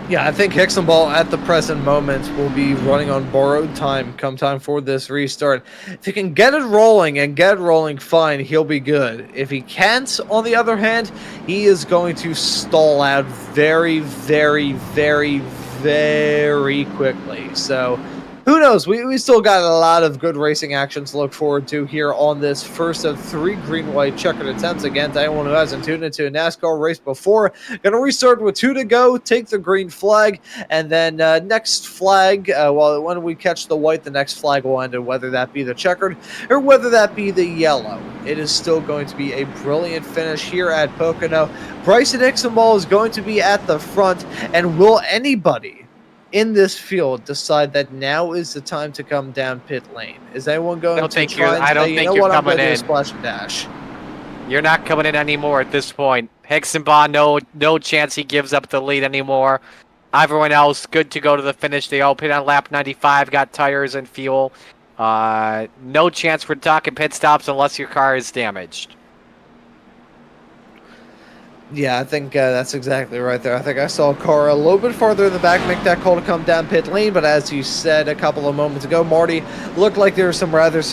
Yeah, I think Hixenbaugh at the present moment will be running on borrowed time come time for this restart. If he can get it rolling and get it rolling fine, he'll be good. If he can't, on the other hand, he is going to stall out very, very, very, very quickly. So who knows? We still got a lot of good racing action to look forward to here on this first of 3 green-white checkered attempts. Again, to anyone who hasn't tuned into a NASCAR race before, going to restart with 2 to go, take the green flag, and then next flag, when we catch the white, the next flag will end, whether that be the checkered or whether that be the yellow. It is still going to be a brilliant finish here at Pocono. Bryson Hixenbaugh is going to be at the front, and will anybody in this field decide that now is the time to come down pit lane? Is anyone going to try and say, you know what, I'm going to do a splash and dash? You're not coming in anymore at this point. Hixenbaugh, no chance he gives up the lead anymore. Everyone else good to go to the finish. They all pit on lap 95, got tires and fuel. No chance for talking pit stops unless your car is damaged. Yeah, I think that's exactly right there. I think I saw a car a little bit farther in the back make that call to come down pit lane, but as you said a couple of moments ago, Marty, looked like there was some rather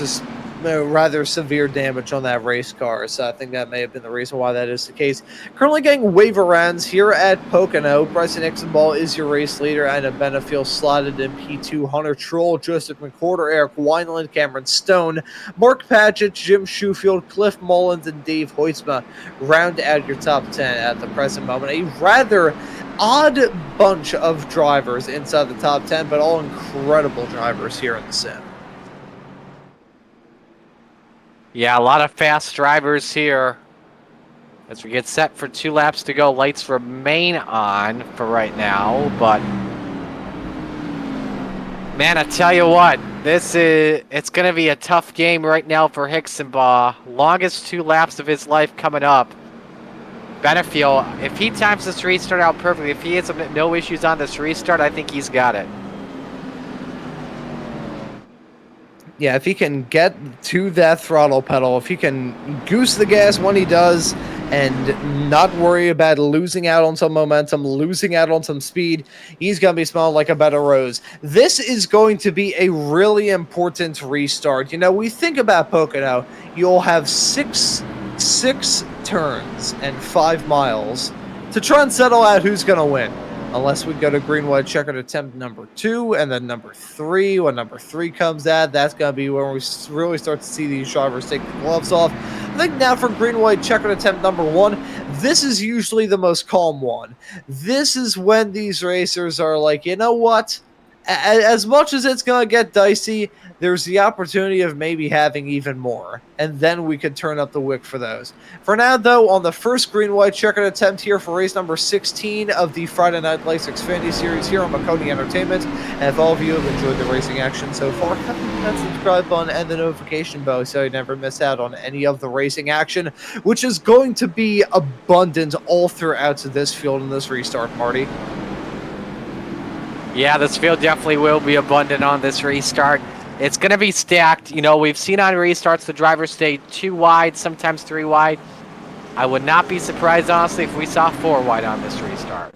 severe damage on that race car, so I think that may have been the reason why that is the case. Currently getting wave arounds here at Pocono. Bryson Hixenbaugh is your race leader, and a Benefiel slotted in P2. Hunter Troll, Joseph McWhorter, Eric Wineland, Cameron Stone, Mark Padgett, Jim Shoefield, Cliff Mullins, and Dave Hoytsma round out your top 10 at the present moment. A rather odd bunch of drivers inside the top 10, but all incredible drivers here in the sim. Yeah, a lot of fast drivers here. As we get set for 2 laps to go, lights remain on for right now, but man, I tell you what, it's going to be a tough game right now for Hixenbaugh. Longest 2 laps of his life coming up. Benefiel, if he times this restart out perfectly, if he has no issues on this restart, I think he's got it. Yeah, if he can get to that throttle pedal, if he can goose the gas when he does and not worry about losing out on some momentum, losing out on some speed, he's going to be smelling like a bed of rose. This is going to be a really important restart. You know, we think about Pocono, you'll have six turns and 5 miles to try and settle out who's going to win. Unless we go to green-white checkered attempt number 2 and then number 3. When number 3 comes out, that's going to be when we really start to see these drivers take the gloves off. I think now for green-white checkered attempt number 1, this is usually the most calm one. This is when these racers are like, you know what? As much as it's going to get dicey, there's the opportunity of maybe having even more. And then we could turn up the wick for those. For now, though, on the first green-white checkered attempt here for race number 16 of the Friday Night Lights Xfinity Series here on Maconi Entertainment. And if all of you have enjoyed the racing action so far, hit that subscribe button and the notification bell so you never miss out on any of the racing action, which is going to be abundant all throughout this field in this restart, Marty. Yeah, this field definitely will be abundant on this restart. It's going to be stacked. You know, we've seen on restarts the drivers stay 2 wide, sometimes 3 wide. I would not be surprised, honestly, if we saw 4 wide on this restart.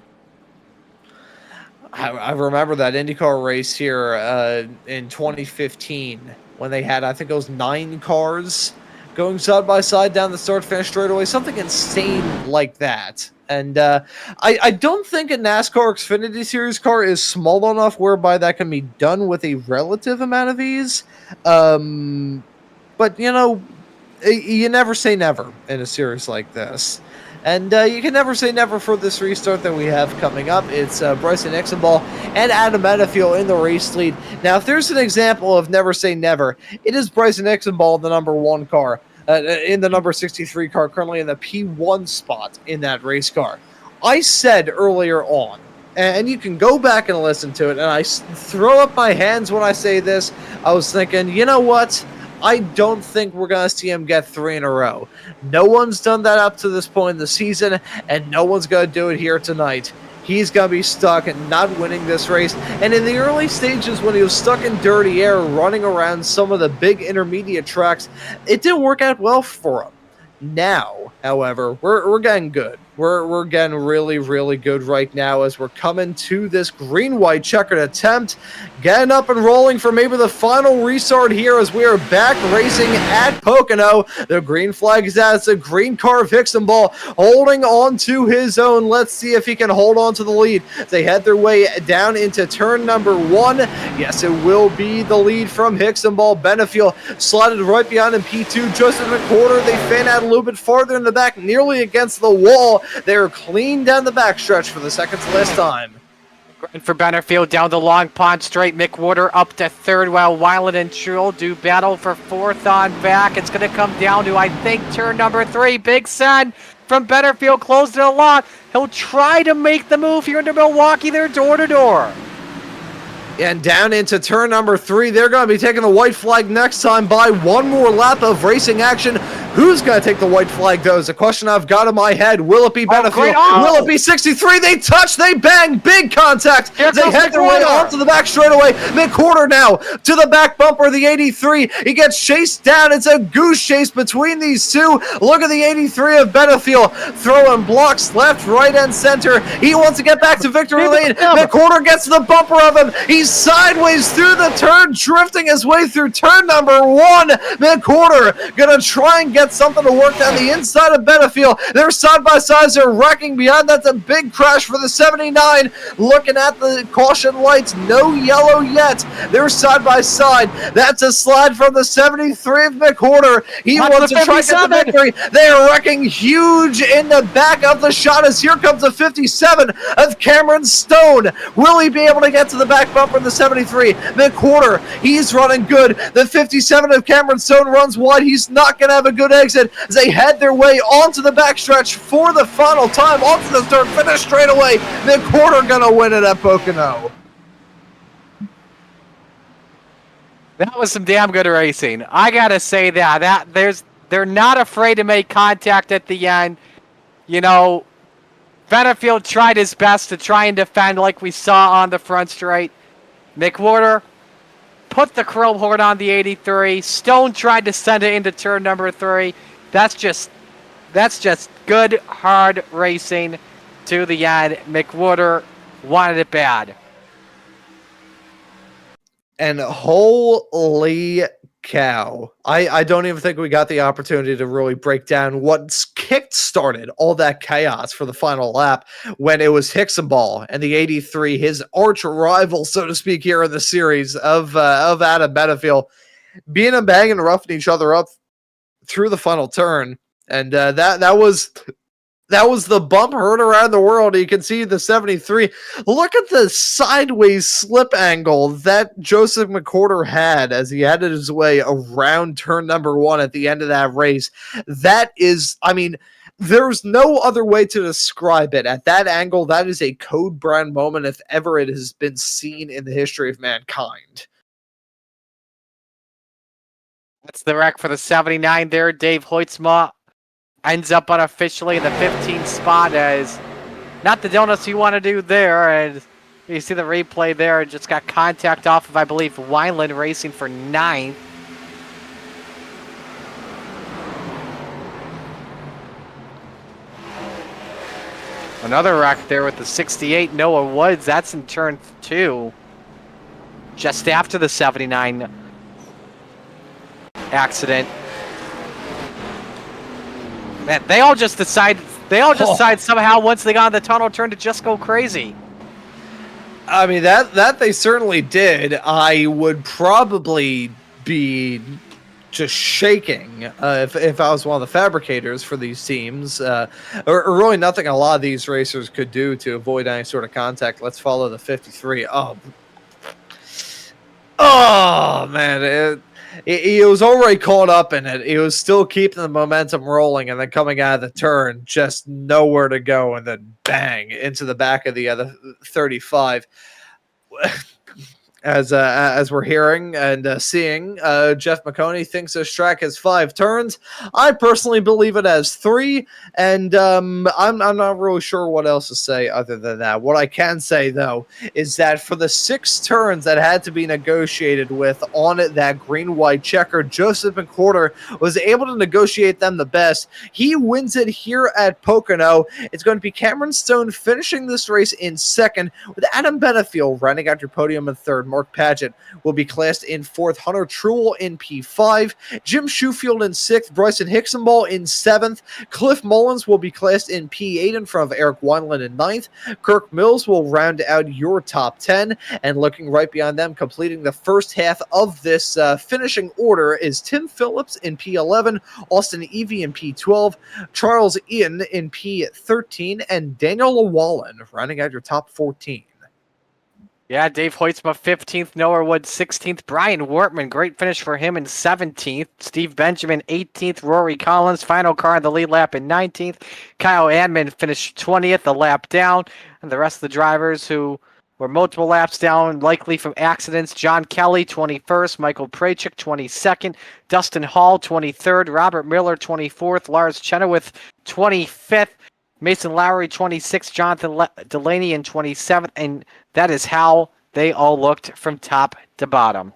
I remember that IndyCar race here in 2015 when they had, I think it was 9 cars going side by side down the start-finish straightaway, something insane like that. And I don't think a NASCAR Xfinity Series car is small enough whereby that can be done with a relative amount of ease. But, you know, you never say never in a series like this. And you can never say never for this restart that we have coming up. It's Bryson Hixenbaugh and Adam Benefiel in the race lead. Now, if there's an example of never say never, it is Bryson Hixenbaugh, the number 1 car. In the number 63 car, currently in the P1 spot in that race car. I said earlier on, and you can go back and listen to it, and I throw up my hands when I say this, I was thinking, you know what? I don't think we're going to see him get 3 in a row. No one's done that up to this point in the season, and no one's going to do it here tonight. he's going to be stuck and not winning this race. And in the early stages, when he was stuck in dirty air, running around some of the big intermediate tracks, it didn't work out well for him. Now, however, we're getting good. We're getting really, really good right now as we're coming to this green-white checkered attempt, getting up and rolling for maybe the final restart here as we are back racing at Pocono. The green flag is out. It's a green car of Hixenball holding on to his own. Let's see if he can hold on to the lead. They head their way down into turn number 1. Yes, it will be the lead from Hixenball. Benefiel slotted right behind him. P2, Joseph McWhorter. They fan out a little bit farther in the back, nearly against the wall. They're clean down the backstretch for the second to last time. And for Benefield down the long pond straight, McWhorter up to third while Weiland and Truel do battle for fourth on back. It's going to come down to, I think, turn number 3. Big Sen from Benefield closed it a lot. He'll try to make the move here into Milwaukee. They're door to door. And down into turn number 3, they're going to be taking the white flag next time by one more lap of racing action. Who's going to take the white flag, though, is a question I've got in my head. Will it be Benefield? Will it be 63? They touch, they bang, big contact. They head their way onto the back straightaway. McWhorter now to the back bumper of the 83. He gets chased down. It's a goose chase between these two. Look at the 83 of Benefield throwing blocks left, right, and center. He wants to get back to victory lane. McWhorter gets to the bumper of him. He's sideways through the turn, drifting his way through turn number 1. McWhorter gonna try and get something to work down the inside of Benefield. They're side by sides, they're wrecking behind. That's a big crash for the 79. Looking at the caution lights, no yellow yet. They're side by side. That's a slide from the 73 of McWhorter. He wants to try to get the victory. They are wrecking huge in the back of the shot as here comes the 57 of Cameron Stone. Will he be able to get to the back bumper of the 73? McWhorter, he's running good. The 57 of Cameron Stone runs wide. He's not going to have a good exit as they head their way onto the backstretch for the final time, onto the start finish straight away. McWhorter going to win it at Pocono. That was some damn good racing. I gotta say that they're not afraid to make contact at the end. You know, Benefield tried his best to try and defend like we saw on the front straight. McWhorter put the chrome horn on the 83. Stone tried to send it into turn number 3. That's just good, hard racing to the end. McWhorter wanted it bad. And holy cow, I don't even think we got the opportunity to really break down what's kick-started all that chaos for the final lap when it was Hixenball and the 83, his arch rival, so to speak, here in the series of Adam Benefield, being a bang and roughing each other up through the final turn. And that was the bump heard around the world. You can see the 73. Look at the sideways slip angle that Joseph McWhorter had as he headed his way around turn number 1 at the end of that race. That is, I mean, there's no other way to describe it. At that angle, that is a code brand moment if ever it has been seen in the history of mankind. That's the wreck for the 79 there. Dave Hoytsma ends up unofficially in the 15th spot as not the donuts you want to do there. And you see the replay there. It just got contact off of, I believe, Wineland racing for 9th. Another wreck there with the 68 Noah Woods. That's in turn 2. Just after the 79 accident. Man, they all just decide somehow once they got on the tunnel turn to just go crazy. I mean, that they certainly did. I would probably be just shaking if I was one of the fabricators for these teams. Or really nothing a lot of these racers could do to avoid any sort of contact. Let's follow the 53. Oh man, he was already caught up in it. He was still keeping the momentum rolling, and then coming out of the turn, just nowhere to go, and then bang into the back of the other 35. as we're hearing and seeing, Jeff Maconi thinks this track has 5 turns. I personally believe it has 3, and I'm not really sure what else to say other than that. What I can say, though, is that for the 6 turns that had to be negotiated with on that green-white checker, Joseph McWhorter was able to negotiate them the best. He wins it here at Pocono. It's going to be Cameron Stone finishing this race in second, with Adam Benefield rounding out your podium in third. Mark Paget will be classed in fourth. Hunter Truel in P5. Jim Shoefield in sixth. Bryson Hicksonball in seventh. Cliff Mullins will be classed in P8 in front of Eric Wineland in ninth. Kirk Mills will round out your top 10. And looking right behind them, completing the first half of this finishing order, is Tim Phillips in P11, Austin Evie in P12, Charles Ian in P13, and Daniel Llewellyn rounding out your top 14. Yeah, Dave Hoytsma 15th, Noah Wood 16th, Brian Wortman, great finish for him in 17th, Steve Benjamin 18th, Rory Collins, final car in the lead lap in 19th, Kyle Adman finished 20th, a lap down, and the rest of the drivers who were multiple laps down, likely from accidents, John Kelly 21st, Michael Prachik 22nd, Dustin Hall 23rd, Robert Miller 24th, Lars Chenoweth 25th, Mason Lowry 26th, Jonathan Delaney in 27th, and that is how they all looked from top to bottom.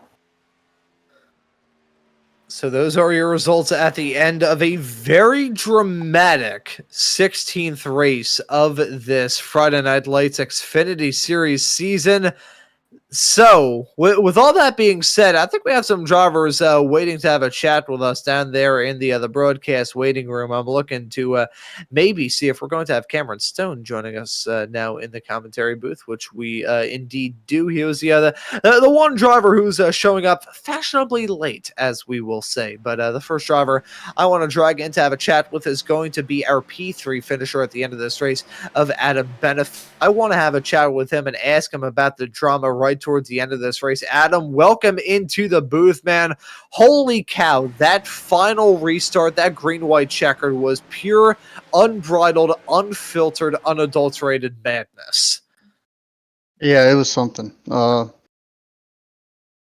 So those are your results at the end of a very dramatic 16th race of this Friday Night Lights Xfinity Series season. So, with all that being said, I think we have some drivers waiting to have a chat with us down there in the broadcast waiting room. I'm looking to maybe see if we're going to have Cameron Stone joining us now in the commentary booth, which we indeed do. He was the one driver who's showing up fashionably late, as we will say. But the first driver I want to drag in to have a chat with is going to be our P3 finisher at the end of this race of Adam Benefield. I want to have a chat with him and ask him about the drama right towards the end of this race. Adam, welcome into the booth, man. Holy cow, that final restart, that green-white checkered was pure, unbridled, unfiltered, unadulterated madness. Yeah, it was something. Yeah,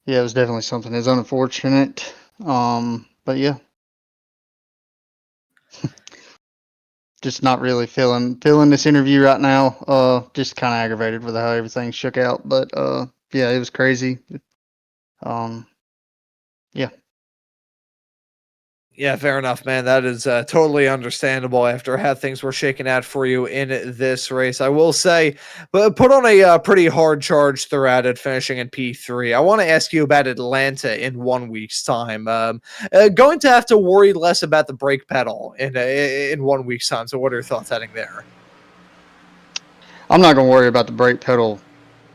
it was definitely something. It's unfortunate. But yeah. Just not really feeling this interview right now. Just kind of aggravated with how everything shook out. But yeah, it was crazy. Yeah. Yeah, fair enough, man. That is totally understandable after how things were shaking out for you in this race. I will say, but put on a pretty hard charge throughout it, finishing in P3. I want to ask you about Atlanta in 1 week's time. Going to have to worry less about the brake pedal in 1 week's time. So what are your thoughts heading there? I'm not going to worry about the brake pedal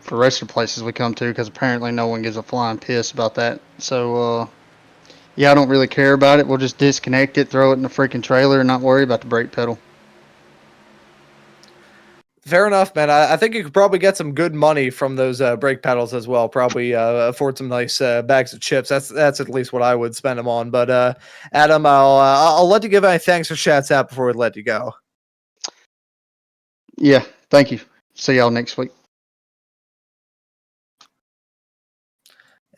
for the rest of the places we come to, because apparently no one gives a flying piss about that. So, yeah, I don't really care about it. We'll just disconnect it, throw it in the freaking trailer, and not worry about the brake pedal. Fair enough, man. I think you could probably get some good money from those brake pedals as well. Probably afford some nice bags of chips. That's at least what I would spend them on. But Adam, I'll let you give any thanks or shouts out before we let you go. Yeah, thank you. See y'all next week.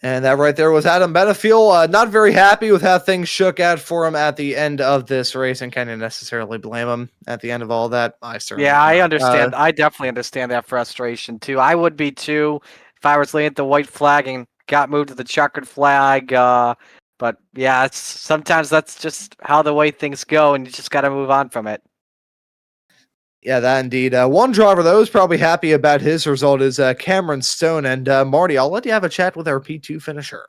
And that right there was Adam Benefield. Not very happy with how things shook out for him at the end of this race, and can't necessarily blame him at the end of all that. I understand. I definitely understand that frustration too. I would be too if I was laying at the white flag and got moved to the checkered flag. But yeah, sometimes that's just how the way things go, and you just got to move on from it. Yeah, that indeed. One driver, though, is probably happy about his result is Cameron Stone. And Marty, I'll let you have a chat with our P2 finisher.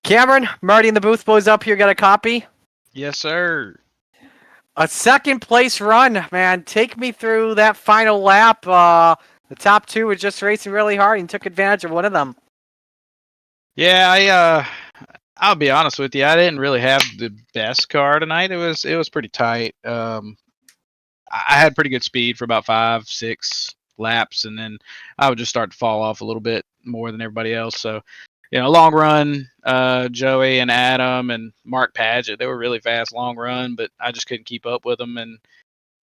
Cameron, Marty in the booth, boys up here, got a copy? Yes, sir. A second place run, man. Take me through that final lap. The top two were just racing really hard and took advantage of one of them. Yeah, I'll be honest with you. I didn't really have the best car tonight. It was pretty tight. I had pretty good speed for about 5-6 laps, and then I would just start to fall off a little bit more than everybody else. So, long run, Joey and Adam and Mark Paget, they were really fast long run, but I just couldn't keep up with them. And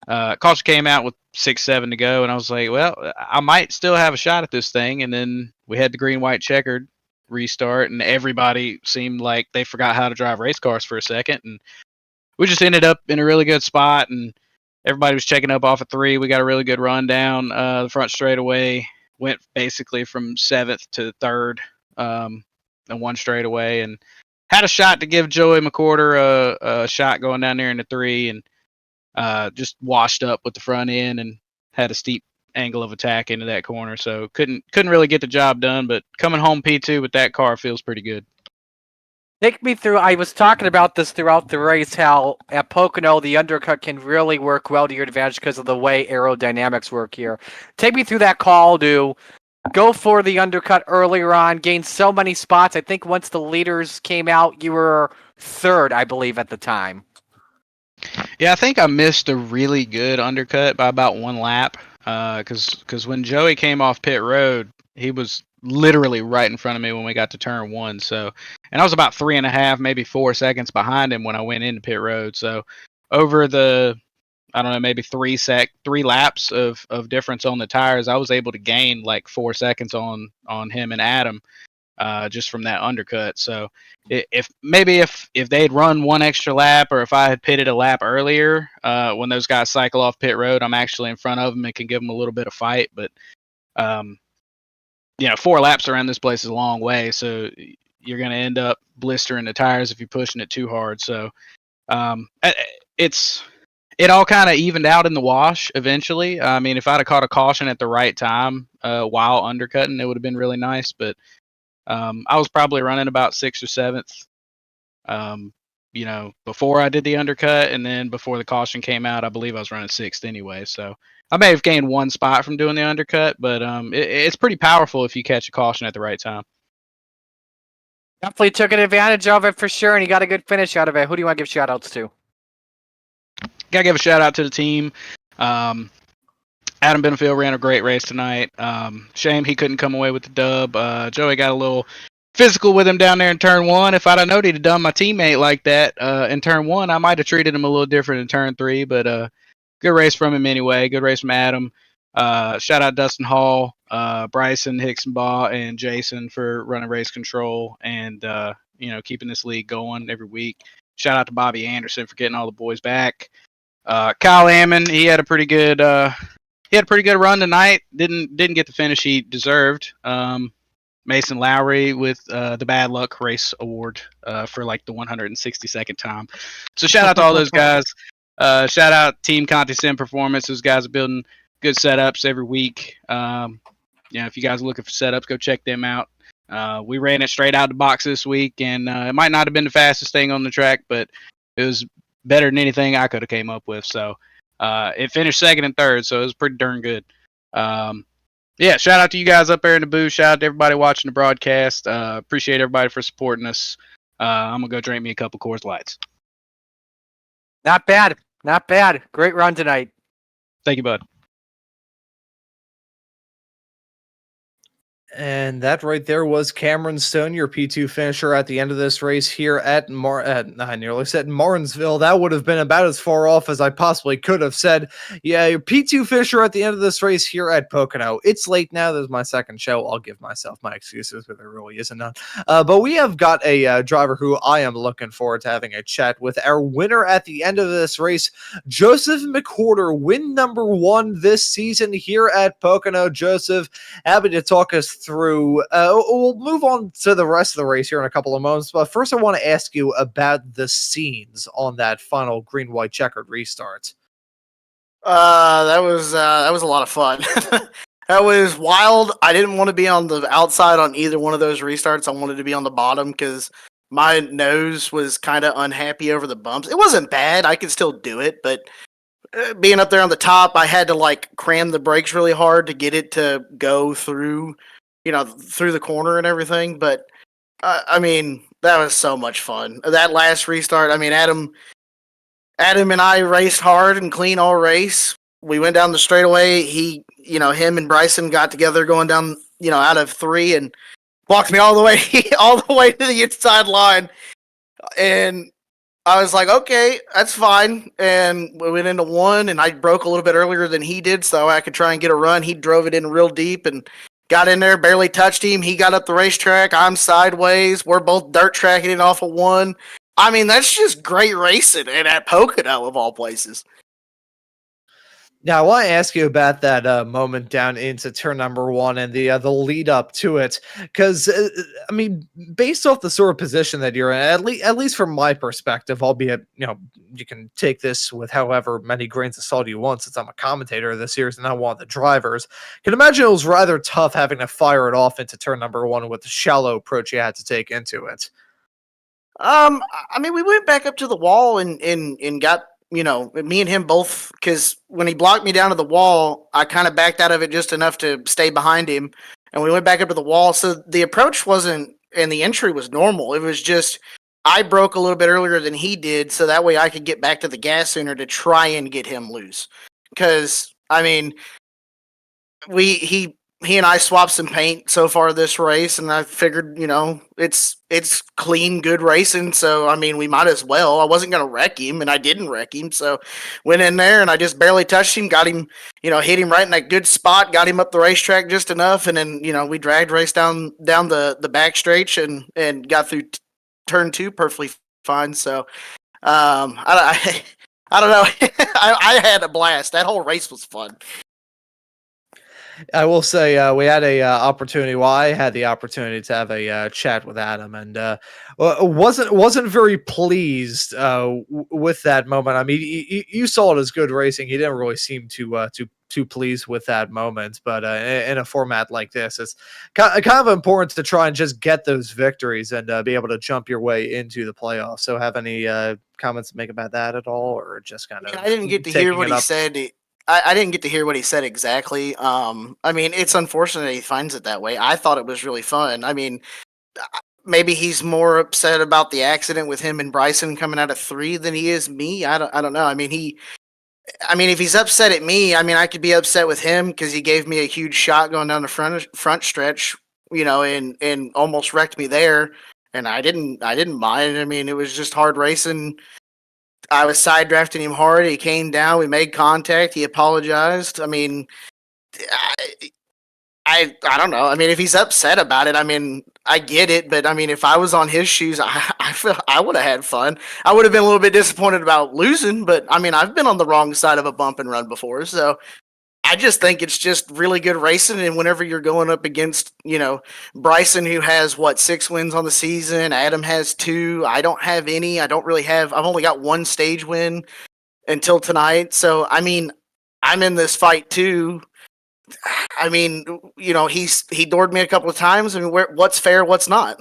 Caution came out with 6-7 to go, and I was like, well, I might still have a shot at this thing. And then we had the green white checkered restart, and everybody seemed like they forgot how to drive race cars for a second, and we just ended up in a really good spot, and everybody was checking up off of 3. We got a really good run down the front straightaway, went basically from 7th to 3rd, and 1 straightaway, and had a shot to give Joey McWhorter a shot going down there into 3, and just washed up with the front end and had a steep angle of attack into that corner, so couldn't really get the job done. But coming home P2 with that car feels pretty good. Take me through. I was talking about this throughout the race, how at Pocono the undercut can really work well to your advantage because of the way aerodynamics work here. Take me through that call to go for the undercut earlier on, gain so many spots. I think once the leaders came out, you were 3rd, I believe, at the time. Yeah, I think I missed a really good undercut by about 1 lap. Because when Joey came off pit road, he was literally right in front of me when we got to turn 1. So, and I was about 3.5, maybe 4 seconds behind him when I went into pit road. So, over the, I don't know, maybe 3 laps of difference on the tires, I was able to gain like 4 seconds on him and Adam, just from that undercut. So, if they'd run 1 extra lap, or if I had pitted a lap earlier, when those guys cycle off pit road, I'm actually in front of them and can give them a little bit of fight. But 4 laps around this place is a long way, so you're going to end up blistering the tires if you're pushing it too hard. So it all kind of evened out in the wash eventually. I mean, if I'd have caught a caution at the right time while undercutting, it would have been really nice. But I was probably running about 6th or 7th, before I did the undercut, and then before the caution came out, I believe I was running 6th anyway. So I may have gained 1 spot from doing the undercut, but it's pretty powerful if you catch a caution at the right time. Definitely took advantage of it for sure, and you got a good finish out of it. Who do you want to give shout outs to? Gotta give a shout out to the team. Adam Benefield ran a great race tonight. Shame he couldn't come away with the dub. Joey got a little physical with him down there in turn 1. If I'd have known he'd have done my teammate like that in turn 1, I might have treated him a little different in turn 3. But good race from him anyway. Good race from Adam. Shout out Dustin Hall, Bryson Hicksonbaugh, and Jason for running race control and keeping this league going every week. Shout out to Bobby Anderson for getting all the boys back. Kyle Ammon, he had a pretty good run tonight. Didn't get the finish he deserved. Mason Lowry with the Bad Luck Race Award for like the 162nd time. So shout out to all those guys. Shout out Team Conti Sim Performance. Those guys are building good setups every week. If you guys are looking for setups, go check them out. We ran it straight out of the box this week, and it might not have been the fastest thing on the track, but it was better than anything I could have came up with. So it finished 2nd and 3rd, so it was pretty darn good. Shout out to you guys up there in the booth. Shout out to everybody watching the broadcast. Appreciate everybody for supporting us. I'm going to go drink me a couple Coors Lights. Not bad. Not bad. Great run tonight. Thank you, bud. And that right there was Cameron Stone, your P2 finisher at the end of this race here at I nearly said Martinsville. That would have been about as far off as I possibly could have said. Yeah, your P2 finisher at the end of this race here at Pocono. It's late now. This is my second show. I'll give myself my excuses, but there really isn't none. But we have got a driver who I am looking forward to having a chat with. Our winner at the end of this race, Joseph McWhorter, win number 1 this season here at Pocono. Joseph, happy to talk us through. We'll move on to the rest of the race here in a couple of moments, but first I want to ask you about the scenes on that final green-white checkered restart. That was a lot of fun. That was wild. I didn't want to be on the outside on either one of those restarts. I wanted to be on the bottom because my nose was kind of unhappy over the bumps. It wasn't bad. I could still do it, but being up there on the top, I had to cram the brakes really hard to get it to go through the corner and everything. But I mean, that was so much fun. That last restart, I mean, Adam and I raced hard and clean all race. We went down the straightaway. Him and Bryson got together going down, out of 3 and walked me all the way to the inside line. And I was like, okay, that's fine. And we went into one, and I broke a little bit earlier than he did, so I could try and get a run. He drove it in real deep and got in there, barely touched him. He got up the racetrack. I'm sideways. We're both dirt tracking it off of one. I mean, that's just great racing, and at Pocono of all places. Now, I want to ask you about that moment down into turn number one and the lead up to it, because I mean, based off the sort of position that you're in, at least from my perspective, albeit you can take this with however many grains of salt you want, since I'm a commentator of the series and not one of the drivers. Can imagine it was rather tough having to fire it off into turn number one with the shallow approach you had to take into it. I mean, we went back up to the wall and got, me and him both, because when he blocked me down to the wall, I kind of backed out of it just enough to stay behind him, and we went back up to the wall. So the approach wasn't, and the entry was normal. It was just I broke a little bit earlier than he did, so that way I could get back to the gas sooner to try and get him loose. Because I mean, he and I swapped some paint so far this race, and I figured, it's clean, good racing. So I mean, we might as well. I wasn't gonna wreck him, and I didn't wreck him. So went in there and I just barely touched him, got him, hit him right in that good spot, got him up the racetrack just enough, and then we dragged race down the back stretch and got through turn two perfectly fine. So I don't know. I had a blast. That whole race was fun. I will say we had a opportunity. Well, I had the opportunity to have a chat with Adam, and wasn't very pleased with that moment. I mean, you saw it as good racing. He didn't really seem too pleased with that moment. But in a format like this, it's kind of important to try and just get those victories and be able to jump your way into the playoffs. So, have any comments to make about that at all, or just kind of? I didn't get to hear what he said. I didn't get to hear what he said exactly. I mean, it's unfortunate he finds it that way. I thought it was really fun. I mean, maybe he's more upset about the accident with him and Bryson coming out of 3 than he is me. I don't know. I mean, if he's upset at me, I mean, I could be upset with him because he gave me a huge shot going down the front stretch, and almost wrecked me there. And I didn't mind. I mean, it was just hard racing. I was side drafting him hard. He came down. We made contact. He apologized. I mean, I don't know. I mean, if he's upset about it, I mean, I get it. But I mean, if I was on his shoes, I feel I would have had fun. I would have been a little bit disappointed about losing. But I mean, I've been on the wrong side of a bump and run before, so I just think it's just really good racing. And whenever you're going up against, Bryson, who has 6 wins on the season, Adam has 2. I don't have any. I've only got 1 stage win until tonight. So, I mean, I'm in this fight too. I mean, he doored me a couple of times. I mean, what's fair, what's not?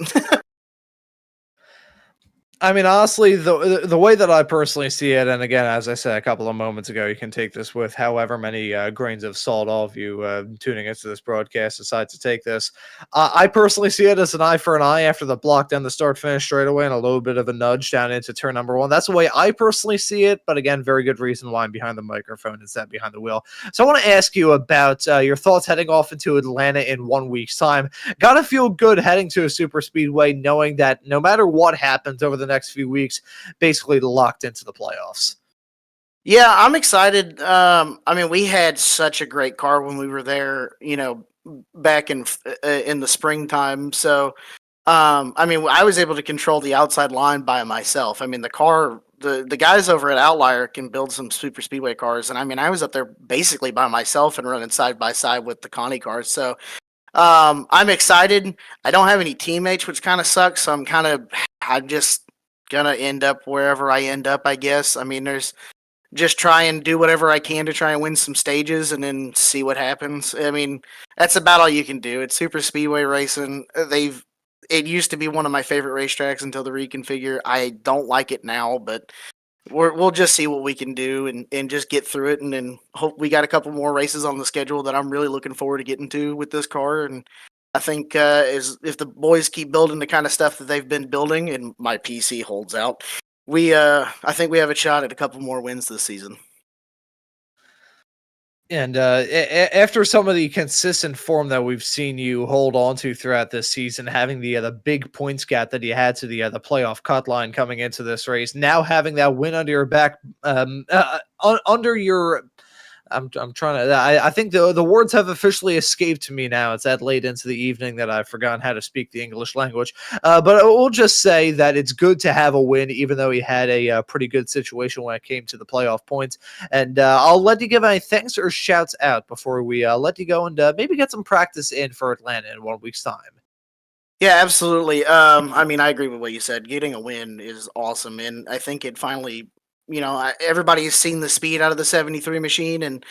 I mean, honestly, the way that I personally see it, and again, as I said a couple of moments ago, you can take this with however many grains of salt all of you tuning into this broadcast decide to take this. I personally see it as an eye for an eye after the block down the start finish straight away and a little bit of a nudge down into turn number 1. That's the way I personally see it, but again, very good reason why I'm behind the microphone instead behind the wheel. So I want to ask you about your thoughts heading off into Atlanta in 1 week's time. Gotta feel good heading to a super speedway knowing that no matter what happens over the next few weeks, basically locked into the playoffs. Yeah, I'm excited. I mean, we had such a great car when we were there, back in the springtime. So, I mean, I was able to control the outside line by myself. I mean, the guys over at Outlier can build some super speedway cars, and I mean, I was up there basically by myself and running side by side with the Connie cars. So, I'm excited. I don't have any teammates, which kind of sucks. So I'm just gonna end up wherever I end up, I guess. I mean, there's just try and do whatever I can to try and win some stages and then see what happens. I mean, that's about all you can do. It's super speedway racing. It used to be one of my favorite racetracks until the reconfigure. I don't like it now, but we'll just see what we can do and just get through it. And then hope we got a couple more races on the schedule that I'm really looking forward to getting to with this car. And I think is if the boys keep building the kind of stuff that they've been building and my PC holds out, I think we have a shot at a couple more wins this season. And after some of the consistent form that we've seen you hold on to throughout this season, having the big points gap that you had to the playoff cut line coming into this race, now having that win under your back, under your I'm trying to. I think the words have officially escaped me now. It's that late into the evening that I've forgotten how to speak the English language. But we'll just say that it's good to have a win, even though he had a pretty good situation when it came to the playoff points. And I'll let you give any thanks or shouts out before we let you go and maybe get some practice in for Atlanta in 1 week's time. Yeah, absolutely. I mean, I agree with what you said. Getting a win is awesome, and I think it finally, everybody has seen the speed out of the 73 machine, and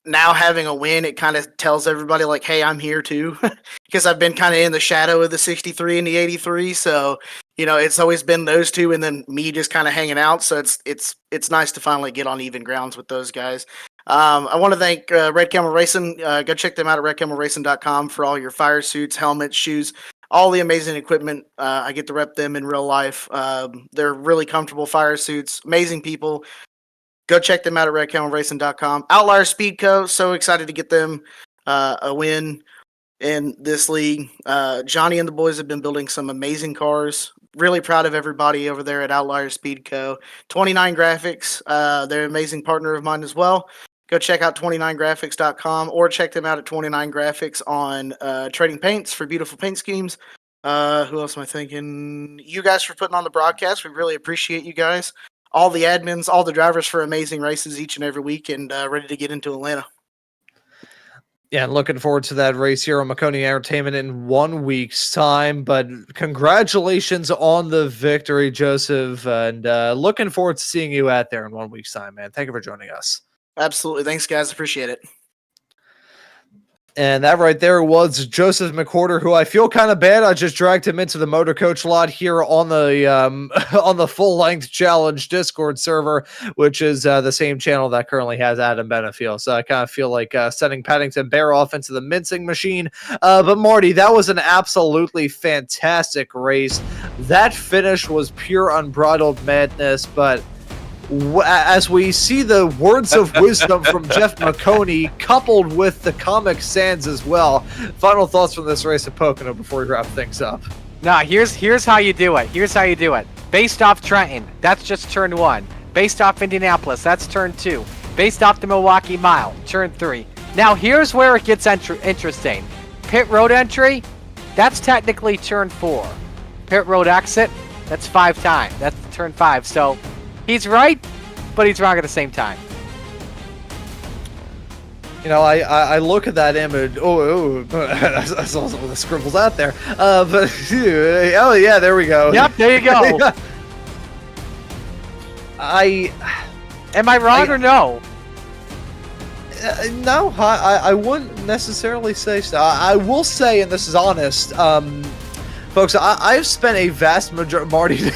now having a win, it kind of tells everybody like, "Hey, I'm here too," because I've been kind of in the shadow of the 63 and the 83. So, it's always been those two, and then me just kind of hanging out. So it's nice to finally get on even grounds with those guys. I want to thank Red Camel Racing. Go check them out at redcamelracing.com for all your fire suits, helmets, shoes, all the amazing equipment. I get to rep them in real life. They're really comfortable fire suits, amazing people. Go check them out at redcamelracing.com. Outlier Speed Co. So excited to get them a win in this league. Johnny and the boys have been building some amazing cars. Really proud of everybody over there at Outlier Speed Co. 29 Graphics, they're an amazing partner of mine as well. Go check out 29graphics.com or check them out at 29 Graphics on Trading Paints for beautiful paint schemes. Who else am I thinking? You guys for putting on the broadcast. We really appreciate you guys. All the admins, all the drivers for amazing races each and every week, and ready to get into Atlanta. Yeah, and looking forward to that race here on Maconi Entertainment in 1 week's time. But congratulations on the victory, Joseph, and looking forward to seeing you out there in 1 week's time, man. Thank you for joining us. Absolutely. Thanks, guys. Appreciate it. And that right there was Joseph McWhorter, who I feel kind of bad. I just dragged him into the motor coach lot here on the on the full length challenge Discord server, which is the same channel that currently has Adam Benefiel. So I kind of feel like sending Paddington Bear off into the mincing machine. But Marty, that was an absolutely fantastic race. That finish was pure unbridled madness, but as we see the words of wisdom from Jeff Maconi coupled with the Comic Sans as well. Final thoughts from this race at Pocono before we wrap things up. Nah, here's how you do it. Here's how you do it. Based off Trenton, that's just turn 1. Based off Indianapolis, that's turn 2. Based off the Milwaukee Mile, turn 3. Now here's where it gets interesting. Pit road entry, that's technically turn 4. Pit road exit, that's 5 times. That's turn 5. So he's right, but he's wrong at the same time. I look at that image. I saw some of the scribbles out there. But oh yeah, there we go. Yep, there you go. Am I wrong or no? No, I wouldn't necessarily say so. I will say, and this is honest, folks, I've spent a vast majority. Marty,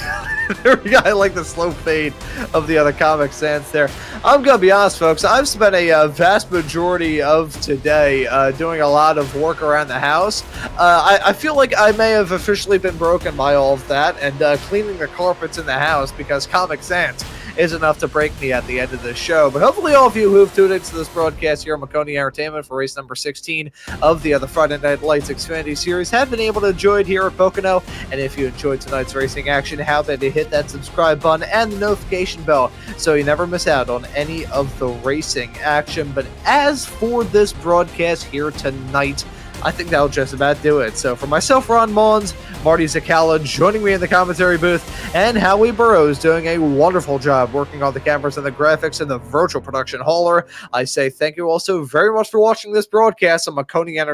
there we go. I like the slow fade of the other Comic Sans there. I'm gonna be honest, folks. I've spent a vast majority of today doing a lot of work around the house. I feel like I may have officially been broken by all of that and cleaning the carpets in the house because Comic Sans is enough to break me at the end of this show. But hopefully all of you who have tuned into this broadcast here on Maconi Entertainment for race number 16 of the Friday Night Lights Xfinity Series have been able to enjoy it here at Pocono. And if you enjoyed tonight's racing action, how about you hit that subscribe button and the notification bell so you never miss out on any of the racing action. But as for this broadcast here tonight, I think that'll just about do it. So for myself, Ron Mullins, Marty Zakala joining me in the commentary booth, and Howie Burrows doing a wonderful job working on the cameras and the graphics and the virtual production hauler, I say thank you all so very much for watching this broadcast on Maconi Entertainment.